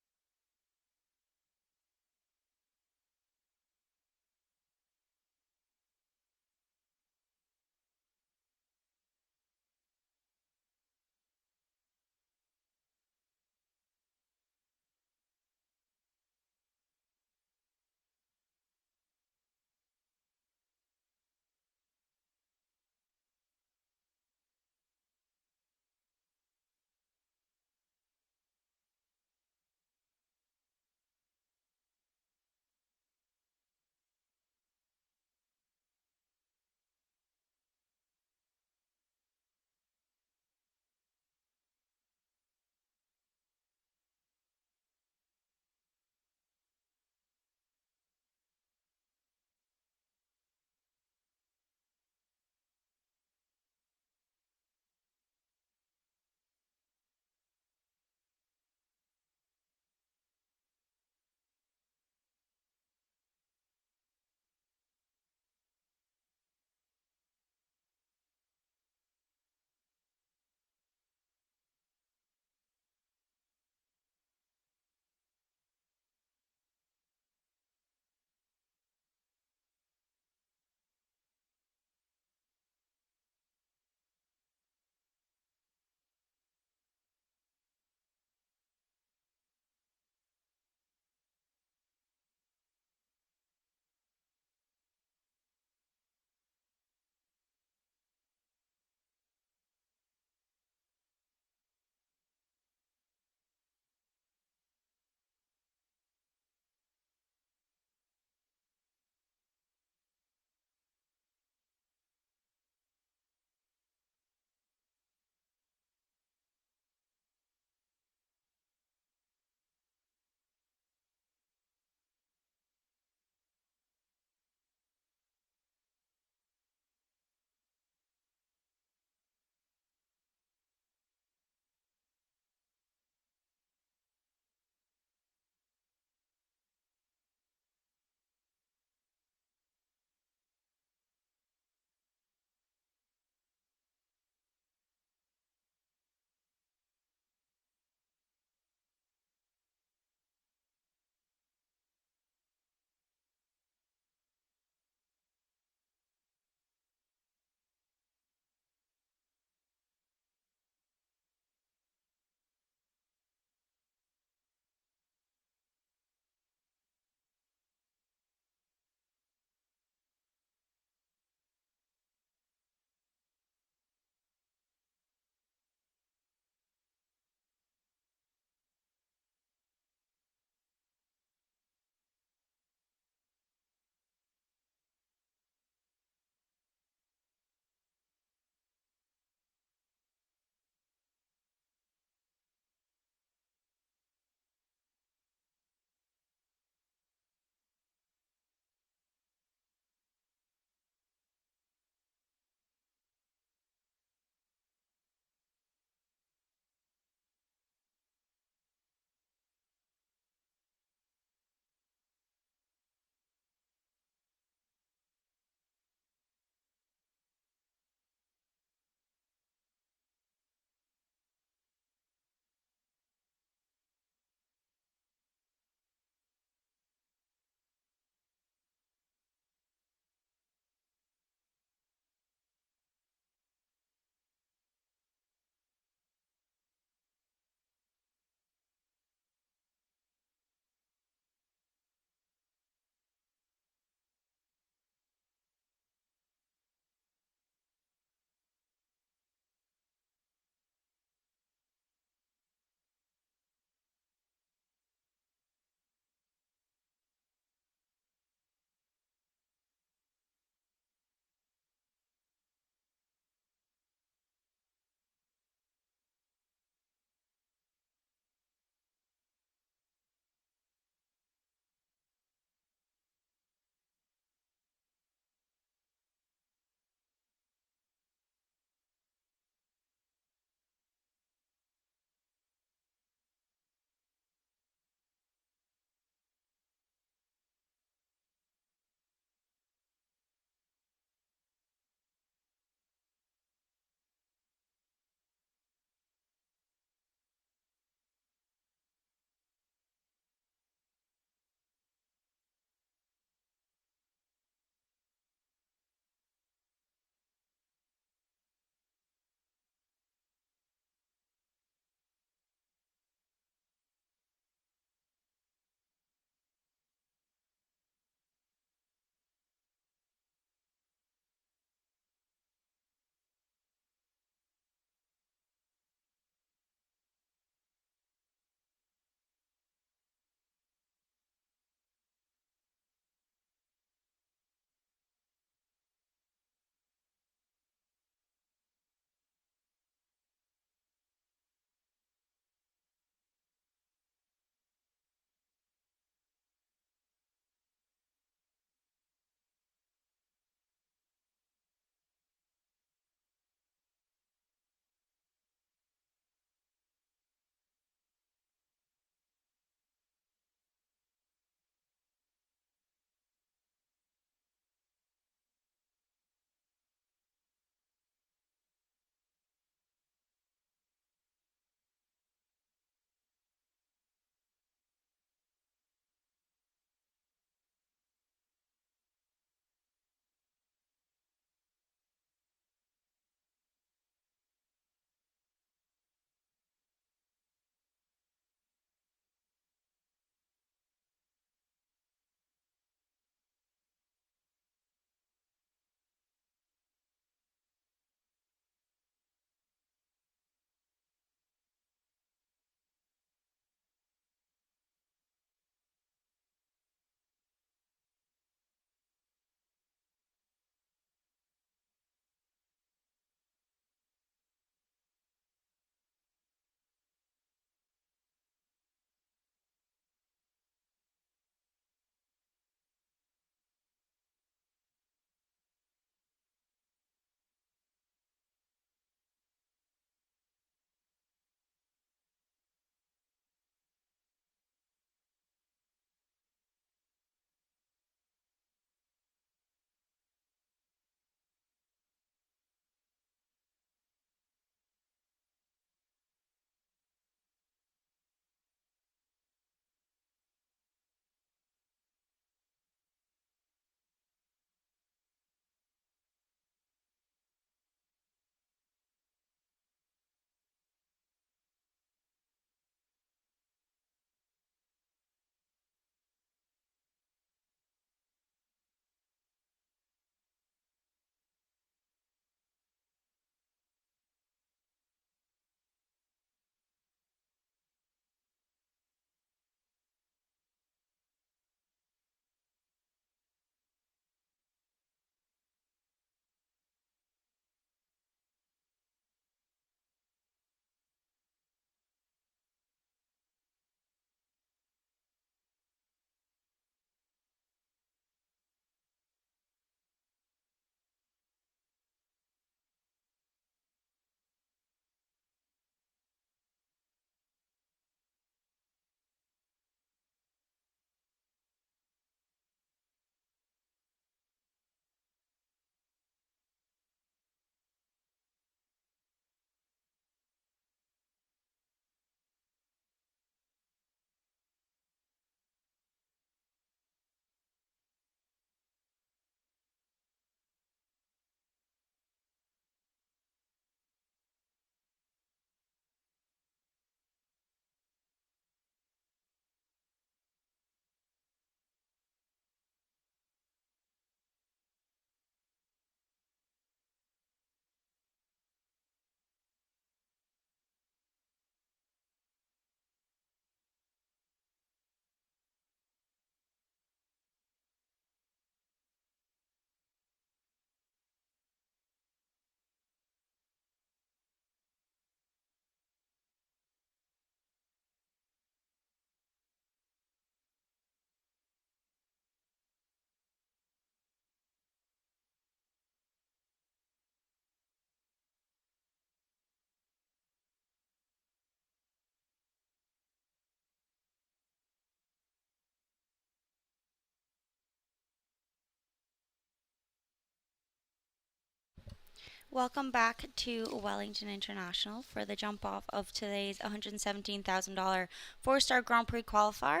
Welcome back to Wellington International for the jump off of today's $117,000 four-star Grand Prix qualifier.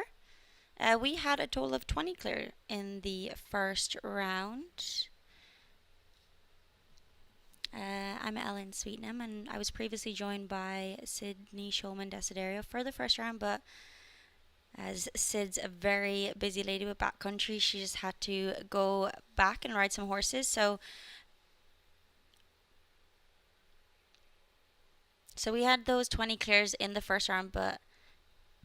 We had a total of 20 clear in the first round. I'm Ellen Sweetnam, and I was previously joined by Sydney Shulman Desiderio for the first round, but as Sid's a very busy lady with backcountry, she just had to go back and ride some horses. So we had those 20 clears in the first round, but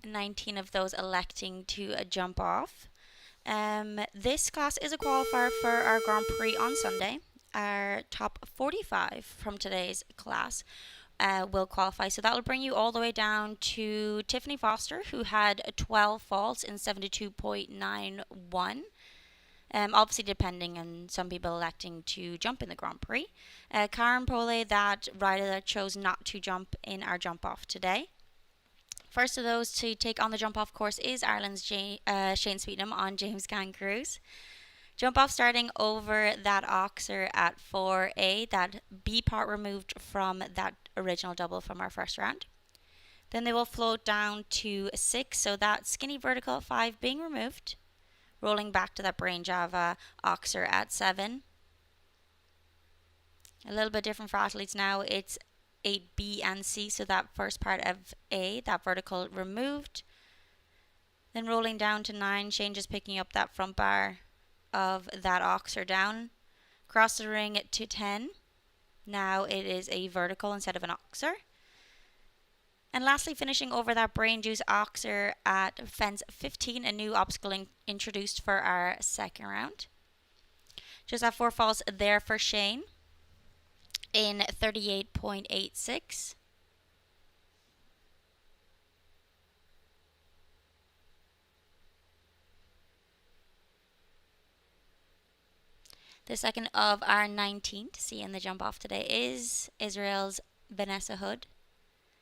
19 of those electing to jump off. This class is a qualifier for our Grand Prix on Sunday. Our top 45 from today's class will qualify. So that will bring you all the way down to Tiffany Foster, who had 12 faults in 72.91. Obviously depending on some people electing to jump in the Grand Prix. Karen Pole, that rider that chose not to jump in our jump off today. First of those to take on the jump off course is Ireland's Shane Sweetnam on James Can Cruise. Jump off starting over that Oxer at 4A, that B part removed from that original double from our first round. Then they will float down to 6, so that skinny vertical at 5 being removed. Rolling back to that BrainJava Oxer at 7. A little bit different for athletes now. It's 8B and C, so that first part of A, that vertical removed. Then rolling down to 9, Shane just picking up that front bar of that Oxer down. Cross the ring to 10. Now it is a vertical instead of an Oxer. And lastly, finishing over that Brain Juice Oxer at fence 15, a new obstacle introduced for our second round. Just have 4 falls there for Shane in 38.86. The second of our 19 to see in the jump off today is Israel's Vanessa Hood.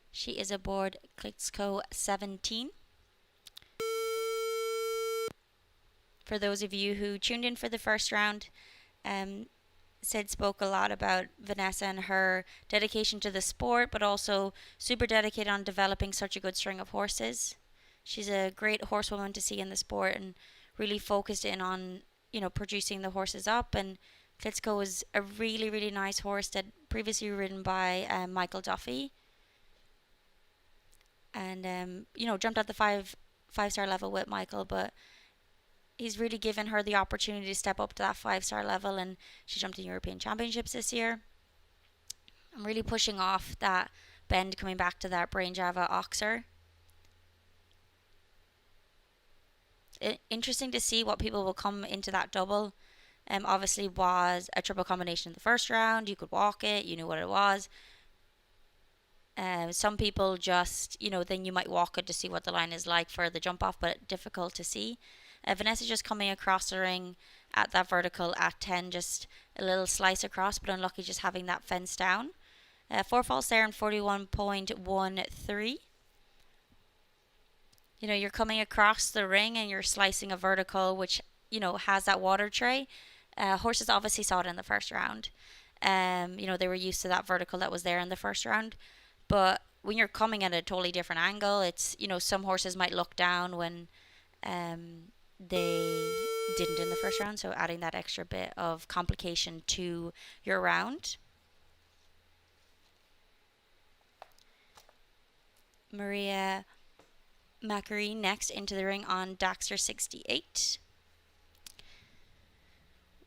She is aboard Klitschko 17. For those of you who tuned in for the first round, Sid spoke a lot about Vanessa and her dedication to the sport, but also super dedicated on developing such a good string of horses. She's a great horsewoman to see in the sport and really focused in on, producing the horses up. And Klitschko was a really, really nice horse that previously ridden by Michael Duffy. And, jumped at the five-star level with Michael, but he's really given her the opportunity to step up to that 5-star level, and she jumped in European Championships this year. I'm really pushing off that bend coming back to that BrainJava Oxer. Interesting to see what people will come into that double. Obviously was a triple combination in the first round. You could walk it, you knew what it was. Some people just, then you might walk it to see what the line is like for the jump off, but difficult to see. Vanessa just coming across the ring at that vertical at 10, just a little slice across, but unlucky just having that fence down. 4 falls there in 41.13. You're coming across the ring and you're slicing a vertical, which, has that water tray. Horses obviously saw it in the first round. They were used to that vertical that was there in the first round. But when you're coming at a totally different angle, it's, some horses might look down when they didn't in the first round. So adding that extra bit of complication to your round. Maria Macari next into the ring on Daxter 68.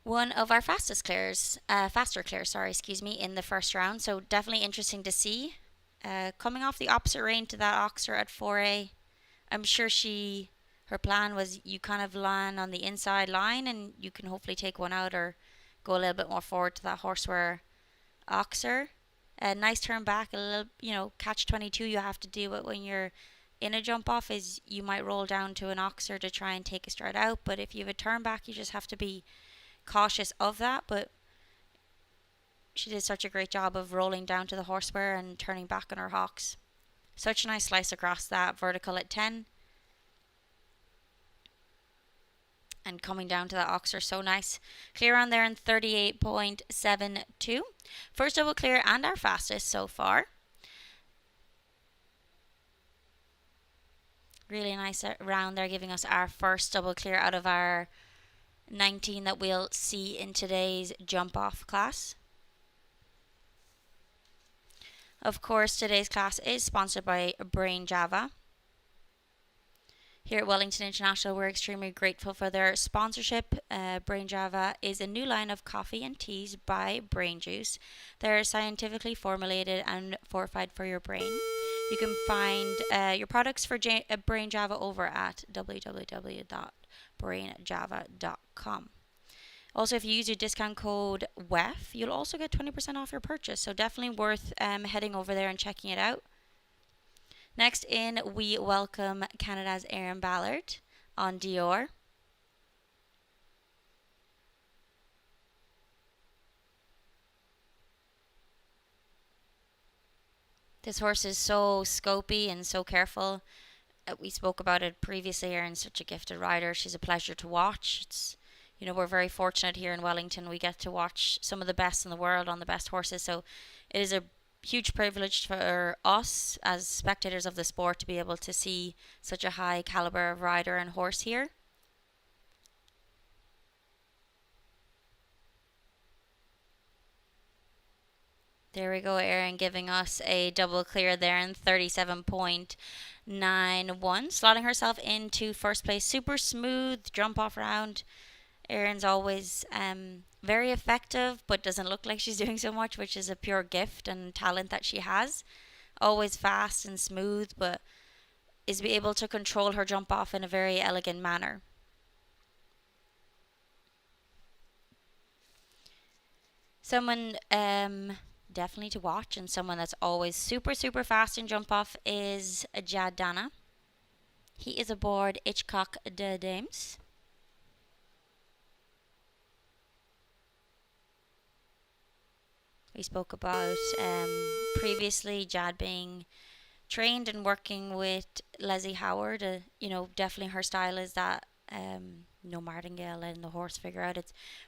One of our faster clears, in the first round. So definitely interesting to see. Coming off the opposite rein to that Oxer at 4A, I'm sure her plan was you kind of land on the inside line and you can hopefully take one out or go a little bit more forward to that horseware Oxer. A nice turn back, a little, catch 22 you have to deal with when you're in a jump off is you might roll down to an Oxer to try and take a stride out, but if you have a turn back, you just have to be cautious of that. But she did such a great job of rolling down to the horseware and turning back on her hocks. Such a nice slice across that vertical at 10. And coming down to that oxer, so nice. Clear on there in 38.72. First double clear and our fastest so far. Really nice round there, giving us our first double clear out of our 19 that we'll see in today's jump off class. Of course, today's class is sponsored by BrainJava. Here at Wellington International, we're extremely grateful for their sponsorship. BrainJava is a new line of coffee and teas by Brain Juice. They're scientifically formulated and fortified for your brain. You can find your products for BrainJava over at www.brainjava.com. Also, if you use your discount code WEF, you'll also get 20% off your purchase. So definitely worth heading over there and checking it out. Next in, we welcome Canada's Erin Ballard on Dior. This horse is so scopy and so careful. We spoke about it previously. Erin's such a gifted rider. She's a pleasure to watch. We're very fortunate here in Wellington. We get to watch some of the best in the world on the best horses. So it is a huge privilege for us as spectators of the sport to be able to see such a high caliber of rider and horse here. There we go, Erin giving us a double clear there in 37.91, slotting herself into first place. Super smooth jump off round. Erin's always very effective, but doesn't look like she's doing so much, which is a pure gift and talent that she has. Always fast and smooth, but is able to control her jump off in a very elegant manner. Someone definitely to watch and someone that's always super, super fast in jump off is Jad Dana. He is aboard Hitchcock de Dames. We spoke about previously Jad being trained and working with Leslie Howard. Definitely her style is that no martingale, letting the horse figure out.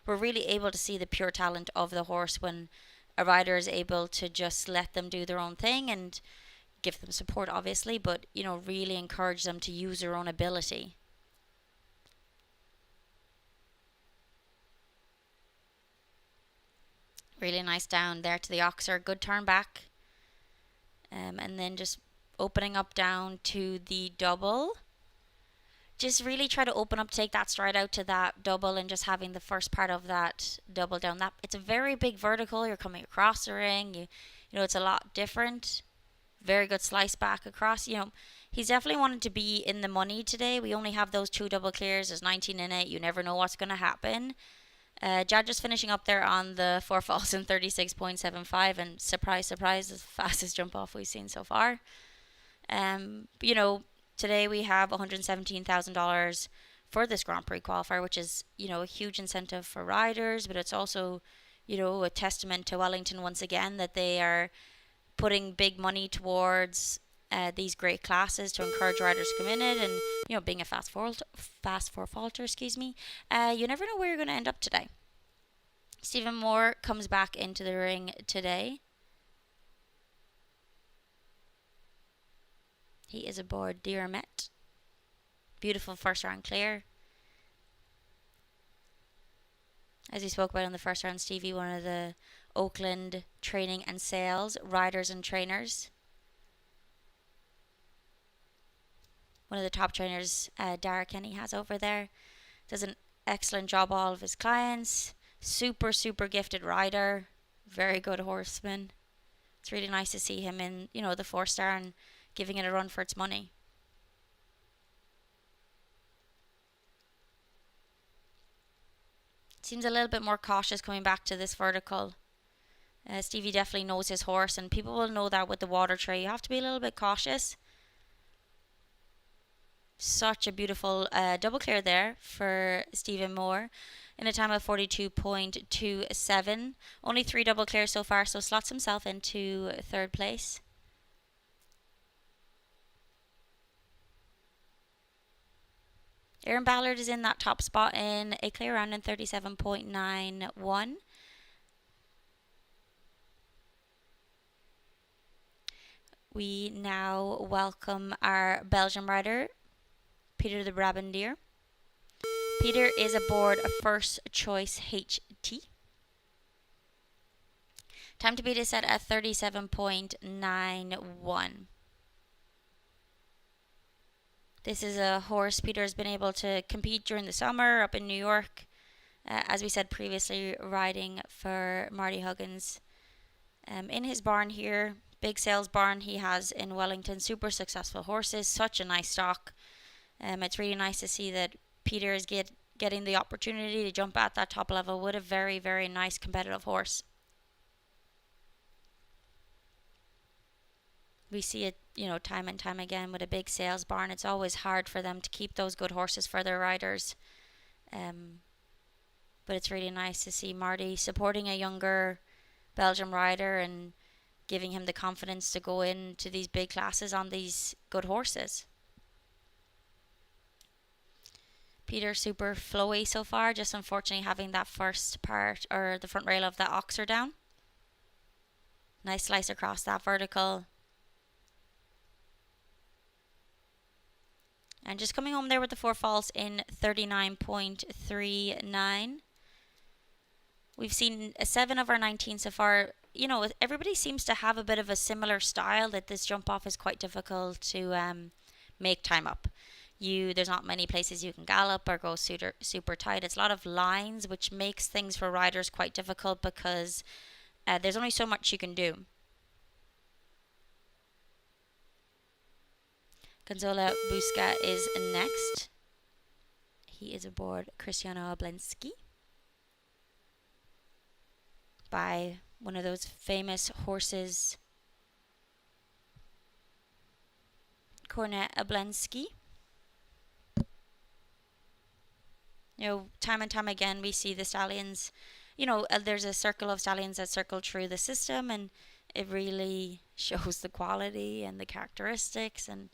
We're really able to see the pure talent of the horse when a rider is able to just let them do their own thing and give them support, obviously, but really encourage them to use their own ability. Really nice down there to the oxer. Good turn back. And then just opening up down to the double. Just really try to open up, take that stride out to that double and just having the first part of that double down. It's a very big vertical. You're coming across the ring. It's a lot different. Very good slice back across. He's definitely wanted to be in the money today. We only have those 2 double clears. There's 19 in it. You never know what's going to happen. Jad just finishing up there on the 4 falls in 36.75, and surprise, surprise, the fastest jump off we've seen so far. Today we have $117,000 for this Grand Prix qualifier, which is, a huge incentive for riders, but it's also, a testament to Wellington once again that they are putting big money towards these great classes to encourage riders to come in it, and being a fast four faulter, you never know where you're going to end up today. Stephen Moore comes back into the ring today. He is aboard Diramet. Beautiful first round clear. As we spoke about in the first round, Stevie, one of the Oakland training and sales riders and trainers. One of the top trainers Dara Kenny has over there. Does an excellent job, all of his clients. Super, super gifted rider. Very good horseman. It's really nice to see him in, the 4-star and giving it a run for its money. Seems a little bit more cautious coming back to this vertical. Stevie definitely knows his horse, and people will know that with the water tray. You have to be a little bit cautious. Such a beautiful double clear there for Stephen Moore in a time of 42.27. Only 3 double clears so far, so slots himself into 3rd place. Erin Ballard is in that top spot in a clear round in 37.91. We now welcome our Belgian rider, Peter de Brabandier. Peter is aboard a first choice HT. Time to beat is set at 37.91. This is a horse Peter has been able to compete during the summer up in New York. As we said previously, riding for Marty Huggins. In his barn here, big sales barn he has in Wellington, super successful horses, such a nice stock. It's really nice to see that Peter is getting the opportunity to jump at that top level with a very, very nice competitive horse. We see it, time and time again with a big sales barn. It's always hard for them to keep those good horses for their riders. But it's really nice to see Marty supporting a younger Belgian rider and giving him the confidence to go into these big classes on these good horses. Peter super flowy so far, just unfortunately having that first part or the front rail of that oxer down. Nice slice across that vertical. And just coming home there with the 4 falls in 39.39. We've seen 7 of our 19 so far. Everybody seems to have a bit of a similar style, that this jump off is quite difficult to make time up. There's not many places you can gallop or go super tight. It's a lot of lines, which makes things for riders quite difficult because there's only so much you can do. Gonzalo Busca is next. He is aboard Cristiano Oblensky by one of those famous horses, Cornet Oblensky. Time and time again we see the stallions, there's a circle of stallions that circle through the system, and it really shows the quality and the characteristics, and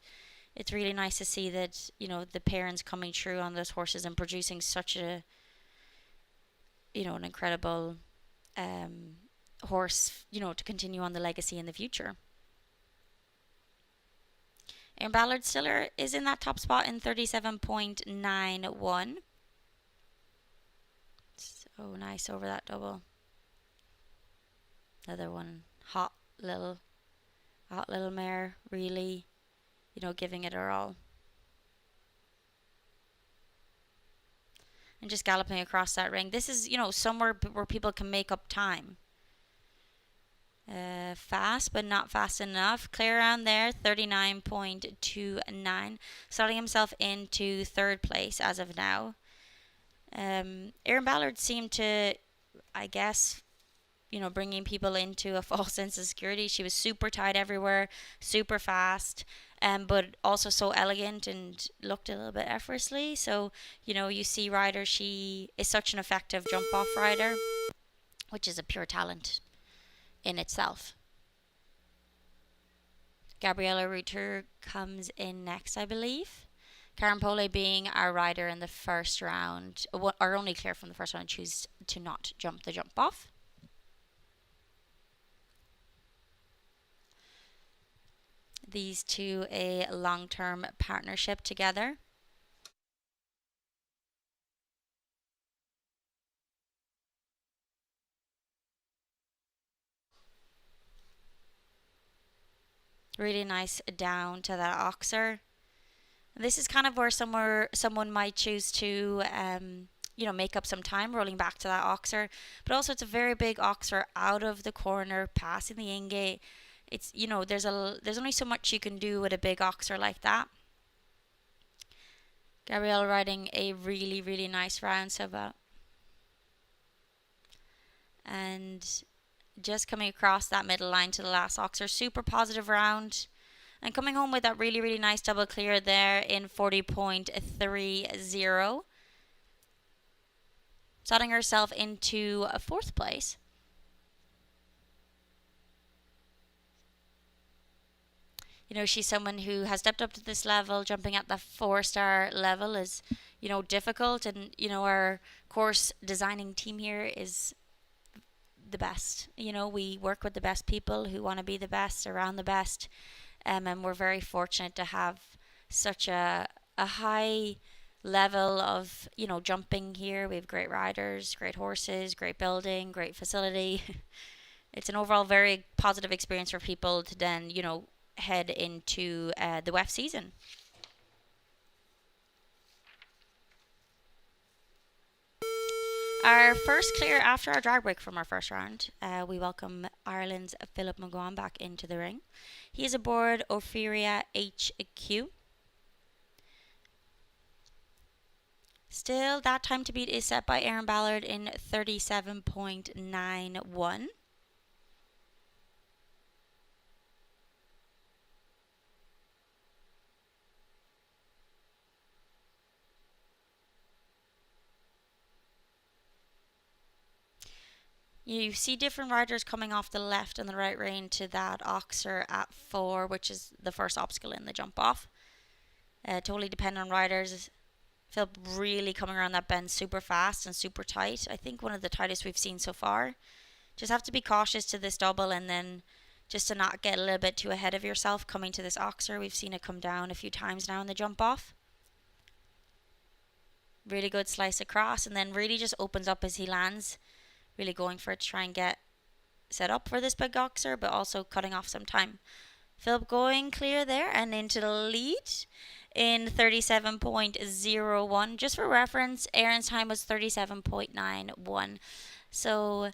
it's really nice to see that, the parents coming through on those horses and producing such an incredible horse, to continue on the legacy in the future. Erin Ballard Stiller is in that top spot in 37.91. So nice over that double. Another one, hot little mare, really, giving it her all. And just galloping across that ring. This is, somewhere where people can make up time. Fast, but not fast enough. Clear around there, 39.29. Slotting himself into 3rd place as of now. Erin Ballard seemed to, I guess, bringing people into a false sense of security. She was super tight everywhere, super fast, but also so elegant and looked a little bit effortlessly. So, you see rider, she is such an effective jump-off rider, which is a pure talent in itself. Gabriella Rutter comes in next, I believe. Karen Pole being our rider in the first round, or only clear from the first round, choose to not jump the jump off. These two a long-term partnership together. Really nice down to that oxer. This is kind of where someone might choose to, make up some time rolling back to that oxer. But also it's a very big oxer out of the corner, passing the ingate. It's, there's only so much you can do with a big oxer like that. Gabrielle riding a really, really nice round so far. And just coming across that middle line to the last oxer. Super positive round. And coming home with that really, really nice double clear there in 40.30. Slotting herself into 4th place. She's someone who has stepped up to this level, jumping at the 4-star level is, difficult. And, our course designing team here is the best. We work with the best people who want to be the best around the best. And we're very fortunate to have such a high level of, jumping here. We have great riders, great horses, great building, great facility. It's an overall very positive experience for people to then, head into the WEF season. Our first clear after our drag break from our first round, we welcome Ireland's Philip McGowan back into the ring. He is aboard Opheria HQ. Still, that time to beat is set by Aaron Ballard in 37.91. You see different riders coming off the left and the right rein to that Oxer at 4, which is the first obstacle in the jump off. Totally dependent on riders. Philip really coming around that bend super fast and super tight. I think one of the tightest we've seen so far. Just have to be cautious to this double, and then just to not get a little bit too ahead of yourself coming to this Oxer. We've seen it come down a few times now in the jump off. Really good slice across, and then really just opens up as he lands. Really going for it to try and get set up for this big Oxer, but also cutting off some time. Philip going clear there and into the lead in 37.01. Just for reference, Aaron's time was 37.91. So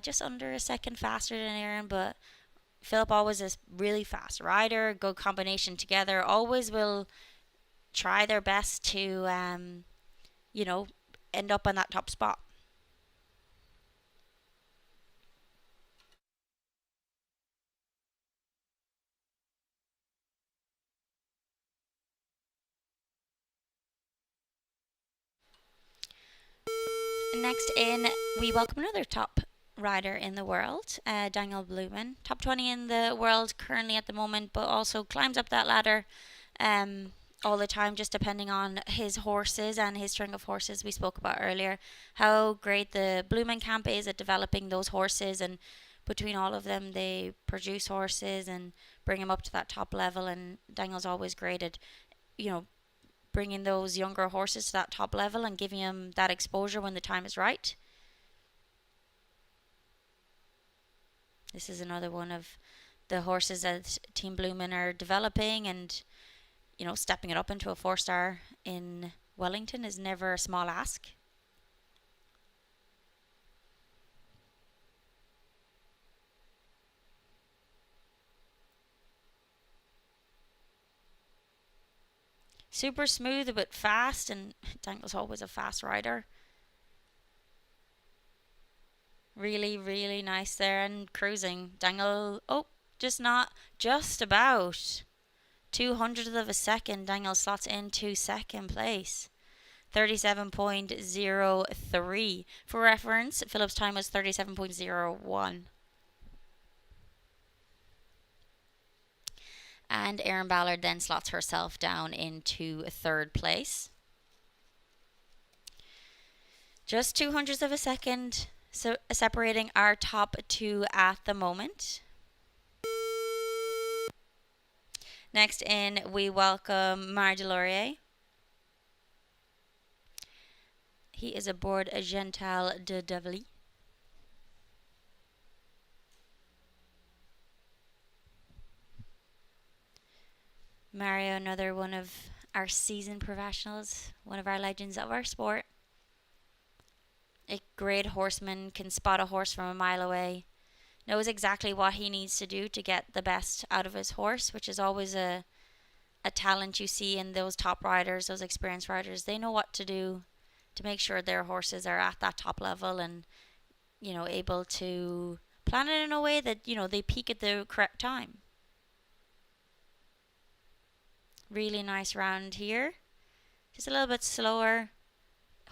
just under a second faster than Aaron, but Philip always a really fast rider. Good combination together. Always will try their best to, end up on that top spot. Next in, we welcome another top rider in the world, Daniel Blumen. Top 20 in the world currently at the moment, but also climbs up that ladder all the time, just depending on his horses and his string of horses we spoke about earlier. How great the Blumen camp is at developing those horses, and between all of them, they produce horses and bring them up to that top level. And Daniel's always great at, bringing those younger horses to that top level and giving them that exposure when the time is right. This is another one of the horses that Team Blumen are developing, and stepping it up into a 4-star in Wellington is never a small ask. Super smooth but fast, and Daniel's always a fast rider. Really, really nice there and cruising. Daniel, just about 200th of a second. Daniel slots into second place. 37.03. For reference, Philip's time was 37.01. And Erin Ballard then slots herself down into third place. Just 200ths of a second separating our top two at the moment. Next in, we welcome Mar Delorier. He is aboard a Gental de Davely. Mario, another one of our seasoned professionals, one of our legends of our sport. A great horseman, can spot a horse from a mile away, knows exactly what he needs to do to get the best out of his horse, which is always a talent you see in those top riders, those experienced riders. They know what to do to make sure their horses are at that top level and, able to plan it in a way that, they peak at the correct time. Really nice round here. Just a little bit slower.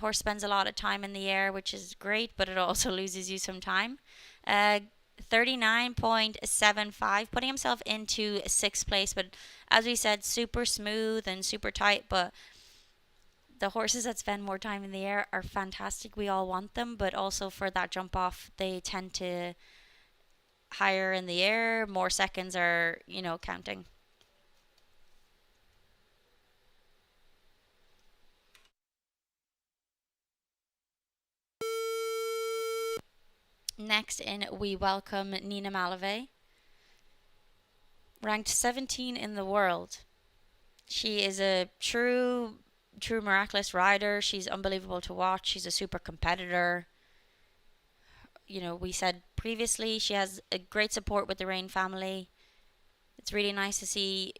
Horse spends a lot of time in the air, which is great, but it also loses you some time. 39.75, putting himself into 6th place. But as we said, super smooth and super tight. But The horses that spend more time in the air are fantastic. We all want them, but also for that jump off, they tend to higher in the air, more seconds are, counting. Next in, we welcome Nina Malave, ranked 17 in the world. She is a true miraculous rider. She's unbelievable to watch. She's a super competitor. We said previously she has a great support with the Rain family. It's really nice to see,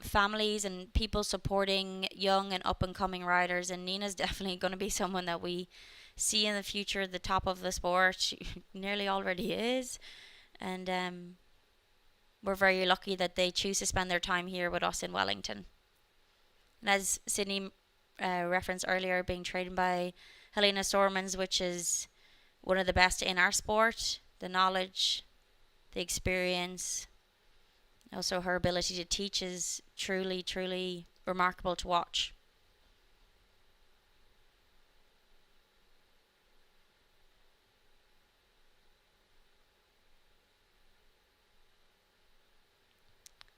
families and people supporting young and up and coming riders. And Nina's definitely going to be someone that we see in the future at the top of the sport. She nearly already is. And we're very lucky that they choose to spend their time here with us in Wellington. And as Sydney referenced earlier, being trained by Helena Stormans, which is one of the best in our sport, the knowledge, the experience, also her ability to teach is truly, truly remarkable to watch.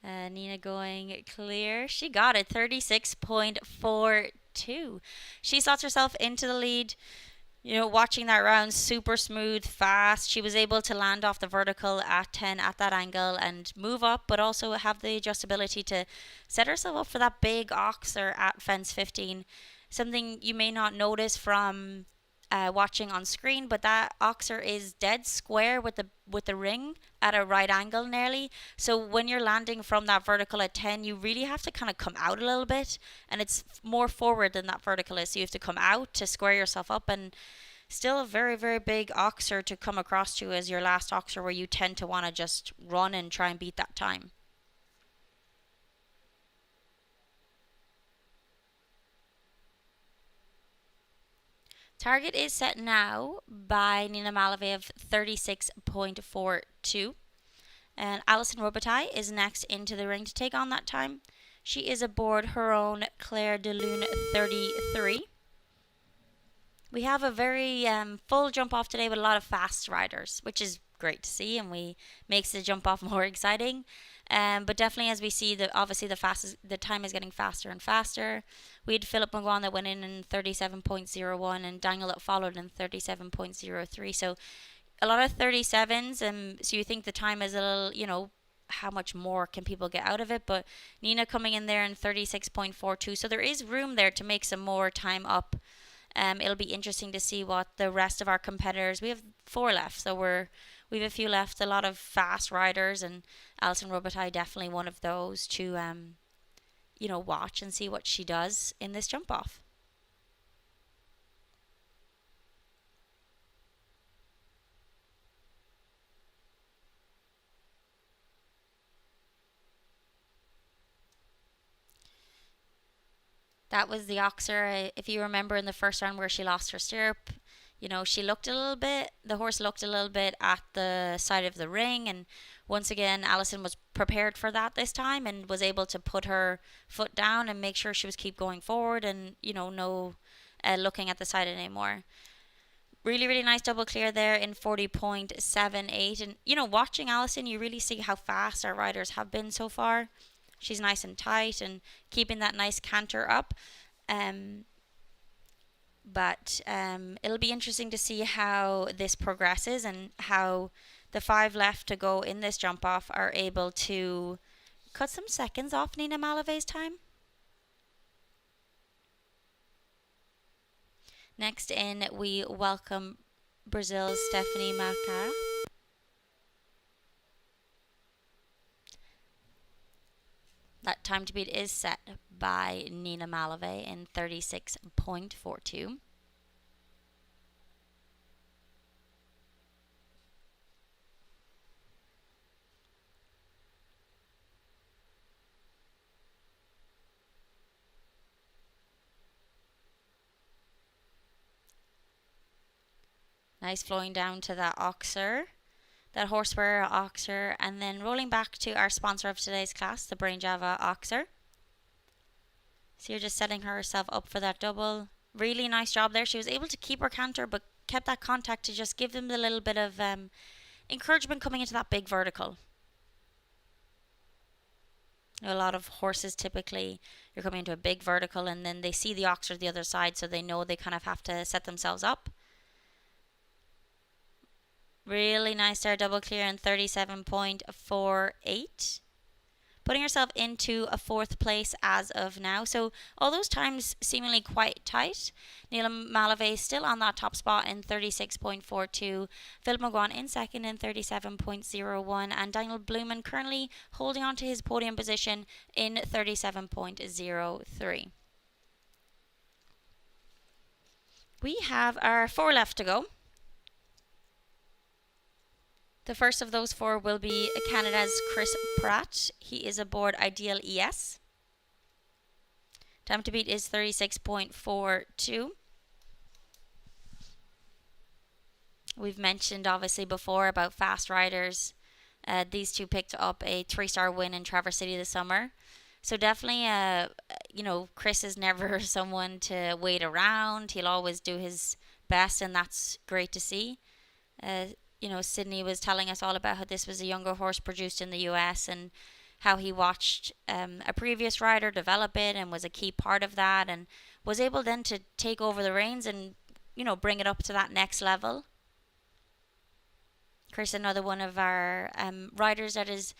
Nina going clear. She got it, 36.42. She slots herself into the lead. Watching that round, super smooth, fast. She was able to land off the vertical at 10 at that angle and move up, but also have the adjustability to set herself up for that big oxer at fence 15. Something you may not notice from watching on screen, but that oxer is dead square with the ring at a right angle nearly. So when you're landing from that vertical at 10, you really have to kind of come out a little bit, and it's more forward than that vertical is. So you have to come out to square yourself up, and still a very, very big oxer to come across to as your last oxer, where you tend to want to just run and try and beat that time. Target is set now by Nina Malave of 36.42. And Alison Robitaille is next into the ring to take on that time. She is aboard her own Claire de Lune 33. We have a very full jump off today with a lot of fast riders, which is great to see, and makes the jump off more exciting. But definitely, as we see, obviously the time is getting faster and faster. We had Philip McGuan that went in 37.01, and Daniel that followed in 37.03. So a lot of 37s, so you think the time is a little, how much more can people get out of it? But Nina coming in there in 36.42, so there is room there to make some more time up. It'll be interesting to see what the rest of our competitors. We have 4 left, so we have a few left. A lot of fast riders, and Alison Robitaille definitely one of those to watch and see what she does in this jump off. That was the oxer, if you remember, in the first round where she lost her stirrup. She looked a little bit, the horse looked a little bit at the side of the ring, and once again, Alison was prepared for that this time and was able to put her foot down and make sure she was keep going forward and, no looking at the side anymore. Really, really nice double clear there in 40.78. And, watching Alison, you really see how fast our riders have been so far. She's nice and tight and keeping that nice canter up. But it'll be interesting to see how this progresses and how the 5 left to go in this jump off are able to cut some seconds off Nina Malave's time. Next in, we welcome Brazil's Stephanie Marcara. That time to beat is set by Nina Malave in 36.42. Nice flowing down to that oxer. That horseware oxer, and then rolling back to our sponsor of today's class, the BrainJava oxer. So you're just setting herself up for that double. Really nice job there. She was able to keep her canter, but kept that contact to just give them the little bit of encouragement coming into that big vertical. A lot of horses typically, you're coming into a big vertical and then they see the oxer the other side, so they know they kind of have to set themselves up. Really nice there, double clear in 37.48. Putting herself into a 4th place as of now. So all those times seemingly quite tight. Neela Malave still on that top spot in 36.42. Philip McGuan in 2nd in 37.01. And Daniel Blumen currently holding on to his podium position in 37.03. We have our 4 left to go. The first of those 4 will be Canada's Chris Pratt. He is aboard Ideal ES. Time to beat is 36.42. We've mentioned obviously before about fast riders. These two picked up a 3-star win in Traverse City this summer. So definitely, Chris is never someone to wait around. He'll always do his best, and that's great to see. Sydney was telling us all about how this was a younger horse produced in the US and how he watched a previous rider develop it and was a key part of that and was able then to take over the reins and, bring it up to that next level. Chris, another one of our riders that is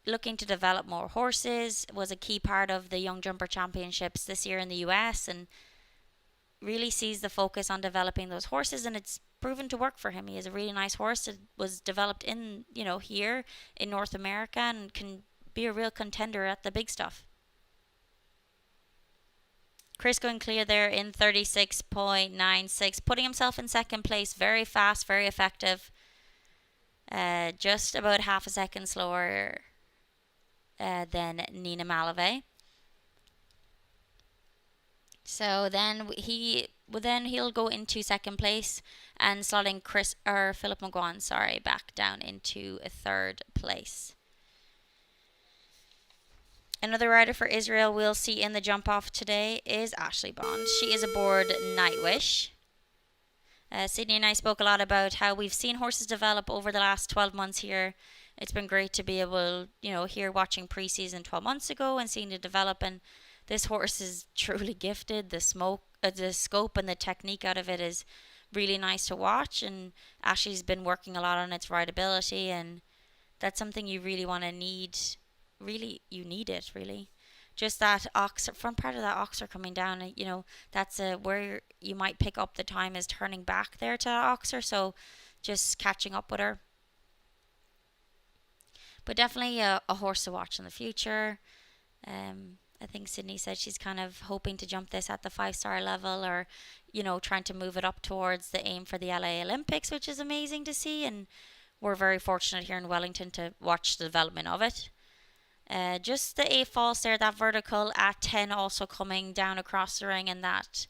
looking to develop more horses, was a key part of the Young Jumper Championships this year in the US and really sees the focus on developing those horses, and it's proven to work for him. He has a really nice horse that was developed in, here in North America and can be a real contender at the big stuff. Chris going clear there in 36.96, putting himself in 2nd place. Very fast, very effective. Just about half a second slower than Nina Malave. So then he'll go into 2nd place and slotting Philip McGuan, back down into a 3rd place. Another rider for Israel we'll see in the jump off today is Ashley Bond. She is aboard Nightwish. Sydney and I spoke a lot about how we've seen horses develop over the last 12 months here. It's been great to be able, here watching preseason 12 months ago and seeing it develop, and this horse is truly gifted. The scope and the technique out of it is really nice to watch, and Ashley's been working a lot on its rideability, and that's something you really want to need. Really, you need it, really. Just that front part of that oxer coming down, that's where you might pick up the time is turning back there to that oxer, so just catching up with her. But definitely a horse to watch in the future. I think Sydney said she's kind of hoping to jump this at the 5-star level, or, trying to move it up towards the aim for the LA Olympics, which is amazing to see. And we're very fortunate here in Wellington to watch the development of it. Just the 8 falls there, that vertical at 10 also coming down across the ring, and that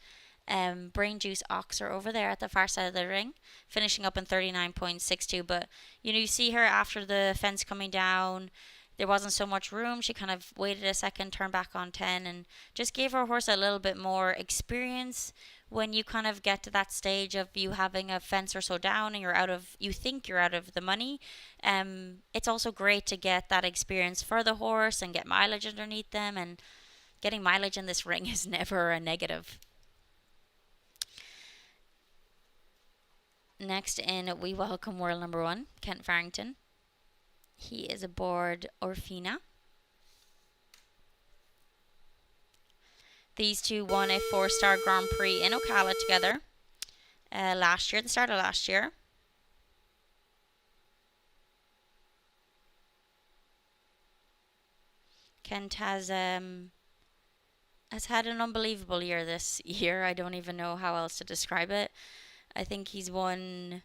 Brain Juice Oxer over there at the far side of the ring, finishing up in 39.62. But, you see her after the fence coming down. There wasn't so much room. She kind of waited a second, turned back on 10, and just gave her horse a little bit more experience. When you kind of get to that stage of you having a fence or so down and you think you're out of the money, it's also great to get that experience for the horse and get mileage underneath them, and getting mileage in this ring is never a negative. Next in, we welcome world number 1, Kent Farrington. He is aboard Orfina. These two won a 4-star Grand Prix in Ocala together last year, the start of last year. Kent has had an unbelievable year this year. I don't even know how else to describe it. I think he's won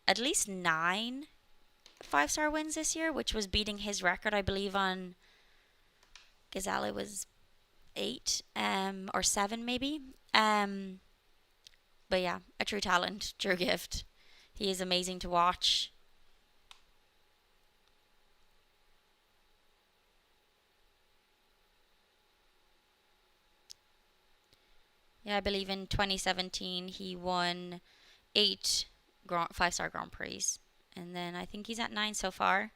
at least 9 5-star wins this year, which was beating his record, I believe, on Gazelle was 8 or 7 maybe. But yeah, a true talent, true gift. He is amazing to watch. Yeah, I believe in 2017 he won 8 five-star Grand Prix. And then I think he's at 9 so far.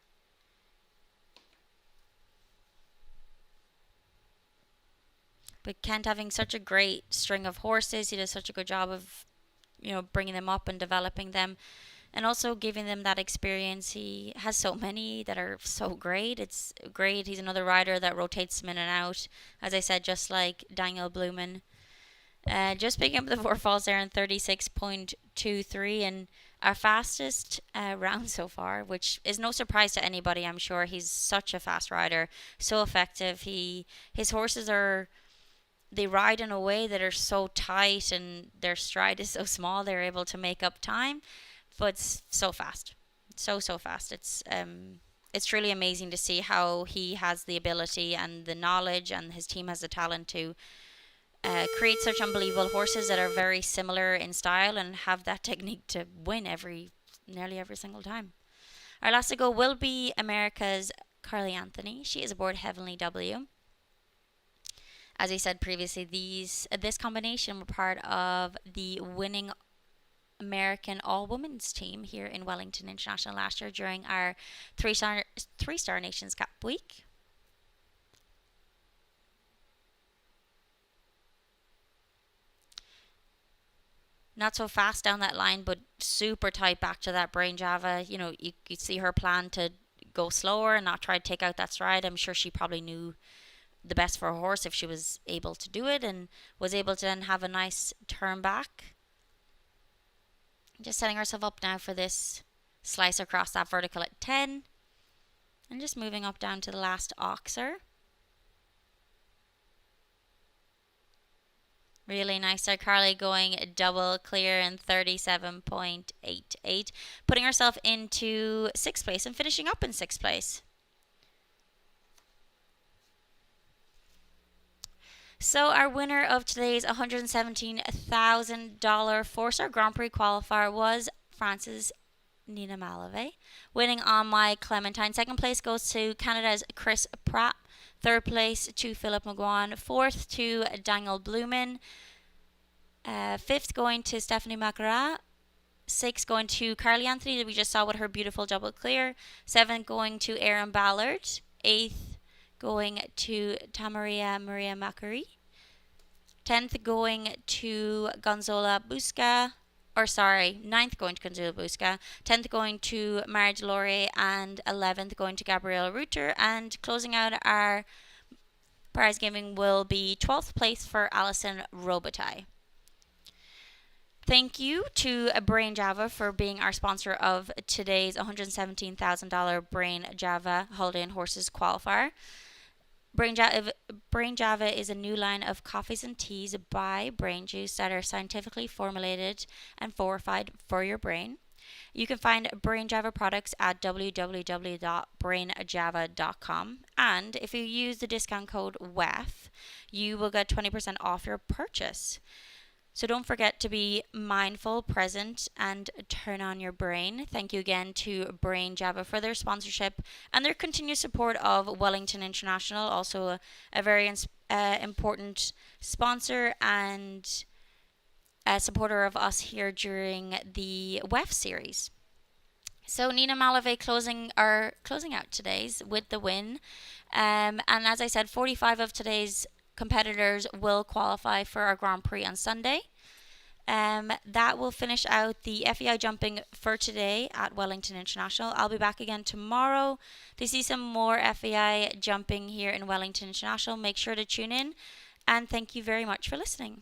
But Kent having such a great string of horses, he does such a good job of, bringing them up and developing them, and also giving them that experience. He has so many that are so great. It's great. He's another rider that rotates them in and out, as I said, just like Daniel Blumen. Just picking up the four falls there in 36.23 and our fastest round so far, which is no surprise to anybody. I'm sure he's such a fast rider, so effective. His horses they ride in a way that are so tight and their stride is so small. They're able to make up time, but it's so fast, so fast. It's truly amazing to see how he has the ability and the knowledge, and his team has the talent to create such unbelievable horses that are very similar in style and have that technique to win nearly every single time. Our last to go will be America's Carly Anthony. She is aboard Heavenly W. As I said previously, this combination were part of the winning American all-women's team here in Wellington International last year during our three-star Nations Cup week. Not so fast down that line, but super tight back to that BrainJava. You could see her plan to go slower and not try to take out that stride. I'm sure she probably knew the best for her horse if she was able to do it, and was able to then have a nice turn back. Just setting herself up now for this slice across that vertical at 10. And just moving up down to the last oxer. Really nice there. Carly going double clear in 37.88. Putting herself into 6th place and finishing up in 6th place. So our winner of today's $117,000 4-star Grand Prix qualifier was France's Nina Malave, winning on my Clementine. 2nd place goes to Canada's Chris Pratt. 3rd place to Philip McGuan. 4th to Daniel Blumen. 5th going to Stephanie Macarat. 6th going to Carly Anthony that we just saw with her beautiful double clear. 7th going to Erin Ballard. 8th going to Tamaria Maria Macari. 10th going to Gonzola Busca. 9th going to Gonzola Busca. 10th going to Marie Delore. And 11th going to Gabrielle Reuter. And closing out our prize giving will be 12th place for Alison Robitaille. Thank you to BrainJava for being our sponsor of today's $117,000 BrainJava Holiday and Horses qualifier. BrainJava is a new line of coffees and teas by Brain Juice that are scientifically formulated and fortified for your brain. You can find BrainJava products at www.brainjava.com, and if you use the discount code WEF, you will get 20% off your purchase. So don't forget to be mindful, present, and turn on your brain. Thank you again to BrainJava for their sponsorship and their continued support of Wellington International, also a very important sponsor and a supporter of us here during the WEF series. So Nina Malave closing out today's with the win. And as I said, 45 of today's competitors will qualify for our Grand Prix on Sunday. That will finish out the FEI jumping for today at Wellington International. I'll be back again tomorrow to see some more FEI jumping here in Wellington International. Make sure to tune in, and thank you very much for listening.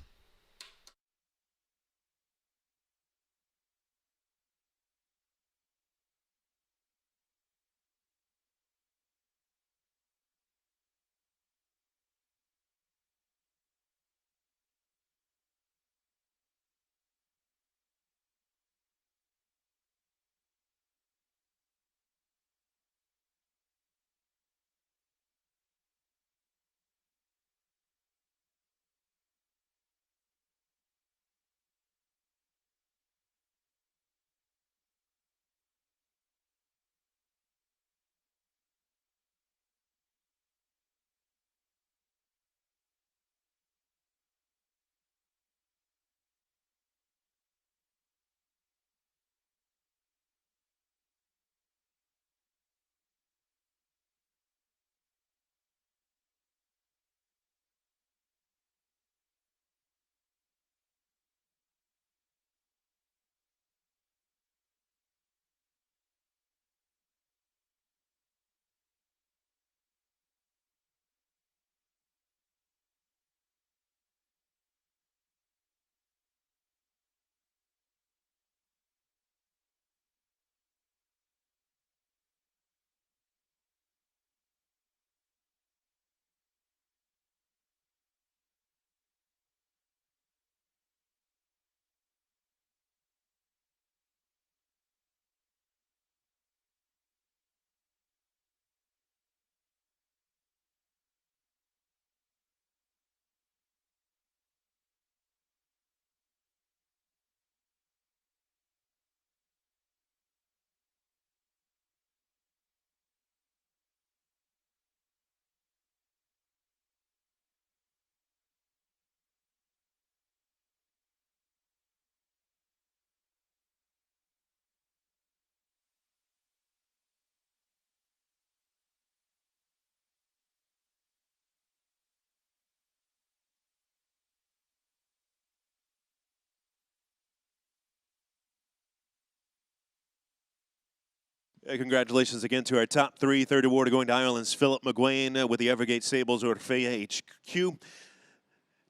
Congratulations again to our top three. Third award going to Ireland's Philip McGuane with the Evergate Stables Orfea HQ.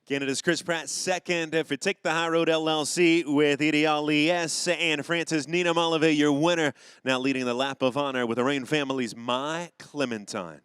Canada's Chris Pratt second for Take the High Road LLC with Ideal ES, and France's Nina Malave, your winner, now leading the lap of honor with the Rain family's My Clementine.